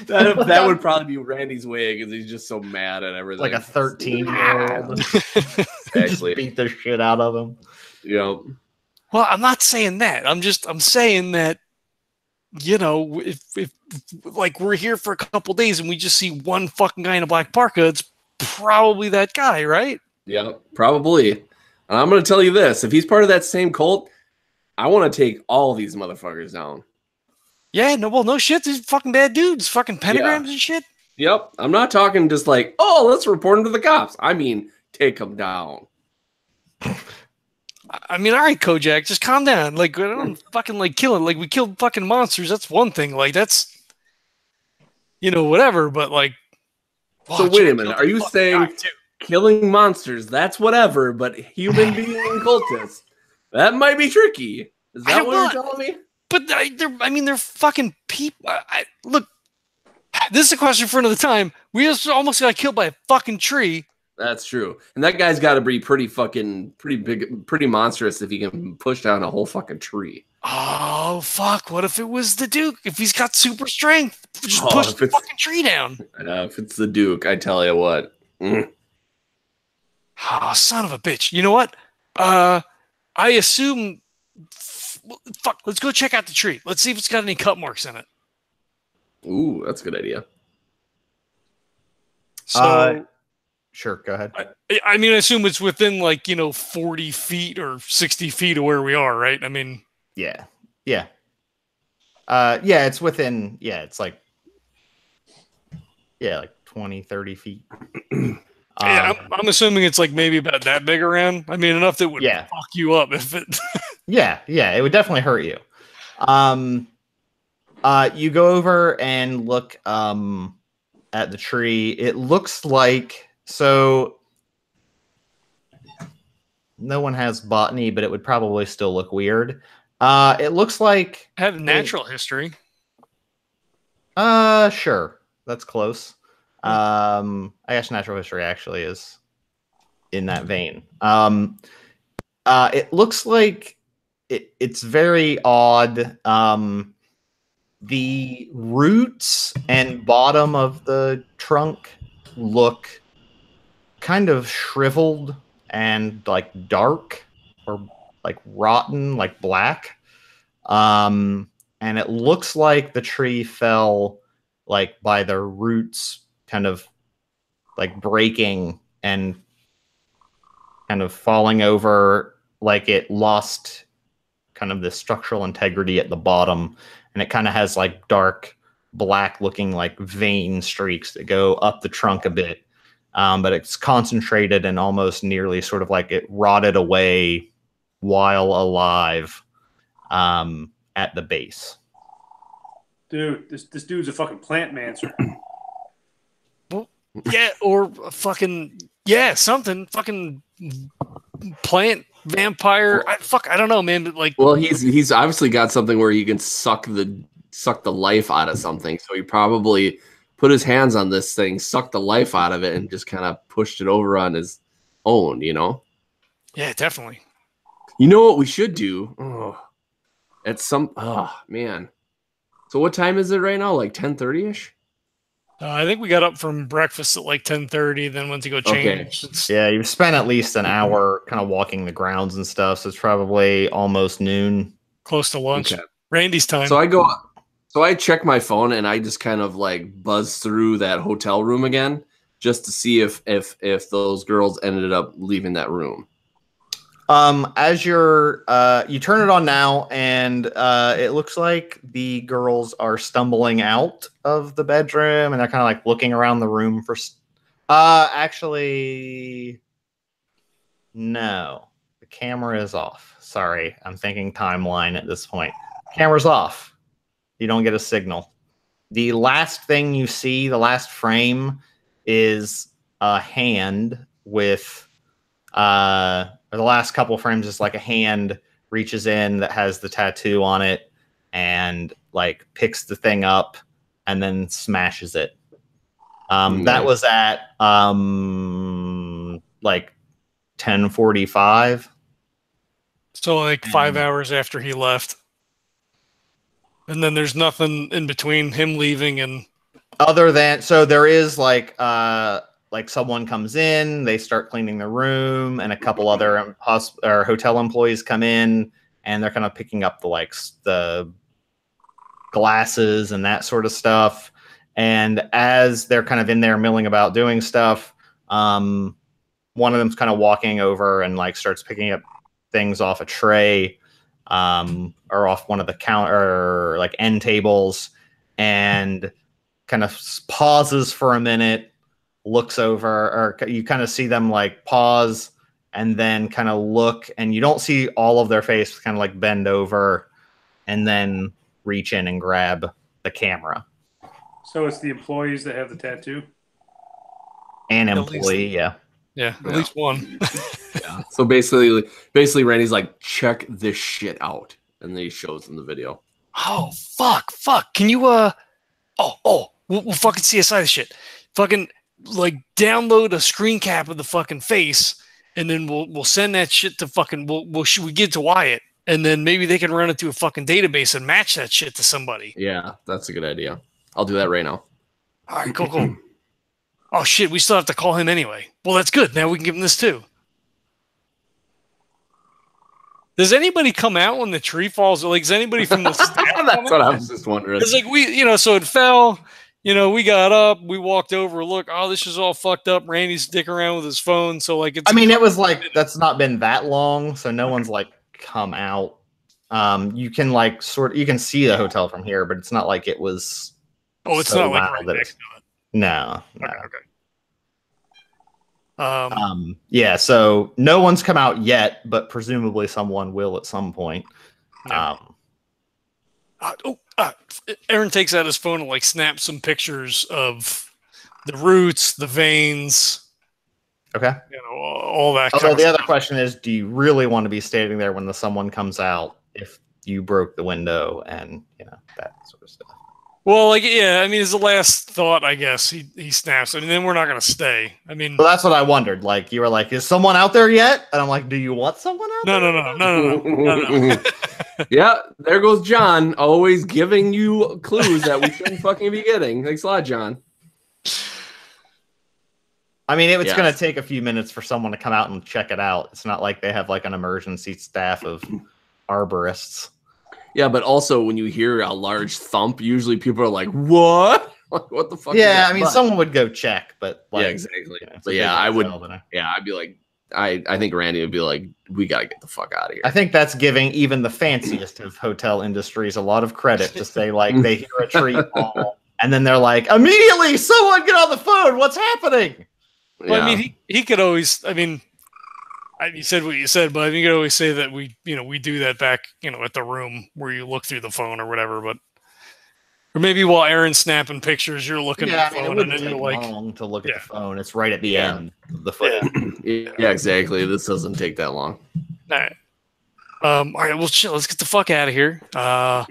[SPEAKER 2] That would probably be Randy's way because he's just so mad at everything.
[SPEAKER 3] like a 13-year-old. Just
[SPEAKER 2] Exactly.
[SPEAKER 3] beat the shit out of him.
[SPEAKER 2] You know,
[SPEAKER 1] Well, I'm not saying that. I'm saying that, if like we're here for a couple days and we just see one fucking guy in a black parka, it's probably that guy, right?
[SPEAKER 2] yeah, probably. And I'm gonna tell you this: if he's part of that same cult, I want to take all these motherfuckers down.
[SPEAKER 1] Yeah, no shit. These fucking bad dudes, fucking pentagrams and shit.
[SPEAKER 2] Yep, I'm not talking just like, oh, let's report him to the cops. I mean, take him down.
[SPEAKER 1] I mean, all right, Kojak, just calm down. Like, I don't fucking like killing. Like, we killed fucking monsters. That's one thing. Like, that's, whatever. But like,
[SPEAKER 2] So
[SPEAKER 1] wow,
[SPEAKER 2] wait a
[SPEAKER 1] Jack
[SPEAKER 2] minute,
[SPEAKER 1] killed
[SPEAKER 2] are
[SPEAKER 1] that
[SPEAKER 2] you
[SPEAKER 1] fucking
[SPEAKER 2] saying
[SPEAKER 1] guy, too.
[SPEAKER 2] killing monsters, that's whatever, but human being cultists, that might be tricky. Is
[SPEAKER 1] I
[SPEAKER 2] that
[SPEAKER 1] don't
[SPEAKER 2] what you're
[SPEAKER 1] want-
[SPEAKER 2] telling me?
[SPEAKER 1] But they're fucking people. Look, this is a question for another time. We just almost got killed by a fucking tree.
[SPEAKER 2] That's true. And that guy's got to be pretty big, pretty monstrous if he can push down a whole fucking tree.
[SPEAKER 1] Oh, fuck. What if it was the Duke? If he's got super strength, just
[SPEAKER 2] Oh,
[SPEAKER 1] push
[SPEAKER 2] if
[SPEAKER 1] the
[SPEAKER 2] it's-
[SPEAKER 1] fucking tree down.
[SPEAKER 2] If it's the Duke, I tell you what.
[SPEAKER 1] Oh, son of a bitch. You know what? I assume... Fuck, let's go check out the tree. Let's see if it's got any cut marks in it.
[SPEAKER 2] Ooh, that's a good idea.
[SPEAKER 1] So,
[SPEAKER 3] Sure, go ahead.
[SPEAKER 1] I mean, I assume it's within 40 feet or 60 feet of where we are, right? I mean...
[SPEAKER 3] Yeah. It's within, it's like 20, 30 feet.
[SPEAKER 1] Yeah, I'm assuming it's maybe about that big around. I mean, enough that would
[SPEAKER 3] Yeah.
[SPEAKER 1] fuck you up if it...
[SPEAKER 3] Yeah, it would definitely hurt you. You go over and look at the tree. It looks like, so no one has botany, but it would probably still look weird. It looks like
[SPEAKER 1] I have natural history.
[SPEAKER 3] sure, that's close. I guess natural history actually is in that vein. It looks like it's very odd. The roots and bottom of the trunk look kind of shriveled and dark or rotten, like black. And it looks like the tree fell by the roots kind of breaking and kind of falling over, like it lost kind of the structural integrity at the bottom, and it kind of has dark black looking vein streaks that go up the trunk a bit, but it's concentrated and almost nearly sort of it rotted away while alive at the base.
[SPEAKER 4] Dude, this dude's a fucking plant mancer.
[SPEAKER 1] Yeah, or fucking something fucking plant vampire. I don't know, man. But
[SPEAKER 2] Well, he's obviously got something where he can suck the life out of something. So he probably put his hands on this thing, sucked the life out of it, and just kind of pushed it over on his own, you know?
[SPEAKER 1] Yeah, definitely.
[SPEAKER 2] You know what we should do? Man. So what time is it right now? Like 10:30ish?
[SPEAKER 1] I think we got up from breakfast at like 10:30, then went to go change.
[SPEAKER 2] Okay.
[SPEAKER 3] Yeah, you've spent at least an hour kind of walking the grounds and stuff, so it's probably almost noon.
[SPEAKER 1] Close to lunch.
[SPEAKER 2] Okay.
[SPEAKER 1] Randy's time.
[SPEAKER 2] So I check my phone and I just kind of like buzz through that hotel room again just to see if those girls ended up leaving that room.
[SPEAKER 3] As you're you turn it on now, and it looks like the girls are stumbling out of the bedroom, and they're kind of like looking around the room for. Actually, no, the camera is off. Sorry, I'm thinking timeline at this point. Camera's off. You don't get a signal. The last thing you see, the last frame, is a hand with. Or the last couple of frames is like a hand reaches in that has the tattoo on it and like picks the thing up and then smashes it.
[SPEAKER 2] Nice.
[SPEAKER 3] That was at like 10:45.
[SPEAKER 1] So like 5 hours after he left. And then there's nothing in between him leaving and
[SPEAKER 3] other than, so there is like someone comes in, they start cleaning the room, and a couple other hotel employees come in, and they're kind of picking up the glasses and that sort of stuff. And as they're kind of in there milling about doing stuff, one of them's kind of walking over and like starts picking up things off a tray, or off one of the counter like end tables, and kind of pauses for a minute, looks over, or you kind of see them like pause and then kind of look, and you don't see all of their face, kind of like bend over and then reach in and grab the camera.
[SPEAKER 4] So it's the employees that have the tattoo?
[SPEAKER 3] An employee, yeah.
[SPEAKER 1] Yeah, at least one.
[SPEAKER 2] Yeah. So basically Randy's like, check this shit out. And then he shows them the video.
[SPEAKER 1] Oh, fuck. Can you, we'll fucking CSI this shit. Fucking, like, download a screen cap of the fucking face, and then we'll send that shit to fucking, we give it to Wyatt, and then maybe they can run it to a fucking database and match that shit to somebody.
[SPEAKER 2] Yeah, that's a good idea. I'll do that right now.
[SPEAKER 1] All right, cool. Oh, shit, we still have to call him anyway. Well, that's good. Now we can give him this, too. Does anybody come out when the tree falls? Like, is anybody from the staff?
[SPEAKER 2] That's what I was just wondering.
[SPEAKER 1] It's like so it fell. We got up, we walked over, look, this is all fucked up. Randy's dicking around with his phone. So, like,
[SPEAKER 3] it was like, that's not been that long, so no one's like come out. You can like you can see the hotel from here, but it's not like it was.
[SPEAKER 1] Oh, it's not like right next to it.
[SPEAKER 3] No.
[SPEAKER 1] Okay.
[SPEAKER 3] Yeah, so no one's come out yet, but presumably someone will at some point.
[SPEAKER 1] Yeah. Erin takes out his phone and like snaps some pictures of the roots, the veins.
[SPEAKER 3] Okay.
[SPEAKER 1] All that.
[SPEAKER 3] Although the other question is, do you really want to be standing there when someone comes out if you broke the window and that sort of stuff?
[SPEAKER 1] Well, it's the last thought, I guess. He snaps. Then we're not going to stay.
[SPEAKER 3] Well, that's what I wondered. Like, you were like, is someone out there yet? And I'm like, do you want someone out there?
[SPEAKER 1] No.
[SPEAKER 2] Yeah, there goes John, always giving you clues that we shouldn't fucking be getting. Thanks a lot, John.
[SPEAKER 3] It's going to take a few minutes for someone to come out and check it out. It's not like they have like an emergency staff of arborists.
[SPEAKER 2] Yeah, but also when you hear a large thump, usually people are like, "What? What the fuck?"
[SPEAKER 3] Yeah, someone would go check, but like,
[SPEAKER 2] yeah, exactly. But yeah, I would. Yeah, I'd be like, I think Randy would be like, "We gotta get the fuck out of here."
[SPEAKER 3] I think that's giving even the fanciest of hotel industries a lot of credit to say like they hear a tree fall and then they're like, "Immediately, someone get on the phone! What's happening?"
[SPEAKER 1] Well, he could always. You said what you said, but you could always say that we do that back, at the room where you look through the phone or whatever. But or maybe while Erin's snapping pictures, you're looking at the phone, and then you're like,
[SPEAKER 3] long to look at the phone. It's right at the end of the phone.
[SPEAKER 2] Yeah, exactly. This doesn't take that long.
[SPEAKER 1] All right. All right. Well, chill. Let's get the fuck out of here.
[SPEAKER 3] Or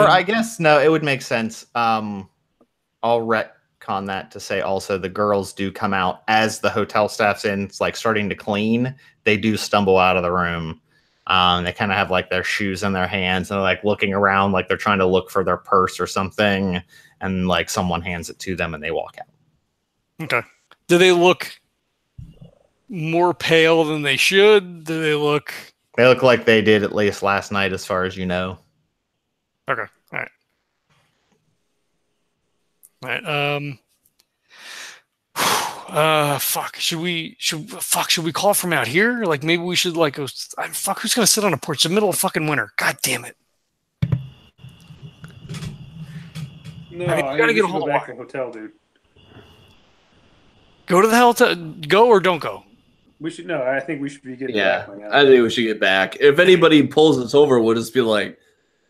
[SPEAKER 3] I guess no, it would make sense. I'll retcon that to say also the girls do come out as the hotel staff's in, it's like starting to clean. They do stumble out of the room. They kind of have like their shoes in their hands and they're like looking around like they're trying to look for their purse or something. And like someone hands it to them and they walk out.
[SPEAKER 1] Okay. Do they look more pale than they should? Do they look...
[SPEAKER 3] They look like they did at least last night as far as you know.
[SPEAKER 1] Okay. All right. All right. Fuck. Should we call from out here? Like maybe we should like go. Fuck. Who's gonna sit on a porch in the middle of fucking winter? God damn it.
[SPEAKER 4] No,
[SPEAKER 1] I mean, we gotta get a hold of
[SPEAKER 4] back to the hotel, dude.
[SPEAKER 1] Go to the hotel. Go or don't go.
[SPEAKER 4] We should. No, I think we should be getting back.
[SPEAKER 2] I think we should get back. If anybody pulls us over, we'll just be like,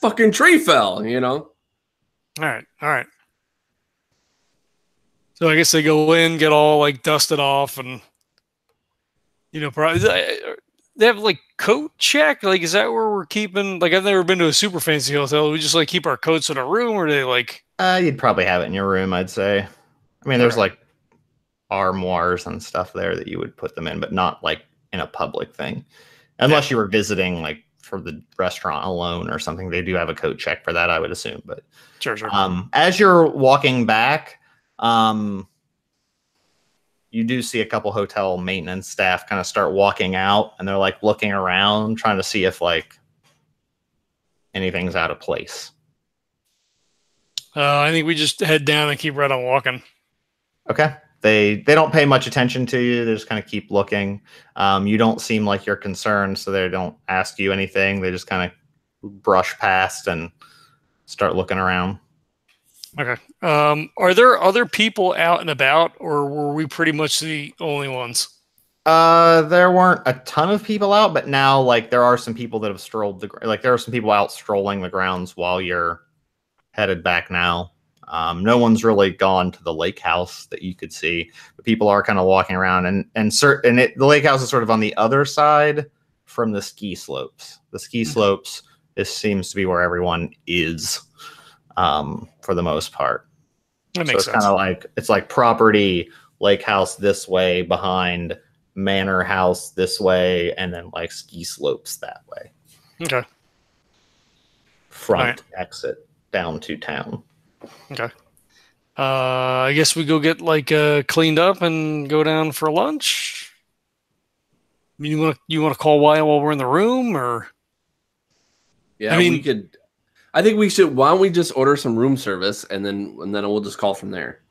[SPEAKER 2] "Fucking tree fell," you know.
[SPEAKER 1] All right. So I guess they go in, get all like dusted off, and probably they have like coat check. Like, is that where we're keeping? Like, I've never been to a super fancy hotel. We just like keep our coats in a room, or they like?
[SPEAKER 3] You'd probably have it in your room, I'd say. I mean, there's like armoires and stuff there that you would put them in, but not like in a public thing, unless you were visiting like for the restaurant alone or something. They do have a coat check for that, I would assume. But
[SPEAKER 1] sure.
[SPEAKER 3] As you're walking back. You do see a couple hotel maintenance staff kind of start walking out and they're like looking around, trying to see if like anything's out of place.
[SPEAKER 1] I think we just head down and keep right on walking.
[SPEAKER 3] Okay. They don't pay much attention to you. They just kind of keep looking. You don't seem like you're concerned, so they don't ask you anything. They just kind of brush past and start looking around.
[SPEAKER 1] Okay. Are there other people out and about, or were we pretty much the only ones?
[SPEAKER 3] There weren't a ton of people out, but now like there are some people that have strolled there are some people out strolling the grounds while you're headed back now. No one's really gone to the lake house that you could see, but people are kind of walking around and the lake house is sort of on the other side from the ski slopes. The ski slopes, this seems to be where everyone is. For the most part.
[SPEAKER 1] That makes sense.
[SPEAKER 3] Kind of like it's like property, lake house this way, behind manor house this way, and then like ski slopes that way.
[SPEAKER 1] Okay.
[SPEAKER 3] Front exit down to town.
[SPEAKER 1] Okay. I guess we go get like cleaned up and go down for lunch. I mean, you want to call while we're in the room, or?
[SPEAKER 2] Yeah, we could. I think we should. Why don't we just order some room service and then we'll just call from there.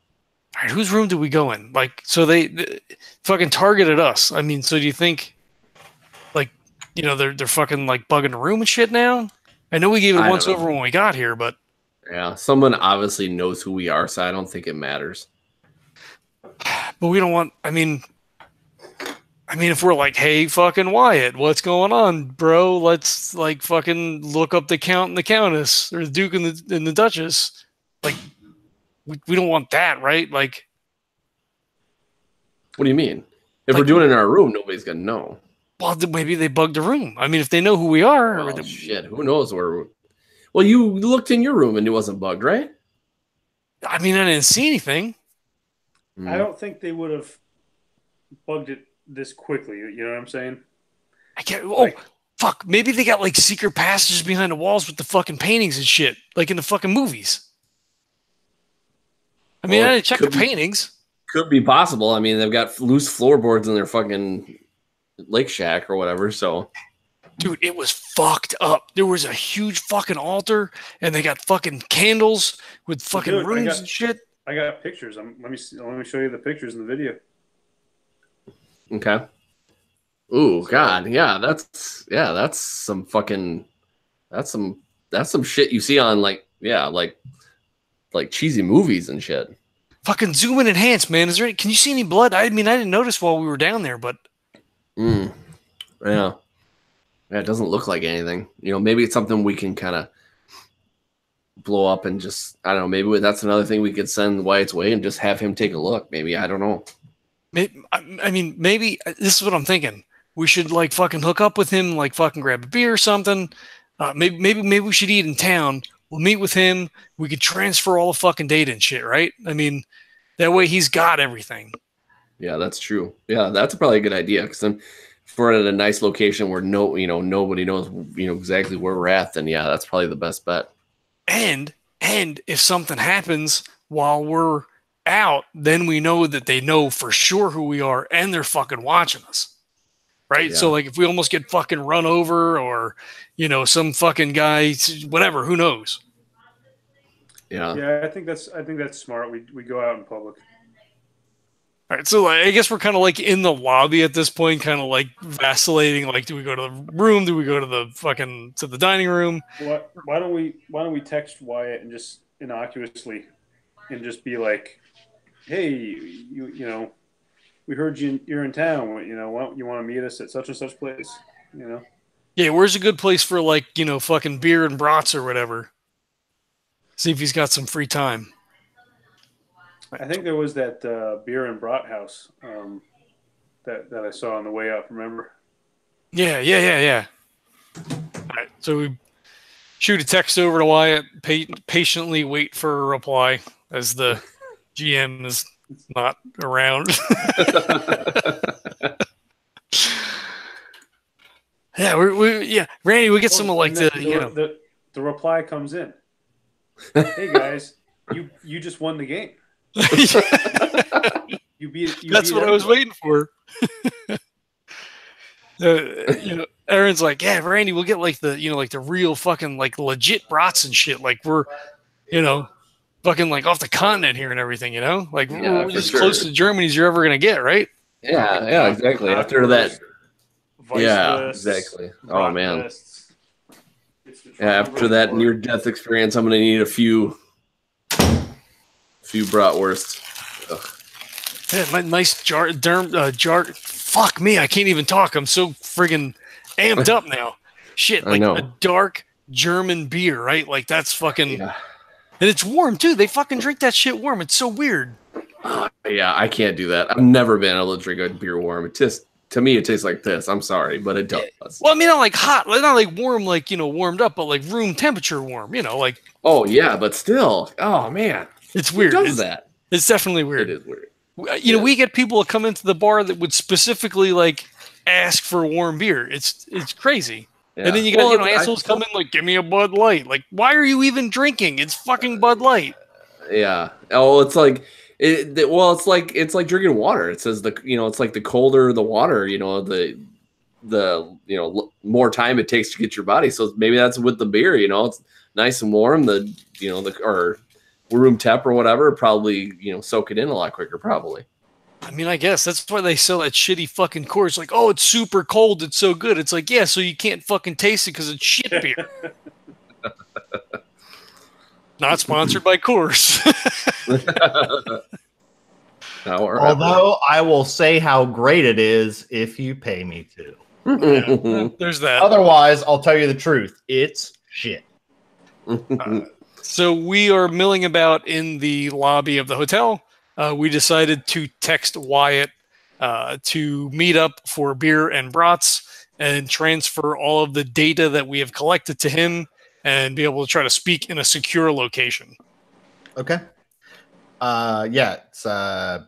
[SPEAKER 1] All right, whose room do we go in? Like, so they fucking targeted us. I mean, so do you think, like, they're fucking like bugging the room and shit now? I know we gave it once over when we got here, but
[SPEAKER 2] yeah, someone obviously knows who we are, so I don't think it matters.
[SPEAKER 1] But we don't want. I mean, if we're like, hey, fucking Wyatt, what's going on, bro? Let's like fucking look up the Count and the Countess or the Duke and the Duchess. Like, we don't want that, right? Like,
[SPEAKER 2] what do you mean? If we're doing it in our room, nobody's gonna know.
[SPEAKER 1] Well, maybe they bugged the room. I mean, if they know who we are,
[SPEAKER 2] well, shit, who knows where? Well, you looked in your room and it wasn't bugged, right?
[SPEAKER 1] I mean, I didn't see anything.
[SPEAKER 4] I don't think they would have bugged it this quickly, you know what I'm saying?
[SPEAKER 1] I can't. Oh, fuck! Maybe they got like secret passages behind the walls with the fucking paintings and shit, like in the fucking movies. I mean, I didn't check the paintings.
[SPEAKER 2] Could be possible. I mean, they've got loose floorboards in their fucking lake shack or whatever. So,
[SPEAKER 1] dude, it was fucked up. There was a huge fucking altar, and they got fucking candles with fucking runes and shit.
[SPEAKER 4] I got pictures. Let me show you the pictures in the video.
[SPEAKER 2] Okay. Ooh, God, yeah, that's some fucking, that's some shit you see on like cheesy movies and shit.
[SPEAKER 1] Fucking zoom and enhance, man. Can you see any blood? I mean, I didn't notice while we were down there, but.
[SPEAKER 2] Yeah, it doesn't look like anything. Maybe it's something we can kind of blow up and just, I don't know. Maybe that's another thing we could send Wyatt's way and just have him take a look. Maybe, I don't know.
[SPEAKER 1] I mean, maybe this is what I'm thinking. We should fucking hook up with him, fucking grab a beer or something. Maybe we should eat in town, We'll meet with him. We could transfer all the fucking data and shit, right? I mean, that way he's got everything.
[SPEAKER 2] Yeah, that's true. Yeah, that's probably a good idea. Because then, if we're at a nice location where nobody knows exactly where we're at, then yeah, that's probably the best bet.
[SPEAKER 1] And if something happens while we're out, then we know that they know for sure who we are, and they're fucking watching us, right?
[SPEAKER 2] Yeah.
[SPEAKER 1] So like, if we almost get fucking run over, or some fucking guy, whatever, who knows?
[SPEAKER 2] Yeah.
[SPEAKER 4] Yeah, I think that's smart. We go out in public.
[SPEAKER 1] All right, so I guess we're kind of like in the lobby at this point, kind of like vacillating. Like, do we go to the room? Do we go to the dining room?
[SPEAKER 4] Why don't we text Wyatt and just innocuously, and just be like, hey, we heard you're in town. You want to meet us at such and such place?
[SPEAKER 1] Yeah, where's a good place for fucking beer and brats or whatever? See if he's got some free time.
[SPEAKER 4] I think there was that beer and brat house that I saw on the way up. Remember?
[SPEAKER 1] Yeah. All right, so we shoot a text over to Wyatt. Patiently wait for a reply as the GM is not around. Yeah, Randy, we get some like
[SPEAKER 4] the reply comes in. Hey guys, you just won the game. You beat.
[SPEAKER 1] That's what I was waiting for. Erin's like, yeah, Randy, we'll get like the real fucking like legit brats and shit. Like we're, fucking like off the continent here and everything. Like we're as close to Germany as you're ever gonna get, right?
[SPEAKER 2] Yeah, exactly. After that. Yeah,
[SPEAKER 4] lists,
[SPEAKER 2] exactly. Oh man.
[SPEAKER 4] Lists.
[SPEAKER 2] Yeah, after that near-death experience, I'm gonna need a few bratwursts.
[SPEAKER 1] Yeah, my nice jar. Fuck me, I can't even talk. I'm so friggin' amped up now. Shit, like a dark German beer, right? Like that's fucking, and it's warm too. They fucking drink that shit warm. It's so weird.
[SPEAKER 2] Yeah, I can't do that. I've never been able to drink a beer warm. To me, it tastes like this. I'm sorry, but it does.
[SPEAKER 1] Well, I mean, not like hot, not like warm, like warmed up, but like room temperature warm. Like.
[SPEAKER 2] Oh yeah, but still. Oh man,
[SPEAKER 1] it's weird.
[SPEAKER 2] Who does that?
[SPEAKER 1] It's definitely weird.
[SPEAKER 2] It is weird.
[SPEAKER 1] We get people that come into the bar that would specifically like ask for warm beer. It's crazy. Yeah. And then you got assholes come in like, give me a Bud Light. Like, why are you even drinking? It's fucking Bud Light.
[SPEAKER 2] Yeah. Oh, it's like it's like drinking water. It says it's like the colder the water, the more time it takes to get your body. So maybe that's with the beer. It's nice and warm. Or room temp or whatever, probably soak it in a lot quicker. Probably.
[SPEAKER 1] I mean, I guess that's why they sell that shitty fucking Coors. Like, oh, it's super cold. It's so good. It's like, yeah, so you can't fucking taste it because it's shit beer. Not sponsored by Coors.
[SPEAKER 3] Although I will say how great it is if you pay me to.
[SPEAKER 1] Yeah, there's that.
[SPEAKER 3] Otherwise, I'll tell you the truth. It's shit.
[SPEAKER 1] So we are milling about in the lobby of the hotel. We decided to text Wyatt to meet up for beer and brats and transfer all of the data that we have collected to him and be able to try to speak in a secure location.
[SPEAKER 3] Okay. It's at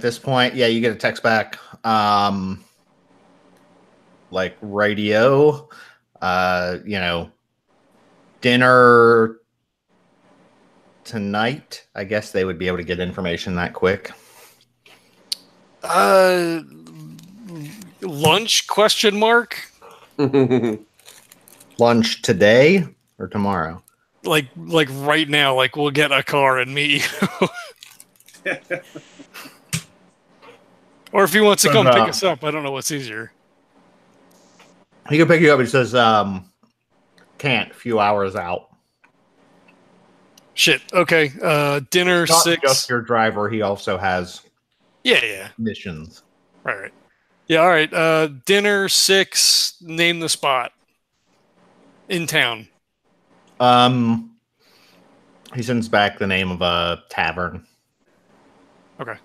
[SPEAKER 3] this point, you get a text back. Like radio, dinner tonight. I guess they would be able to get information that quick.
[SPEAKER 1] Lunch? Question mark.
[SPEAKER 3] Lunch today or tomorrow?
[SPEAKER 1] Like right now. Like we'll get a car and meet you. Or if he wants to come pick us up, I don't know what's easier.
[SPEAKER 3] He can pick you up. He says, can't. A few hours out.
[SPEAKER 1] Shit. Okay. Dinner
[SPEAKER 3] Not
[SPEAKER 1] 6.
[SPEAKER 3] Just your driver. He also has.
[SPEAKER 1] Yeah.
[SPEAKER 3] Missions.
[SPEAKER 1] Right. Yeah. All right. Dinner 6. Name the spot. In town.
[SPEAKER 3] He sends back the name of a tavern.
[SPEAKER 1] Okay.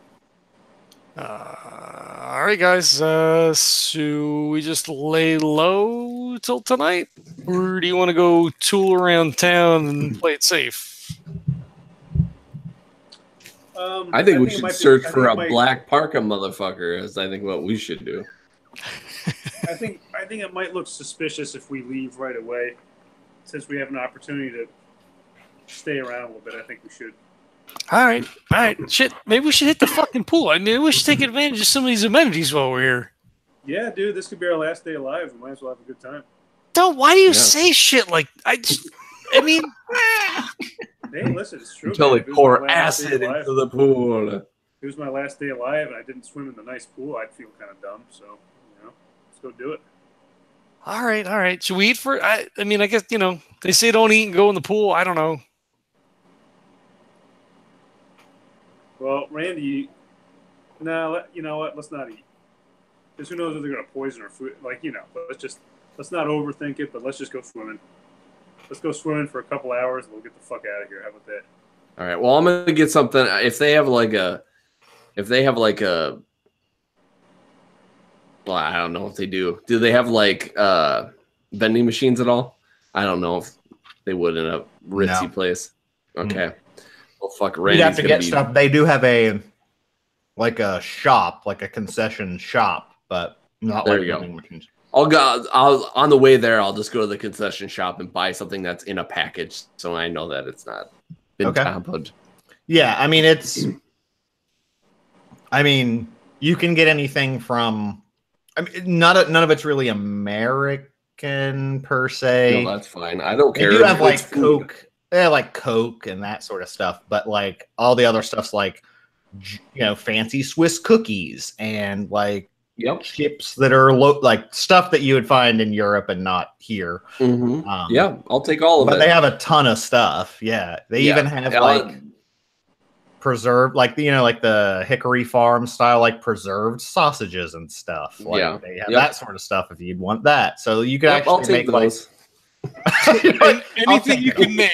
[SPEAKER 1] All right, guys. So we just lay low, do till tonight? Or do you want to go tool around town and play it safe?
[SPEAKER 2] I think we should search for a black parka motherfucker, is I think what we should do.
[SPEAKER 4] I think it might look suspicious if we leave right away. Since we have an opportunity to stay around a little bit, I think we should.
[SPEAKER 1] All right. Shit, maybe we should hit the fucking pool. I mean, we should take advantage of some of these amenities while we're here.
[SPEAKER 4] Yeah, dude, this could be our last day alive. We might as well have a good time.
[SPEAKER 1] Don't. Why do you say shit like? I mean.
[SPEAKER 4] Hey, listen, it's true.
[SPEAKER 2] Until they pour acid into the pool.
[SPEAKER 4] If it was my last day alive and I didn't swim in the nice pool, I'd feel kind of dumb. So, let's go do it.
[SPEAKER 1] All right. Should we eat for? I mean, I guess they say don't eat and go in the pool. I don't know.
[SPEAKER 4] Well, Randy, no, you know what? Let's not eat. Because who knows if they're going to poison our food? Let's not overthink it, but let's just go swimming. Let's go swimming for a couple hours and we'll get the fuck out of here. How about that?
[SPEAKER 2] All right. Well, I'm gonna get something. If they have like a, well, I don't know if they do. Do they have like vending machines at all? I don't know if they would in a ritzy place. Okay. Well, fuck. Randy's
[SPEAKER 3] You'd have to get stuff. They do have a shop, like a concession shop, but not
[SPEAKER 2] there
[SPEAKER 3] like
[SPEAKER 2] you
[SPEAKER 3] vending
[SPEAKER 2] go.
[SPEAKER 3] machines.
[SPEAKER 2] I'll on the way there. I'll just go to the concession shop and buy something that's in a package, so I know that it's not been tampered.
[SPEAKER 3] Yeah, I mean, you can get anything from. I mean, none of it's really American per se.
[SPEAKER 2] No, that's fine. I don't care.
[SPEAKER 3] They do have like Coke. Yeah, like Coke and that sort of stuff, but like all the other stuff's like, fancy Swiss cookies and like.
[SPEAKER 2] Yep.
[SPEAKER 3] Chips that are like stuff that you would find in Europe and not here.
[SPEAKER 2] Mm-hmm. Yeah, I'll take all of it.
[SPEAKER 3] But they have a ton of stuff. Yeah, they even have like preserved, like like the Hickory Farm style, like preserved sausages and stuff. Like they have that sort of stuff if you'd want that. So you could actually make those.
[SPEAKER 1] Anything you can name.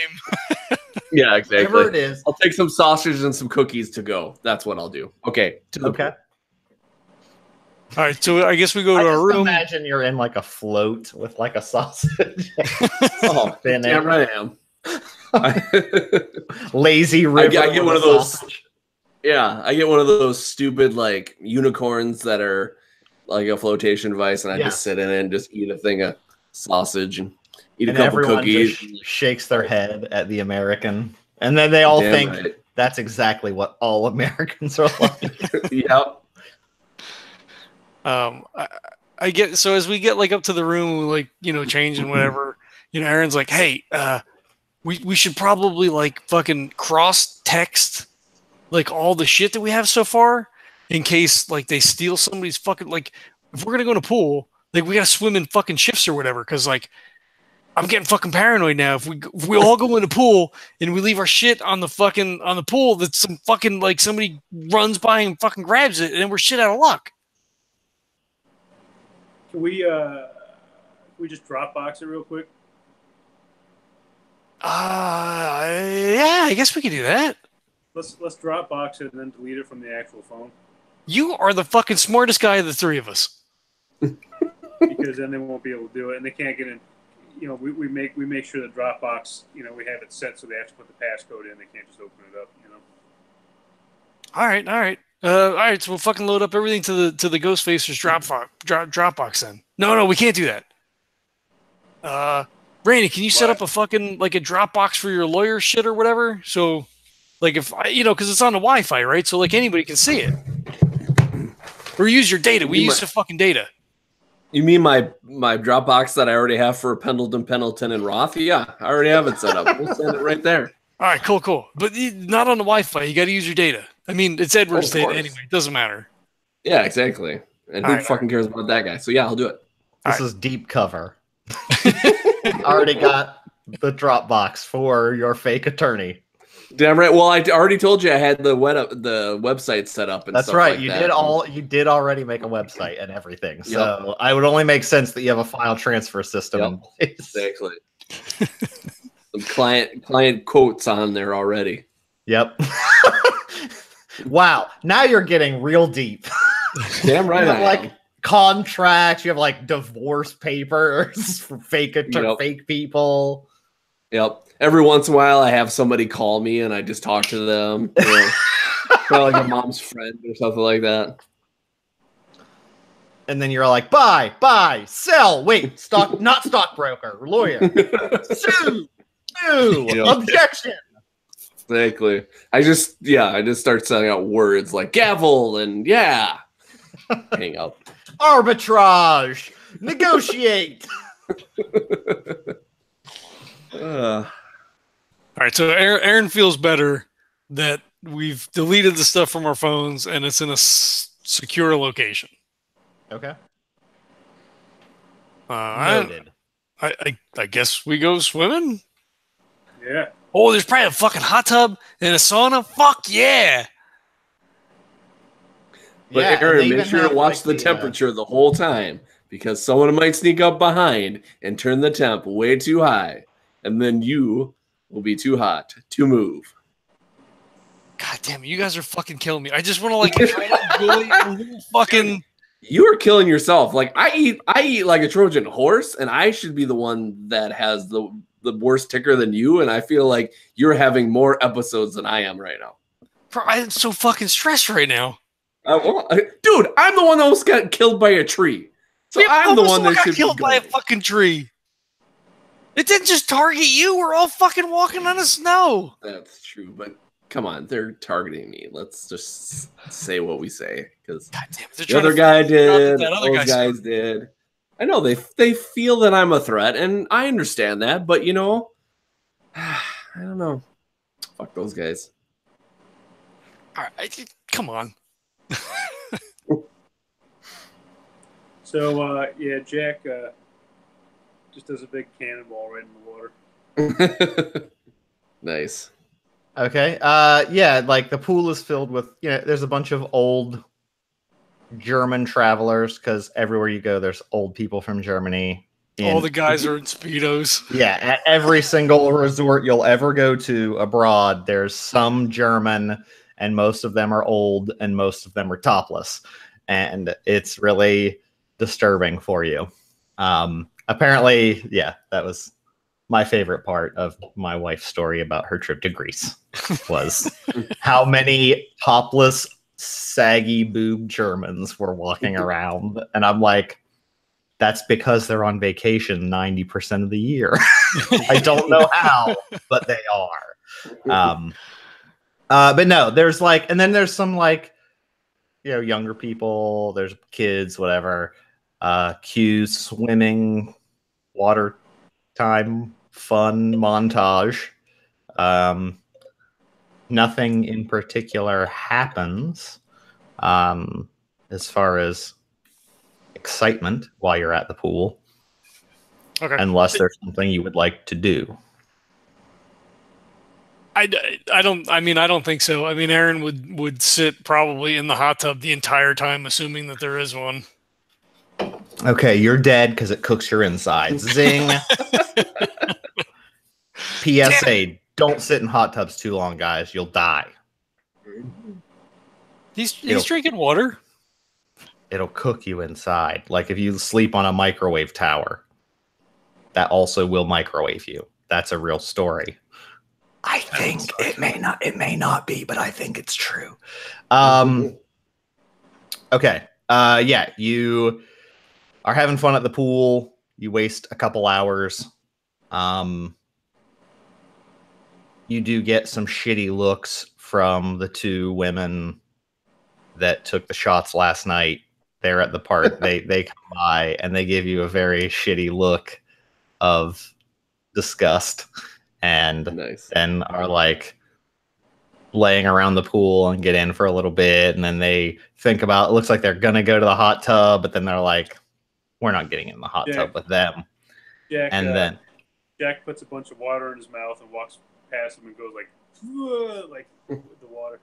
[SPEAKER 2] Yeah, exactly.
[SPEAKER 3] Whatever it is.
[SPEAKER 2] I'll take some sausage and some cookies to go. That's what I'll do. Okay.
[SPEAKER 1] All right, so I guess we go to our room.
[SPEAKER 3] Imagine you're in like a float with like a sausage.
[SPEAKER 2] Oh, damn right I am.
[SPEAKER 3] Lazy river.
[SPEAKER 2] I get one of those. Yeah, I get one of those stupid like unicorns that are like a flotation device, and I just sit in it and just eat a thing of sausage and eat a couple cookies.
[SPEAKER 3] Just shakes their head at the American, and then they all think that's exactly what all Americans are like.
[SPEAKER 2] Yep.
[SPEAKER 1] I get so as we get like up to the room, like change and whatever. Erin's like, hey, we should probably like fucking cross text like all the shit that we have so far in case like they steal somebody's fucking like if we're gonna go in a pool, like we gotta swim in fucking shifts or whatever. Because like I'm getting fucking paranoid now. If we all go in a pool and we leave our shit on the pool, that some fucking like somebody runs by and fucking grabs it, and then we're shit out of luck.
[SPEAKER 4] Can we just Dropbox it real quick?
[SPEAKER 1] Yeah, I guess we could do that.
[SPEAKER 4] Let's Dropbox it and then delete it from the actual phone.
[SPEAKER 1] You are the fucking smartest guy of the three of us.
[SPEAKER 4] Because then they won't be able to do it, and they can't get in. We make sure that Dropbox, we have it set so they have to put the passcode in. They can't just open it up.
[SPEAKER 1] All right. So we'll fucking load up everything to the Ghostfacer's Dropbox then. No, we can't do that. Randy, can you set up a fucking like a Dropbox for your lawyer shit or whatever? So, like if because it's on the Wi-Fi, right? So like anybody can see it. Or use your data. We use the fucking data.
[SPEAKER 2] You mean my Dropbox that I already have for Pendleton, and Roth? Yeah, I already have it set up. We'll send it right there.
[SPEAKER 1] All right, cool. But not on the Wi-Fi. You got to use your data. I mean, it's Edward's data anyway. It doesn't matter.
[SPEAKER 2] Yeah, exactly. And who fucking cares about that guy? So yeah, I'll do it.
[SPEAKER 3] This is deep cover. Already got the Dropbox for your fake attorney.
[SPEAKER 2] Damn right. Well, I already told you I had the website set up. And
[SPEAKER 3] that's
[SPEAKER 2] stuff
[SPEAKER 3] right.
[SPEAKER 2] Like
[SPEAKER 3] you
[SPEAKER 2] that.
[SPEAKER 3] You did already make a website and everything. So I would only make sense that you have a file transfer system in place.
[SPEAKER 2] Exactly. Some client quotes on there already.
[SPEAKER 3] Yep. Wow. Now you're getting real deep.
[SPEAKER 2] Damn right.
[SPEAKER 3] contracts. You have like divorce papers for fake people.
[SPEAKER 2] Yep. Every once in a while, I have somebody call me and I just talk to them. You know, probably like a mom's friend or something like that.
[SPEAKER 3] And then you're like, buy, sell. Wait, not stockbroker, lawyer. Sue, objection.
[SPEAKER 2] Exactly. I just start sending out words like gavel and hang up.
[SPEAKER 3] Arbitrage, negotiate.
[SPEAKER 1] All right, so Aaron feels better that we've deleted the stuff from our phones and it's in a secure location.
[SPEAKER 3] Okay.
[SPEAKER 1] Noted. I guess we go swimming?
[SPEAKER 4] Yeah.
[SPEAKER 1] Oh, there's probably a fucking hot tub and a sauna? Fuck yeah!
[SPEAKER 2] But Aaron, make sure to watch the temperature the whole time because someone might sneak up behind and turn the temp way too high. And then you will be too hot to move.
[SPEAKER 1] God damn it, you guys are fucking killing me. I just want to like try to enjoy fucking.
[SPEAKER 2] You are killing yourself. Like I eat like a Trojan horse, and I should be the one that has the worst ticker than you. And I feel like you're having more episodes than I am right now.
[SPEAKER 1] Bro, I'm so fucking stressed right now.
[SPEAKER 2] Dude, I'm the one that almost got killed by a tree. So I'm the one that should be
[SPEAKER 1] killed by a fucking tree. It didn't just target you. We're all fucking walking on the snow.
[SPEAKER 2] That's true, but come on, they're targeting me. Let's just say what we say, because the other guy did, those guys did. I know they feel that I'm a threat, and I understand that, but you know, I don't know. Fuck those guys.
[SPEAKER 1] All right, come on.
[SPEAKER 4] So Jack just does a big cannonball right in the water.
[SPEAKER 2] Nice.
[SPEAKER 3] Okay. Like the pool is filled with, there's a bunch of old German travelers because everywhere you go, there's old people from Germany.
[SPEAKER 1] All the guys are in Speedos.
[SPEAKER 3] Yeah. At every single resort you'll ever go to abroad, there's some German, and most of them are old and most of them are topless. And it's really disturbing for you. Apparently, that was my favorite part of my wife's story about her trip to Greece was how many topless, saggy boob Germans were walking around. And I'm like, that's because they're on vacation 90% of the year. I don't know how, but they are. But no, there's like, and then there's some like, younger people, there's kids, whatever. Cue swimming, water time, fun montage. Nothing in particular happens as far as excitement while you're at the pool.
[SPEAKER 1] Okay.
[SPEAKER 3] Unless there's something you would like to do.
[SPEAKER 1] I don't think so. I mean, Erin would sit probably in the hot tub the entire time, assuming that there is one.
[SPEAKER 3] Okay, you're dead because it cooks your insides. Zing. PSA, don't sit in hot tubs too long, guys. You'll die.
[SPEAKER 1] He's drinking water.
[SPEAKER 3] It'll cook you inside. Like if you sleep on a microwave tower, that also will microwave you. That's a real story. I think it may not be, but I think it's true. Okay. You are having fun at the pool. You waste a couple hours. You do get some shitty looks from the two women that took the shots last night. They're at the park. They come by and they give you a very shitty look of disgust. And then are like laying around the pool and get in for a little bit. And then they think about, it looks like they're going to go to the hot tub, but then they're like, we're not getting in the hot tub with them.
[SPEAKER 4] Then Jack puts a bunch of water in his mouth and walks past him and goes like with the water.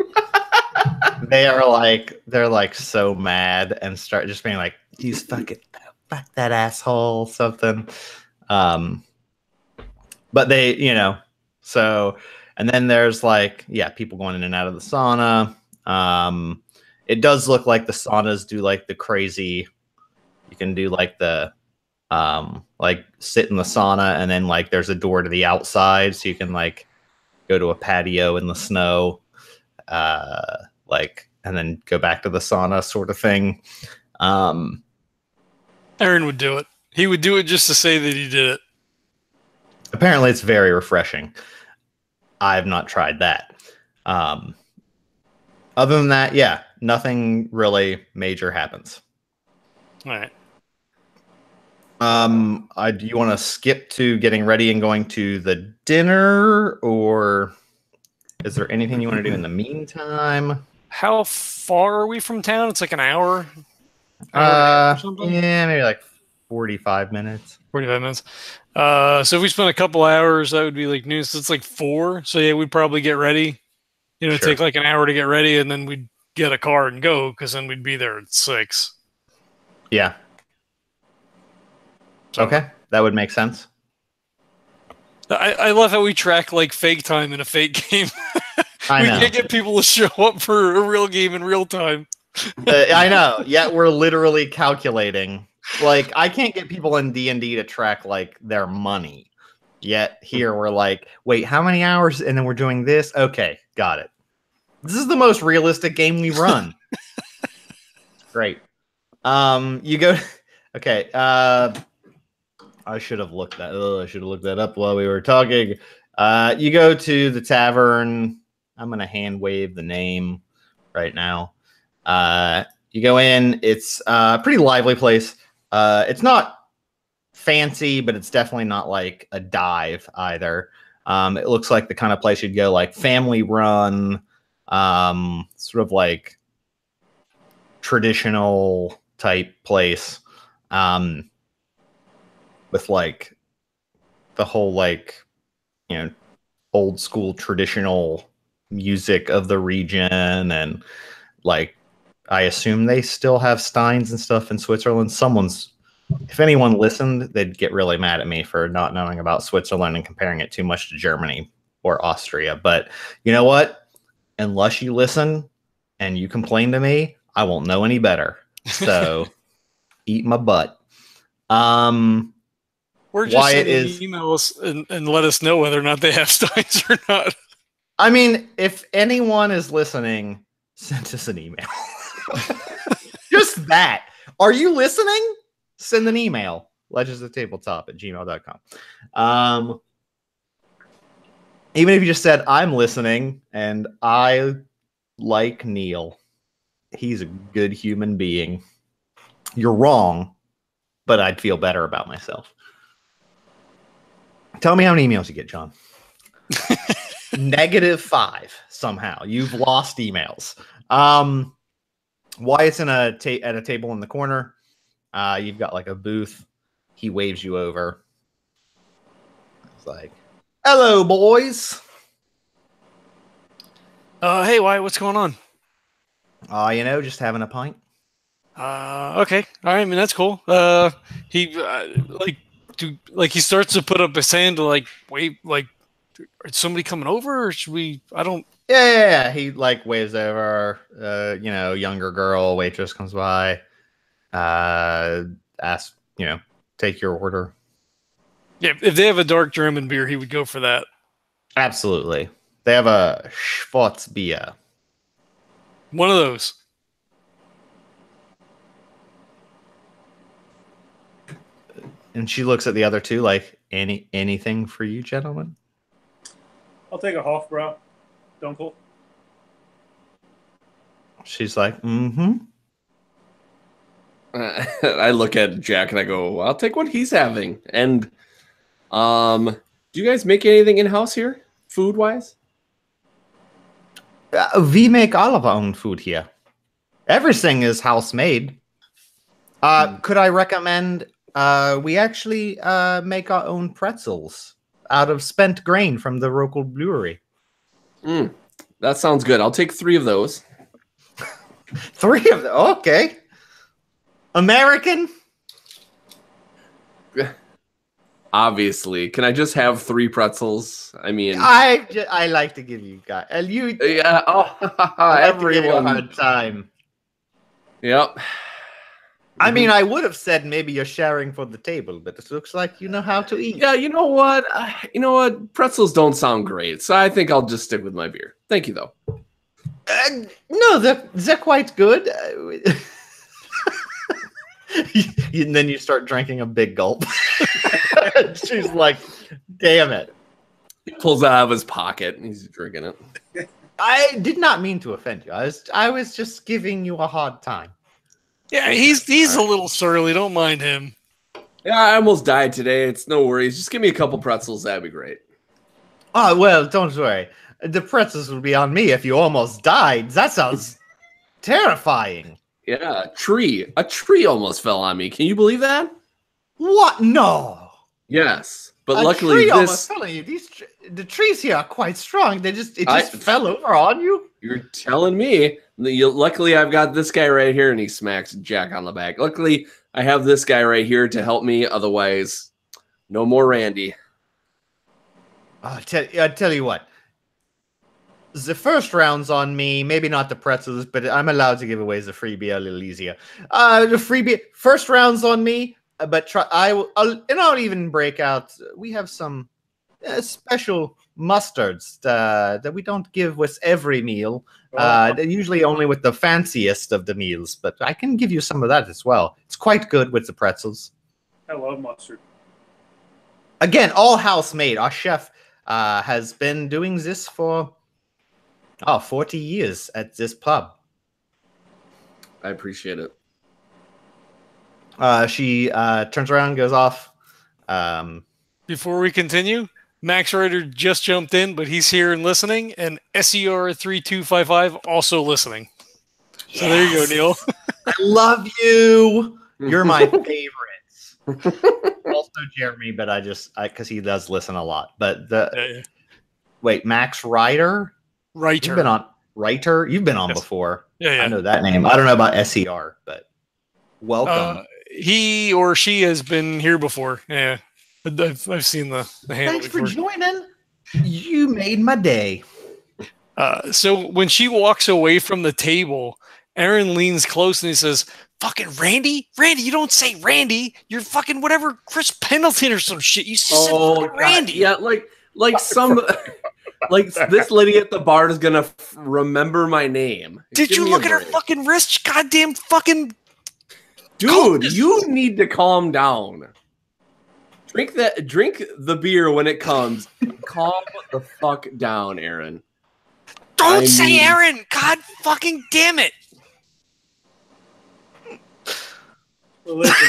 [SPEAKER 3] They're like so mad and start just being like, he's fuck that asshole, something. But they, so, and then there's like, people going in and out of the sauna. It does look like the saunas do like the crazy can do like the like sit in the sauna, and then like there's a door to the outside, so you can like go to a patio in the snow, like, and then go back to the sauna sort of thing.
[SPEAKER 1] Erin would do it. He would do it just to say that he did it.
[SPEAKER 3] Apparently, it's very refreshing. I've not tried that. Other than that, yeah, nothing really major happens.
[SPEAKER 1] All right.
[SPEAKER 3] Do you want to skip to getting ready and going to the dinner, or is there anything you want to do in the meantime?
[SPEAKER 1] How far are we from town? It's like an hour.
[SPEAKER 3] Yeah, maybe like 45 minutes.
[SPEAKER 1] 45 minutes. So if we spend a couple hours, that would be like noon. So it's like 4. So yeah, we'd probably get ready. You know,
[SPEAKER 3] Sure.
[SPEAKER 1] take like an hour to get ready, and then we'd get a car and go, because then we'd be there at 6.
[SPEAKER 3] Yeah.
[SPEAKER 1] So,
[SPEAKER 3] Okay, that would make sense.
[SPEAKER 1] I love how we track like fake time in a fake game.
[SPEAKER 3] I
[SPEAKER 1] We
[SPEAKER 3] know.
[SPEAKER 1] can't get people to show up for a real game in real time.
[SPEAKER 3] I know. Yet we're literally calculating. Like, I can't get people in D&D to track like their money. Yet here we're like, wait, how many hours? And then we're doing this. Okay, got it. This is the most realistic game we run. Great. You go. Okay. I should have looked that. I should have looked that up while we were talking. You go to the tavern. I'm gonna hand wave the name right now. You go in. It's a pretty lively place. It's not fancy, but it's definitely not like a dive either. It looks like the kind of place you'd go, like family run, sort of like traditional type place, with like the whole like, you know, old school traditional music of the region, and like I assume they still have steins and stuff in Switzerland. If anyone listened, they'd get really mad at me for not knowing about Switzerland and comparing it too much to Germany or Austria. But you know what? Unless you listen and you complain to me, I won't know any better. So eat my butt.
[SPEAKER 1] Or just
[SPEAKER 3] Wyatt
[SPEAKER 1] send an
[SPEAKER 3] is-
[SPEAKER 1] email us and let us know whether or not they have steins or not.
[SPEAKER 3] I mean, if anyone is listening, send us an email. Just that. Are you listening? Send an email. legendsoftabletop@gmail.com. Even if you just said, I'm listening and I like Neil. He's a good human being. You're wrong, but I'd feel better about myself. Tell me how many emails you get, John. -5 somehow. You've lost emails. Wyatt's in at a table in the corner. You've got like a booth. He waves you over. It's like, hello, boys.
[SPEAKER 1] Hey, Wyatt, what's going on?
[SPEAKER 3] You know, just having a pint.
[SPEAKER 1] Okay, all right. I mean, that's cool. He he starts to put up his hand to like wait, like, is somebody coming over, or should we? I don't.
[SPEAKER 3] Yeah. He like waves over. You know, younger girl waitress comes by. Asks, you know, take your order.
[SPEAKER 1] Yeah, if they have a dark German beer, he would go for that.
[SPEAKER 3] Absolutely. They have a Schwarzbier.
[SPEAKER 1] One of those.
[SPEAKER 3] And she looks at the other two like, anything for you, gentlemen?
[SPEAKER 4] I'll take a Hofbrau, Dunkel.
[SPEAKER 3] She's like, mm-hmm.
[SPEAKER 2] I look at Jack and I go, I'll take what he's having. And do you guys make anything in-house here, food-wise?
[SPEAKER 3] We make all of our own food here. Everything is house-made. Could I recommend... we actually make our own pretzels out of spent grain from the local brewery.
[SPEAKER 2] That sounds good. I'll take 3 of those.
[SPEAKER 3] 3 of them? Okay. American?
[SPEAKER 2] Obviously. Can I just have 3 pretzels? I mean...
[SPEAKER 3] I like to give you guys... You
[SPEAKER 2] Yeah. Oh,
[SPEAKER 3] I like to give you a
[SPEAKER 2] everyone.
[SPEAKER 3] hard time.
[SPEAKER 2] Yep.
[SPEAKER 3] I mean, I would have said maybe you're sharing for the table, but it looks like you know how to eat.
[SPEAKER 2] Yeah, you know what? Pretzels don't sound great, so I think I'll just stick with my beer. Thank you, though.
[SPEAKER 3] No, they're quite good. And then you start drinking a big gulp. She's like, damn it.
[SPEAKER 2] He pulls it out of his pocket and he's drinking it.
[SPEAKER 3] I did not mean to offend you. I was just giving you a hard time.
[SPEAKER 1] Yeah, he's a little surly. Don't mind him.
[SPEAKER 2] Yeah, I almost died today. It's no worries. Just give me a couple pretzels. That'd be great.
[SPEAKER 3] Oh, well, don't worry. The pretzels will be on me if you almost died. That sounds terrifying.
[SPEAKER 2] Yeah, a tree almost fell on me. Can you believe that?
[SPEAKER 3] What? No.
[SPEAKER 2] Yes, but
[SPEAKER 3] A
[SPEAKER 2] luckily
[SPEAKER 3] tree almost fell on you. The trees here are quite strong. It just fell over on you.
[SPEAKER 2] You're telling me. Luckily, I've got this guy right here, and he smacks Jack on the back. Luckily, I have this guy right here to help me. Otherwise, no more Randy.
[SPEAKER 3] I'll tell you what. The first round's on me. Maybe not the pretzels, but I'm allowed to give away the freebie a little easier. The freebie first round's on me, but I'll even break out. We have some special mustards that we don't give with every meal. Usually only with the fanciest of the meals, but I can give you some of that as well. It's quite good with the pretzels.
[SPEAKER 4] I love mustard.
[SPEAKER 3] Again, all house made. Our chef has been doing this for 40 years at this pub.
[SPEAKER 2] I appreciate it.
[SPEAKER 3] She turns around and goes off.
[SPEAKER 1] Before we continue, Max Ryder just jumped in, but he's here and listening, and SER3255 also listening. So there you go, Neil.
[SPEAKER 3] I love you. You're my favorites. Also Jeremy, but because he does listen a lot. But wait, Max Ryder?
[SPEAKER 1] Writer.
[SPEAKER 3] You've been on Writer? You've been on before.
[SPEAKER 1] Yeah.
[SPEAKER 3] I know that name. I don't know about SER, but welcome.
[SPEAKER 1] He or she has been here before. Yeah. I've seen the handle
[SPEAKER 3] Thanks
[SPEAKER 1] before.
[SPEAKER 3] for joining. You made my day.
[SPEAKER 1] So when she walks away from the table, Erin leans close and he says, "Fucking Randy? Randy, you don't say Randy. You're fucking whatever Chris Pendleton or some shit. You said fucking Randy."
[SPEAKER 2] Yeah, like some... Like, this lady at the bar is gonna remember my name.
[SPEAKER 1] Did you look at her fucking wrist? Goddamn fucking...
[SPEAKER 2] Dude, you need to calm down. Drink the beer when it comes. Calm the fuck down, Erin.
[SPEAKER 1] Don't say Erin! God fucking damn it!
[SPEAKER 4] Well, listen.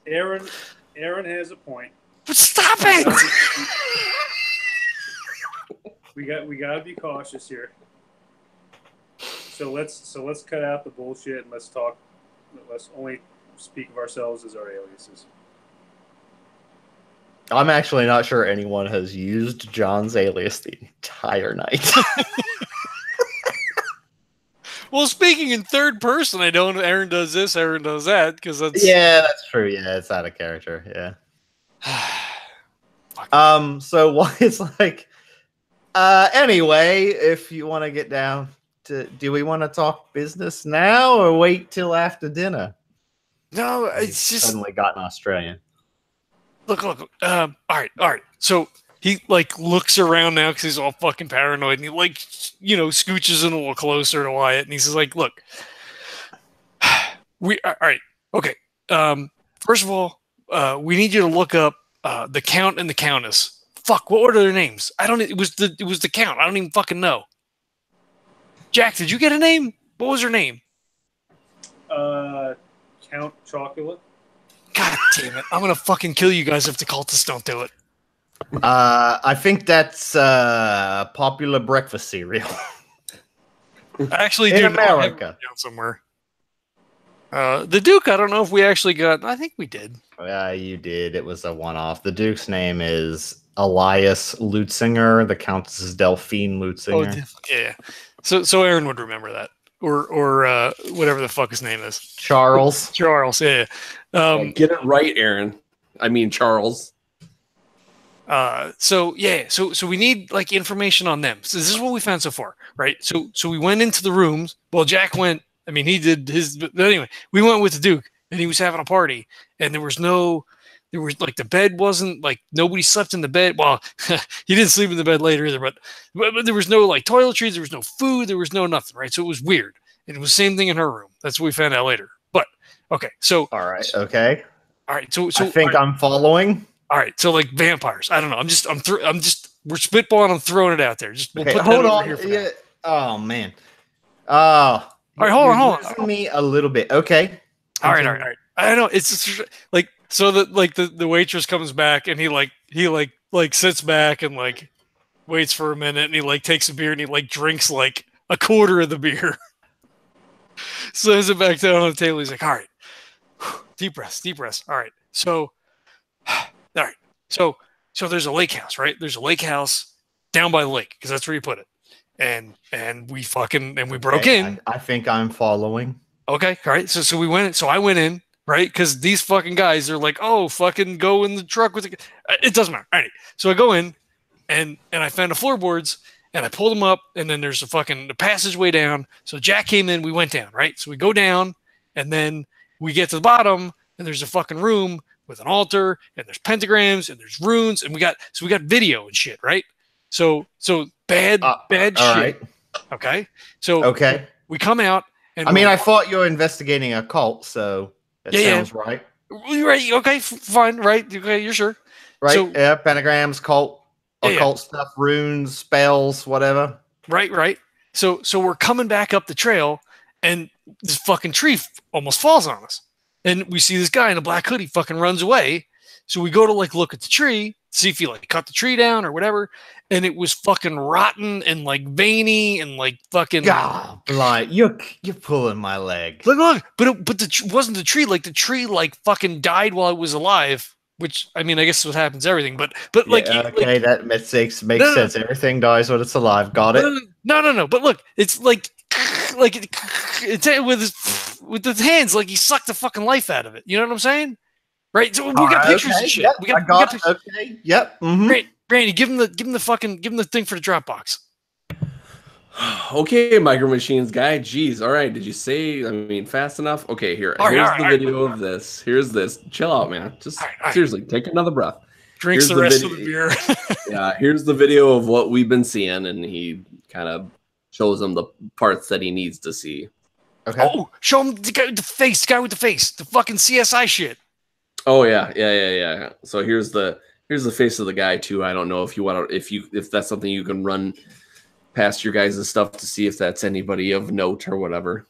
[SPEAKER 4] Erin has a point.
[SPEAKER 1] But stop it!
[SPEAKER 4] We gotta be cautious here. So let's cut out the bullshit and let's only speak of ourselves as our aliases.
[SPEAKER 3] I'm actually not sure anyone has used John's alias the entire night.
[SPEAKER 1] Well, speaking in third person, I don't. Erin does this, Erin does that, because that's...
[SPEAKER 3] Yeah, that's true. Yeah, it's out of character. Yeah. So what it's like, anyway, if you want to get down to, do we want to talk business now or wait till after dinner?
[SPEAKER 1] No, it's just
[SPEAKER 3] suddenly gotten Australian.
[SPEAKER 1] Look. All right. So he looks around now because he's all fucking paranoid, and he scooches in a little closer to Wyatt, and he says look, all right, okay. First of all, we need you to look up the Count and the Countess. Fuck, what were their names? It was the Count. I don't even fucking know. Jack, did you get a name? What was her name?
[SPEAKER 4] Count Chocolate.
[SPEAKER 1] God damn it! I'm gonna fucking kill you guys if the cultists don't do it.
[SPEAKER 3] I think that's popular breakfast cereal.
[SPEAKER 1] I actually
[SPEAKER 3] in
[SPEAKER 1] do
[SPEAKER 3] America
[SPEAKER 1] down somewhere. The Duke. I don't know if we actually got. I think we did.
[SPEAKER 3] Yeah, you did. It was a one-off. The Duke's name is Elias Lutzinger. The Countess is Delphine Lutzinger.
[SPEAKER 1] Oh, yeah. So Erin would remember that, or whatever the fuck his name is.
[SPEAKER 3] Charles.
[SPEAKER 1] Charles. Yeah.
[SPEAKER 2] Get it right, Erin. I mean Charles.
[SPEAKER 1] So we need information on them. So this is what we found so far, right? So we went into the rooms. Well, Jack went I mean, he did his. But anyway, we went with the Duke, and he was having a party, and there was like the bed wasn't like nobody slept in the bed. Well, he didn't sleep in the bed later either, but there was no like toiletries, there was no food, there was no nothing, right? So it was weird, and it was the same thing in her room. That's what we found out later. But okay, so
[SPEAKER 3] All right. Okay.
[SPEAKER 1] all right, so
[SPEAKER 3] I think I'm following.
[SPEAKER 1] all right, so like vampires. I don't know. I'm just we're spitballing. I'm throwing it out there. Just we'll
[SPEAKER 3] Okay,
[SPEAKER 1] put that
[SPEAKER 3] hold
[SPEAKER 1] over
[SPEAKER 3] on.
[SPEAKER 1] here for
[SPEAKER 3] Yeah.
[SPEAKER 1] now.
[SPEAKER 3] Oh man.
[SPEAKER 1] All right, hold on.
[SPEAKER 3] Losing me a little bit. Okay.
[SPEAKER 1] All right. I know it's just, like so that like the waitress comes back and he sits back and like waits for a minute and he like takes a beer and he like drinks like a quarter of the beer. Slams it back down on the table. He's like, all right, deep breaths. All right, so there's a lake house, right? There's a lake house down by the lake because that's where you put it. And we broke in.
[SPEAKER 3] I think I'm following.
[SPEAKER 1] Okay, all right. So we went. So I went in, right? Because these fucking guys are like, oh, fucking go in the truck with the. It doesn't matter. All right. So I go in, and I found the floorboards, and I pulled them up, and then there's the passageway down. So Jack came in. We went down, right? So we go down, and then we get to the bottom, and there's a fucking room with an altar, and there's pentagrams, and there's runes, and we got video and shit, right? So bad shit.
[SPEAKER 3] Right.
[SPEAKER 1] Okay. So
[SPEAKER 3] Okay.
[SPEAKER 1] we come out. And
[SPEAKER 3] I mean, I thought you were investigating a cult, so that sounds right.
[SPEAKER 1] Right. Okay. Fine. Right. Okay. You're sure.
[SPEAKER 3] Right.
[SPEAKER 1] So,
[SPEAKER 3] yeah. Pentagrams, occult stuff, runes, spells, whatever.
[SPEAKER 1] Right. So we're coming back up the trail, and this fucking tree almost falls on us, and we see this guy in a black hoodie fucking runs away. So we go to like look at the tree, see if he like cut the tree down or whatever, and it was fucking rotten and like veiny and like fucking.
[SPEAKER 3] God, like you're pulling my leg.
[SPEAKER 1] Look, but it wasn't the tree. Like the tree like fucking died while it was alive. Which I mean, I guess what happens everything, but
[SPEAKER 3] Yeah,
[SPEAKER 1] like
[SPEAKER 3] okay, that makes sense. Everything dies when it's alive. Got it.
[SPEAKER 1] No. But look, it's like it's with his hands, like he sucked the fucking life out of it. You know what I'm saying? Right. So we got pictures and shit.
[SPEAKER 3] Yep,
[SPEAKER 1] we got
[SPEAKER 3] pictures. Okay. Yep. Mm-hmm.
[SPEAKER 1] Great, Randy, give him the thing for the Dropbox.
[SPEAKER 2] Okay, Micro Machines guy. Jeez. All right. Did you say? I mean, fast enough? Okay. Here's the video of this. Here's this. Chill out, man. Just seriously, take another breath.
[SPEAKER 1] Drinks the rest of the beer.
[SPEAKER 2] Yeah. Here's the video of what we've been seeing, and he kind of shows him the parts that he needs to see.
[SPEAKER 3] Okay.
[SPEAKER 1] Oh, show him the guy with the face. The fucking CSI shit.
[SPEAKER 2] Oh yeah. So here's the face of the guy too. I don't know if you want to, if that's something you can run past your guys' stuff to see if that's anybody of note or whatever.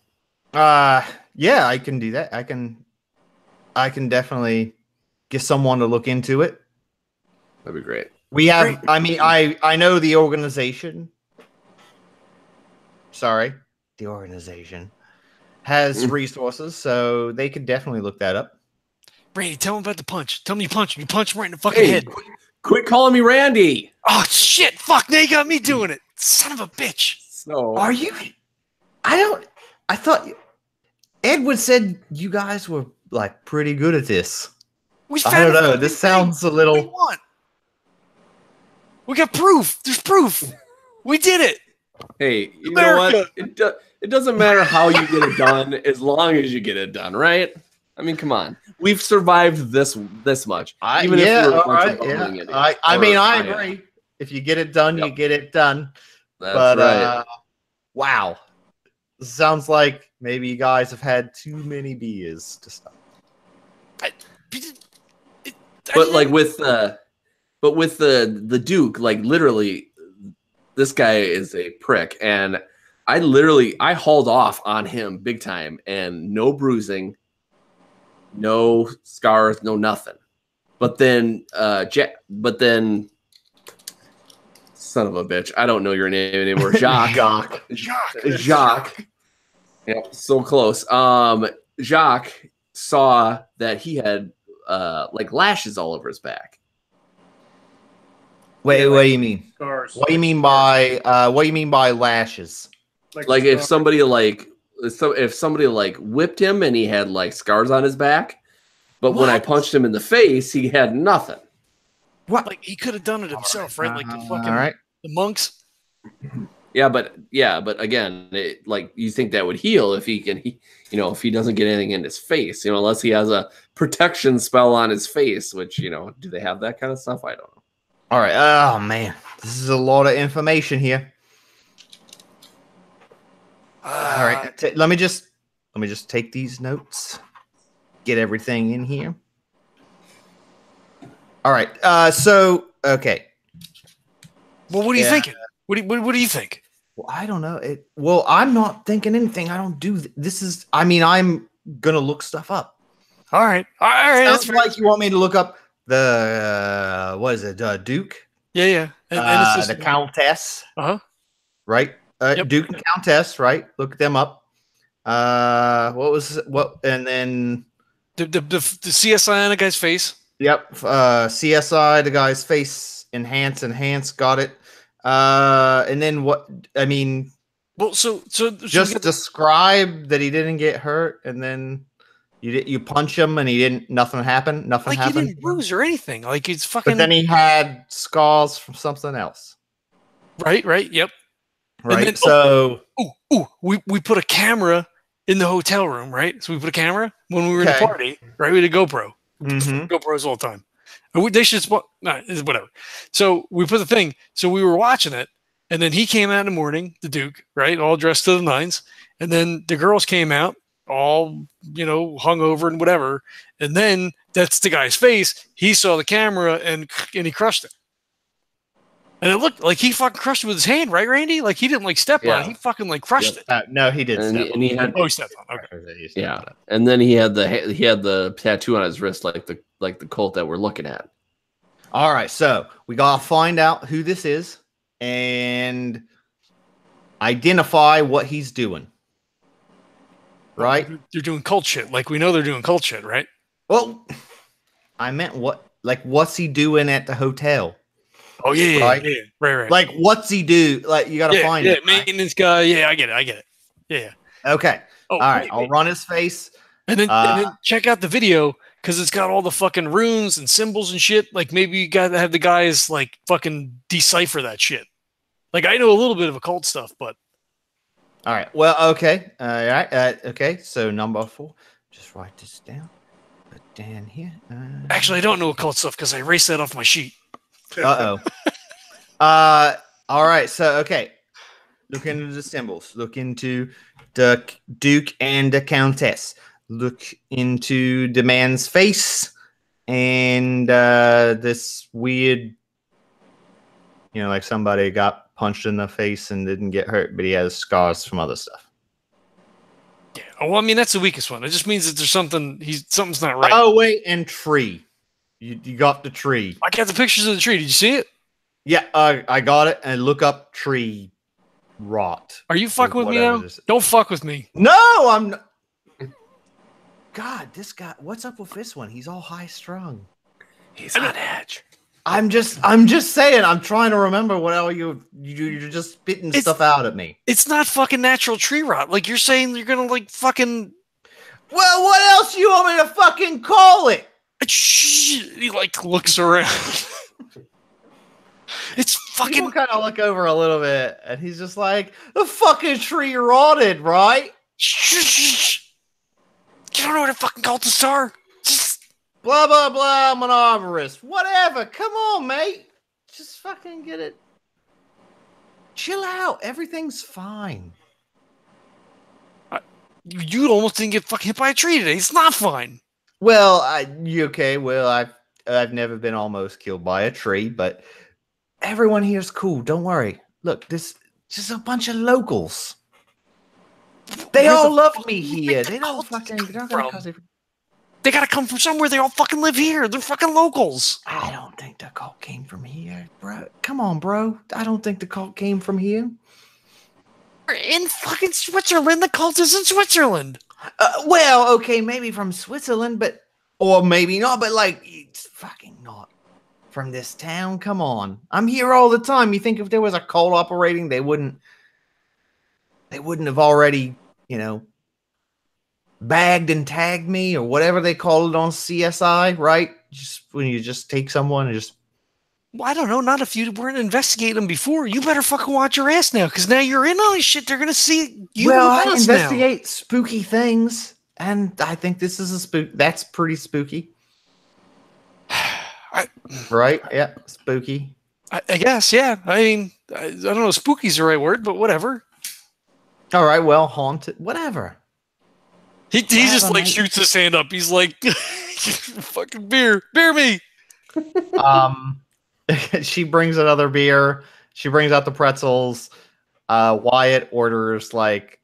[SPEAKER 3] Yeah, I can do that. I can definitely get someone to look into it.
[SPEAKER 2] That'd be great.
[SPEAKER 3] We have. I mean, I know the organization. Sorry, the organization has resources, so they could definitely look that up.
[SPEAKER 1] Randy, tell him about the punch. Tell me you punch him. You punch him right in the fucking head.
[SPEAKER 2] Quit calling me Randy.
[SPEAKER 1] Oh shit! Fuck! Now you got me doing it. Son of a bitch.
[SPEAKER 2] So
[SPEAKER 3] are you? I thought Edward said you guys were like pretty good at this. I don't know. This sounds a little.
[SPEAKER 1] What do you want? We got proof. There's proof. We did it.
[SPEAKER 2] Hey, you know what? It doesn't matter how you get it done as long as you get it done, right? I mean, come on. We've survived this much. I mean, I
[SPEAKER 3] agree. If you get it done, you get it done.
[SPEAKER 2] That's right.
[SPEAKER 3] Wow. Sounds like maybe you guys have had too many beers to stop.
[SPEAKER 2] But with the Duke, like literally, this guy is a prick, and I hauled off on him big time, and no bruising, no scars, no nothing. But then son of a bitch, I don't know your name anymore. Jacques. Jacques. Yep, so close. Jacques saw that he had like lashes all over his back.
[SPEAKER 3] Wait, what do you mean?
[SPEAKER 4] Scars.
[SPEAKER 3] What do you mean by lashes?
[SPEAKER 2] Like if somebody whipped him and he had like scars on his back, but when I punched him in the face, he had nothing.
[SPEAKER 1] What? Like he could have done it himself, right? Like the fucking the monks.
[SPEAKER 2] Yeah, but again, like you think that would heal if if he doesn't get anything in his face, unless he has a protection spell on his face, which do they have that kind of stuff? I don't know.
[SPEAKER 3] All right. Oh man, this is a lot of information here. All right. Let me just take these notes. Get everything in here. All right. Okay.
[SPEAKER 1] Well, what are you thinking? What do you think?
[SPEAKER 3] Well, I don't know. Well, I'm not thinking anything. I don't do this. I'm gonna look stuff up.
[SPEAKER 1] All right.
[SPEAKER 3] Sounds like you want me to look up the what is it? Duke.
[SPEAKER 1] Yeah.
[SPEAKER 3] And the Countess. Right.
[SPEAKER 1] Yep.
[SPEAKER 3] Duke and Countess. Right. Look them up. And then
[SPEAKER 1] the CSI on the guy's face.
[SPEAKER 3] Yep. CSI, the guy's face, enhance. Got it. And then what? I mean,
[SPEAKER 1] well, so
[SPEAKER 3] just describe that he didn't get hurt, and then you punch him, and nothing happened. Nothing happened.
[SPEAKER 1] He didn't bruise or anything. Like it's fucking.
[SPEAKER 3] But then he had scars from something else.
[SPEAKER 1] Right. Yep.
[SPEAKER 3] Right.
[SPEAKER 1] Then,
[SPEAKER 3] so,
[SPEAKER 1] we put a camera in the hotel room, right? So we put a camera when we were in the party, right? We had a GoPro. GoPros all the time. They should whatever. So we put the thing. So we were watching it, and then he came out in the morning, the Duke, right, all dressed to the nines, and then the girls came out, all hung over and whatever, and then that's the guy's face. He saw the camera and he crushed it, and it looked like he fucking crushed it with his hand, right, Randy? Like he didn't step on it. He fucking crushed it.
[SPEAKER 3] No, he did.
[SPEAKER 1] He stepped on. Okay.
[SPEAKER 2] Yeah, and then he had the tattoo on his wrist, like the cult that we're looking at.
[SPEAKER 3] All right, so we gotta find out who this is and identify what he's doing. Right?
[SPEAKER 1] They're doing cult shit. Like we know they're doing cult shit, right?
[SPEAKER 3] Well, I meant what's he doing at the hotel?
[SPEAKER 1] Oh yeah, right.
[SPEAKER 3] Like what's he do? Like you gotta find it.
[SPEAKER 1] Maintenance guy. Yeah, I get it. Yeah.
[SPEAKER 3] Okay. All right, I'll run his face.
[SPEAKER 1] And then check out the video because it's got all the fucking runes and symbols and shit. Like maybe you got to have the guys fucking decipher that shit. Like I know a little bit of occult stuff, but
[SPEAKER 3] all right. Well, okay. All right. Okay. So number 4. Just write this down. Put down here.
[SPEAKER 1] Actually, I don't know occult stuff because I erased that off my sheet.
[SPEAKER 3] All right. So okay. Look into the symbols. Look into the Duke and the Countess. Look into the man's face and this weird, like somebody got punched in the face and didn't get hurt, but he has scars from other stuff.
[SPEAKER 1] Yeah. Well, I mean, that's the weakest one. It just means that there's something's not right.
[SPEAKER 3] Oh, wait, and tree. You got the tree.
[SPEAKER 1] I got the pictures of the tree. Did you see it?
[SPEAKER 3] Yeah, I got it. And look up tree rot.
[SPEAKER 1] Are you fucking with me now? Don't fuck with me.
[SPEAKER 3] No, I'm not. God, this guy, what's up with this one? He's all high strung.
[SPEAKER 1] He's on edge.
[SPEAKER 3] I'm just saying, I'm trying to remember what all you're just spitting stuff out at me.
[SPEAKER 1] It's not fucking natural tree rot. Like you're saying you're gonna fucking.
[SPEAKER 3] Well, what else you want me to fucking call it?
[SPEAKER 1] He looks around. It's fucking.
[SPEAKER 3] People kind of look over a little bit, and he's just like, the fucking tree rotted, right?
[SPEAKER 1] You don't know what a fucking cultists are?
[SPEAKER 3] Blah, blah, blah, I'm an arborist. Whatever. Come on, mate. Just fucking get it. Chill out. Everything's fine.
[SPEAKER 1] You almost didn't get fucking hit by a tree today. It's not fine.
[SPEAKER 3] Well, you okay? Well, I've never been almost killed by a tree, but everyone here's cool. Don't worry. Look, this just a bunch of locals. They all love me here. They don't fucking.
[SPEAKER 1] They gotta come from somewhere. They all fucking live here. They're fucking locals.
[SPEAKER 3] I don't think the cult came from here, bro. Come on, bro. I don't think the cult came from here.
[SPEAKER 1] We're in fucking Switzerland. The cult is in Switzerland.
[SPEAKER 3] Well, okay, maybe from Switzerland, or maybe not. But it's fucking not from this town. Come on, I'm here all the time. You think if there was a cult operating, they wouldn't have already, bagged and tagged me or whatever they call it on CSI, right? Just when you just take someone and just
[SPEAKER 1] Well, I don't know. Not if you weren't investigating them before. You better fucking watch your ass now, because now you're in all this shit. They're gonna see you
[SPEAKER 3] Well,
[SPEAKER 1] with
[SPEAKER 3] I
[SPEAKER 1] us now.
[SPEAKER 3] investigate spooky things, and I think this is a spook. That's pretty spooky, right? Yeah, spooky.
[SPEAKER 1] I guess, yeah. I mean, I don't know. Spooky's the right word, but whatever.
[SPEAKER 3] All right, well, haunted, whatever.
[SPEAKER 1] He just
[SPEAKER 3] Whatever,
[SPEAKER 1] like
[SPEAKER 3] mate.
[SPEAKER 1] shoots his hand up. He's like, "Fucking beer me."
[SPEAKER 3] Um, she brings another beer. She brings out the pretzels. Wyatt orders like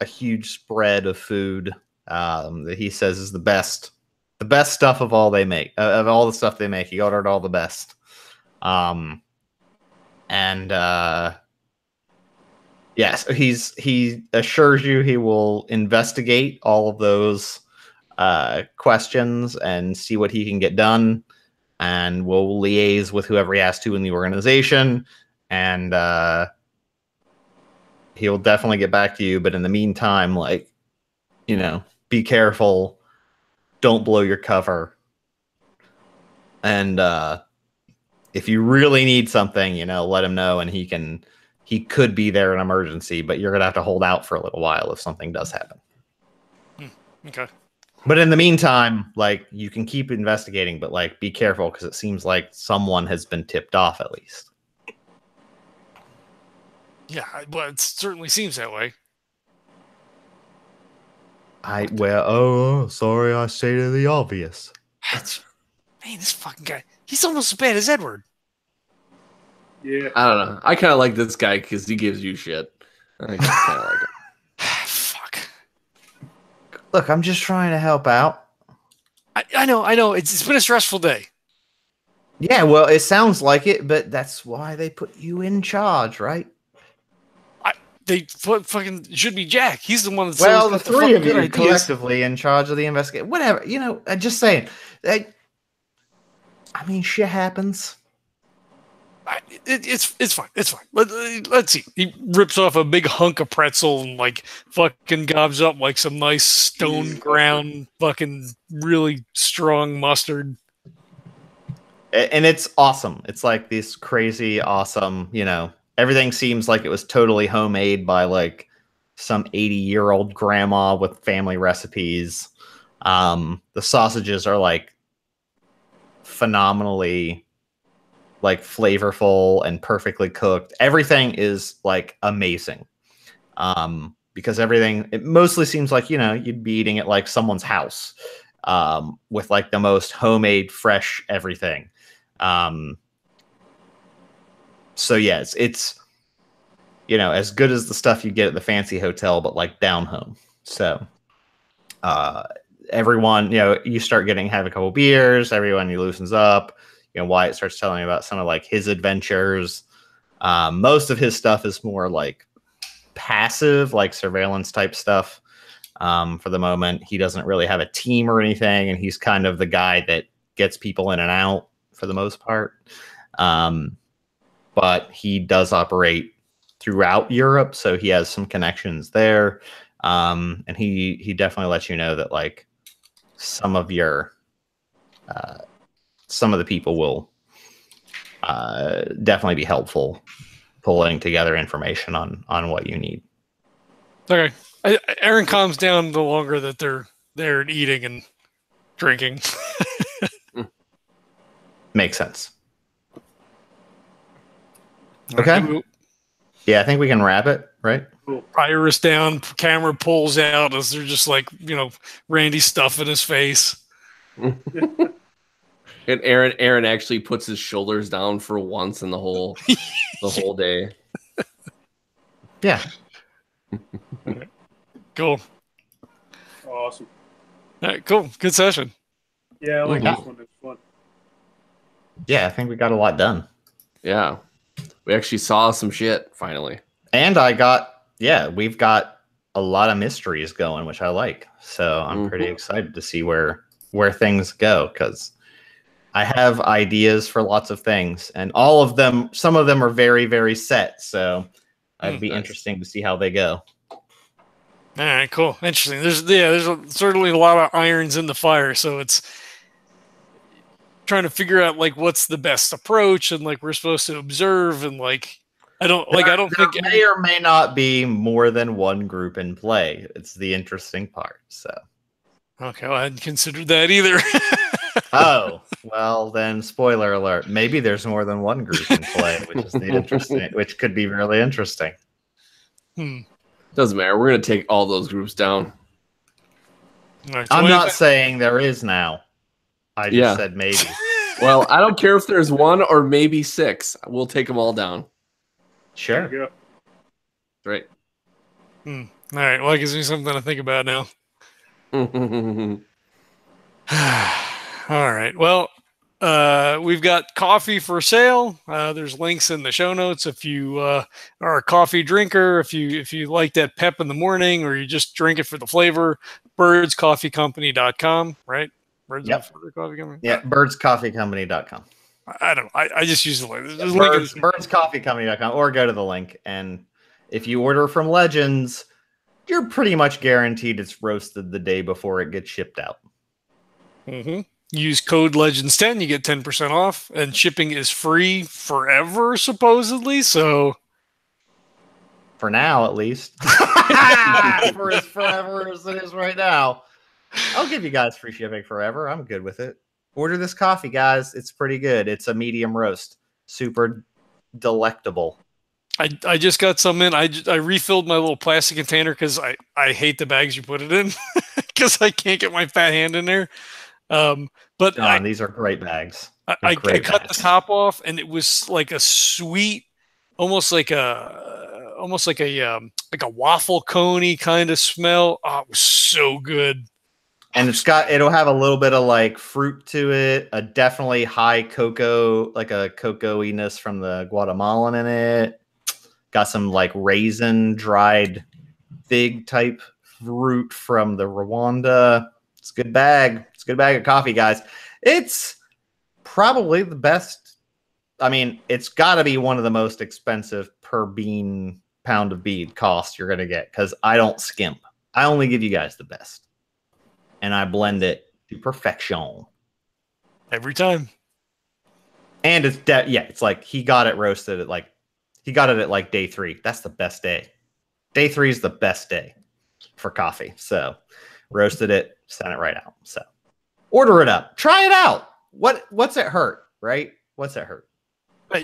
[SPEAKER 3] a huge spread of food that he says is the best stuff of all they make, of all the stuff they make. He ordered all the best. And yes, he assures you he will investigate all of those questions and see what he can get done, and will liaise with whoever he has to in the organization, and he'll definitely get back to you. But in the meantime, like, be careful, don't blow your cover, and if you really need something, let him know, and he could be there in an emergency, but you're gonna have to hold out for a little while if something does happen.
[SPEAKER 1] Okay.
[SPEAKER 3] But in the meantime, like, you can keep investigating, but like, be careful, because it seems like someone has been tipped off at least.
[SPEAKER 1] Yeah, well, it certainly seems that way.
[SPEAKER 3] Sorry, I stated the obvious.
[SPEAKER 1] Man, this fucking guy. He's almost as bad as Edward.
[SPEAKER 4] Yeah.
[SPEAKER 2] I don't know. I kind of like this guy because he gives you shit. I kind of like him.
[SPEAKER 1] Fuck.
[SPEAKER 3] Look, I'm just trying to help out.
[SPEAKER 1] I know. It's been a stressful day.
[SPEAKER 3] Yeah, well, it sounds like it, but that's why they put you in charge, right?
[SPEAKER 1] They fucking should be Jack. He's the one that's
[SPEAKER 3] Well,
[SPEAKER 1] always
[SPEAKER 3] the
[SPEAKER 1] got
[SPEAKER 3] three of
[SPEAKER 1] good
[SPEAKER 3] you
[SPEAKER 1] ideas.
[SPEAKER 3] collectively in charge of the investigation. Whatever, I'm just saying. I mean, shit happens.
[SPEAKER 1] It's fine. It's fine. Let's see. He rips off a big hunk of pretzel and like fucking gobs up like some nice stone ground fucking really strong mustard.
[SPEAKER 3] And it's awesome. It's like this crazy awesome, everything seems like it was totally homemade by like some 80-year-old grandma with family recipes. The sausages are like phenomenally like flavorful and perfectly cooked. Everything is like amazing. Because it mostly seems like, you'd be eating at like someone's house, with like the most homemade, fresh everything. So yes, it's as good as the stuff you get at the fancy hotel, but like down home. So everyone, you start having a couple beers, everyone loosens up. Wyatt starts telling you about some of like his adventures. Most of his stuff is more like passive, like surveillance type stuff. For the moment, he doesn't really have a team or anything, and he's kind of the guy that gets people in and out for the most part. But he does operate throughout Europe, so he has some connections there. And he definitely lets you know that like some of the people will definitely be helpful pulling together information on what you need.
[SPEAKER 1] Okay. Erin calms down the longer that they're there and eating and drinking.
[SPEAKER 3] Makes sense. Okay. Yeah, I think we can wrap it, right?
[SPEAKER 1] Iris down, camera pulls out as they're just like, Randy stuff in his face.
[SPEAKER 2] And Aaron actually puts his shoulders down for once in the whole day.
[SPEAKER 3] Yeah.
[SPEAKER 1] Cool.
[SPEAKER 4] Awesome.
[SPEAKER 1] All right, cool. Good session.
[SPEAKER 4] Yeah, I like this one. It's fun.
[SPEAKER 3] Yeah, I think we got a lot done.
[SPEAKER 2] Yeah. We actually saw some shit finally.
[SPEAKER 3] And we've got a lot of mysteries going, which I like. So I'm pretty excited to see where things go, because I have ideas for lots of things, and some of them are very, very set. So it'd be interesting to see how they go.
[SPEAKER 1] All right, cool. Interesting. There's certainly a lot of irons in the fire, so it's trying to figure out like what's the best approach, and like we're supposed to observe, and like I don't think
[SPEAKER 3] there may or may not be more than one group in play. It's the interesting part. So
[SPEAKER 1] okay, well, I hadn't considered that either.
[SPEAKER 3] oh, well then spoiler alert. Maybe there's more than one group in play, which is the interesting, which could be really interesting.
[SPEAKER 2] Doesn't matter. We're gonna take all those groups down.
[SPEAKER 1] Right, so
[SPEAKER 3] I'm not saying there is now. I just said maybe.
[SPEAKER 2] Well, I don't care if there's 1 or maybe 6. We'll take them all down.
[SPEAKER 3] Sure.
[SPEAKER 4] There you
[SPEAKER 2] Right.
[SPEAKER 1] All right. Well, that gives me something to think about now. All right. Well, we've got coffee for sale. There's links in the show notes if you are a coffee drinker. If you like that pep in the morning, or you just drink it for the flavor, birdscoffeecompany.com, right? Birds Coffee Company.
[SPEAKER 3] Yeah, birdscoffeecompany.com.
[SPEAKER 1] I don't know. I just use the link.
[SPEAKER 3] Birdscoffeecompany.com, or go to the link. And if you order from Legends, you're pretty much guaranteed it's roasted the day before it gets shipped out.
[SPEAKER 1] Use code Legends10, you get 10% off, and shipping is free forever, supposedly. So,
[SPEAKER 3] for now, at least, for as forever as it is right now, I'll give you guys free shipping forever. I'm good with it. Order this coffee, guys. It's pretty good. It's a medium roast, super delectable.
[SPEAKER 1] I just got some in. I refilled my little plastic container because I hate the bags you put it in because I can't get my fat hand in there. But
[SPEAKER 3] John, these are great bags.
[SPEAKER 1] I cut the top off, and it was like a sweet, almost like a waffle coney kind of smell. Oh, it was so good.
[SPEAKER 3] And it'll have a little bit of like fruit to it, a definitely high cocoa, like a cocoa-iness from the Guatemalan in it. Got some like raisin, dried fig type fruit from the Rwanda. It's a good bag. It's a good bag of coffee, guys. It's probably the best. I mean, it's got to be one of the most expensive per pound of bead cost you're going to get, because I don't skimp. I only give you guys the best. And I blend it to perfection.
[SPEAKER 1] Every time.
[SPEAKER 3] And it's it's like he got it roasted at like day 3. That's the best day. Day 3 is the best day for coffee. So roasted it, sent it right out. So order it up. Try it out. What's it hurt, right? What's it hurt?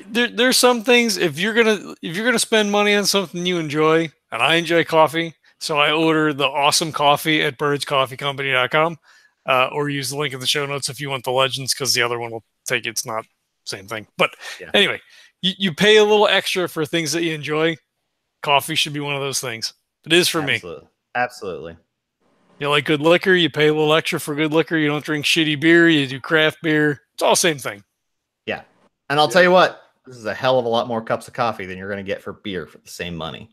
[SPEAKER 1] There's some things, if you're gonna spend money on something you enjoy, and I enjoy coffee, so I order the awesome coffee at birdscoffeecompany.com, or use the link in the show notes if you want the Legends, because the other one will take it's not the same thing. But anyway, you pay a little extra for things that you enjoy. Coffee should be one of those things. It is for me.
[SPEAKER 3] Absolutely.
[SPEAKER 1] You like good liquor, you pay a little extra for good liquor. You don't drink shitty beer, you do craft beer. It's all the same thing.
[SPEAKER 3] Yeah. And I'll tell you what, this is a hell of a lot more cups of coffee than you're going to get for beer for the same money.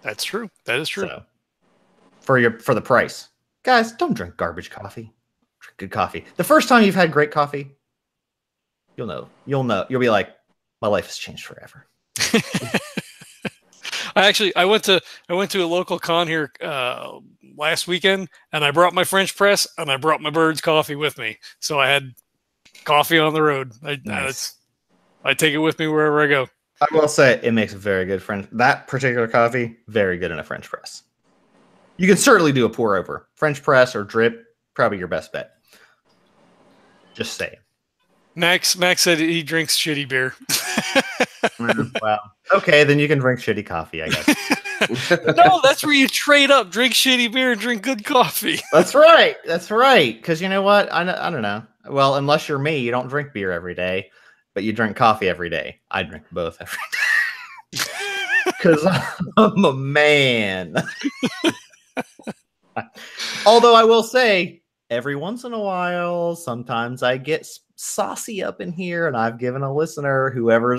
[SPEAKER 1] That's true. That is true.
[SPEAKER 3] So, for the price. Guys, don't drink garbage coffee. Drink good coffee. The first time you've had great coffee, you'll know. You'll be like, my life has changed forever.
[SPEAKER 1] I went to a local con here last weekend, and I brought my French press and I brought my Birds coffee with me. So I had coffee on the road. I take it with me wherever I go.
[SPEAKER 3] I will say it makes a very good that particular coffee, very good in a French press. You can certainly do a pour over. French press or drip, probably your best bet. Just saying.
[SPEAKER 1] Max said he drinks shitty beer.
[SPEAKER 3] Well, okay, then you can drink shitty coffee, I guess.
[SPEAKER 1] No, that's where you trade up. Drink shitty beer and drink good coffee.
[SPEAKER 3] That's right. Because you know what? I don't know. Well, unless you're me, you don't drink beer every day, but you drink coffee every day. I drink both every day. Because I'm a man. Although I will say, every once in a while, sometimes I get saucy up in here, and I've given a listener,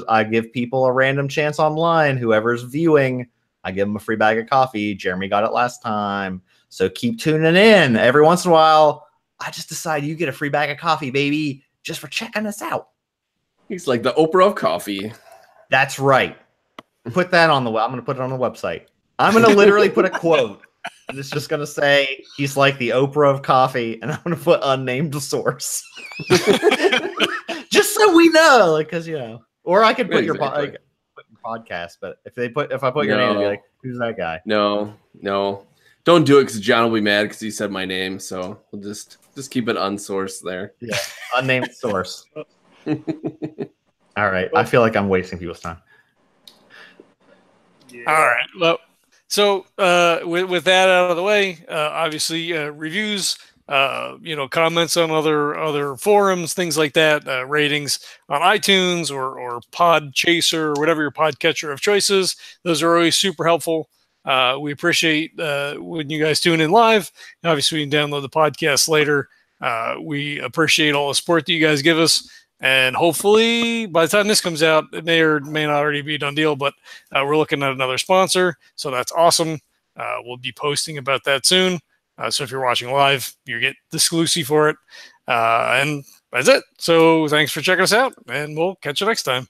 [SPEAKER 3] I give people a random chance online, whoever's viewing, I give them a free bag of coffee. Jeremy got it last time. So keep tuning in. Every once in a while, I just decide you get a free bag of coffee, baby, just for checking us out.
[SPEAKER 2] He's like the Oprah of coffee.
[SPEAKER 3] That's right. Put that on I'm going to put it on the website. I'm going to literally put a quote And it's just gonna say he's like the Oprah of coffee, and I'm gonna put unnamed source, just so we know, like, because or I could put your podcast, but if I put your name, they'd be like, who's that guy?
[SPEAKER 2] No, don't do it because John will be mad because he said my name. So we'll just keep it unsourced there.
[SPEAKER 3] Yeah, unnamed source. All right, I feel like I'm wasting people's time.
[SPEAKER 1] Yeah. All right, well. So with that out of the way, obviously reviews, comments on other forums, things like that, ratings on iTunes or Podchaser or whatever your podcatcher of choice is. Those are always super helpful. We appreciate when you guys tune in live. Obviously, we can download the podcast later. We appreciate all the support that you guys give us. And hopefully, by the time this comes out, it may or may not already be a done deal, but we're looking at another sponsor. So that's awesome. We'll be posting about that soon. So if you're watching live, you get the exclusive for it. And that's it. So thanks for checking us out, and we'll catch you next time.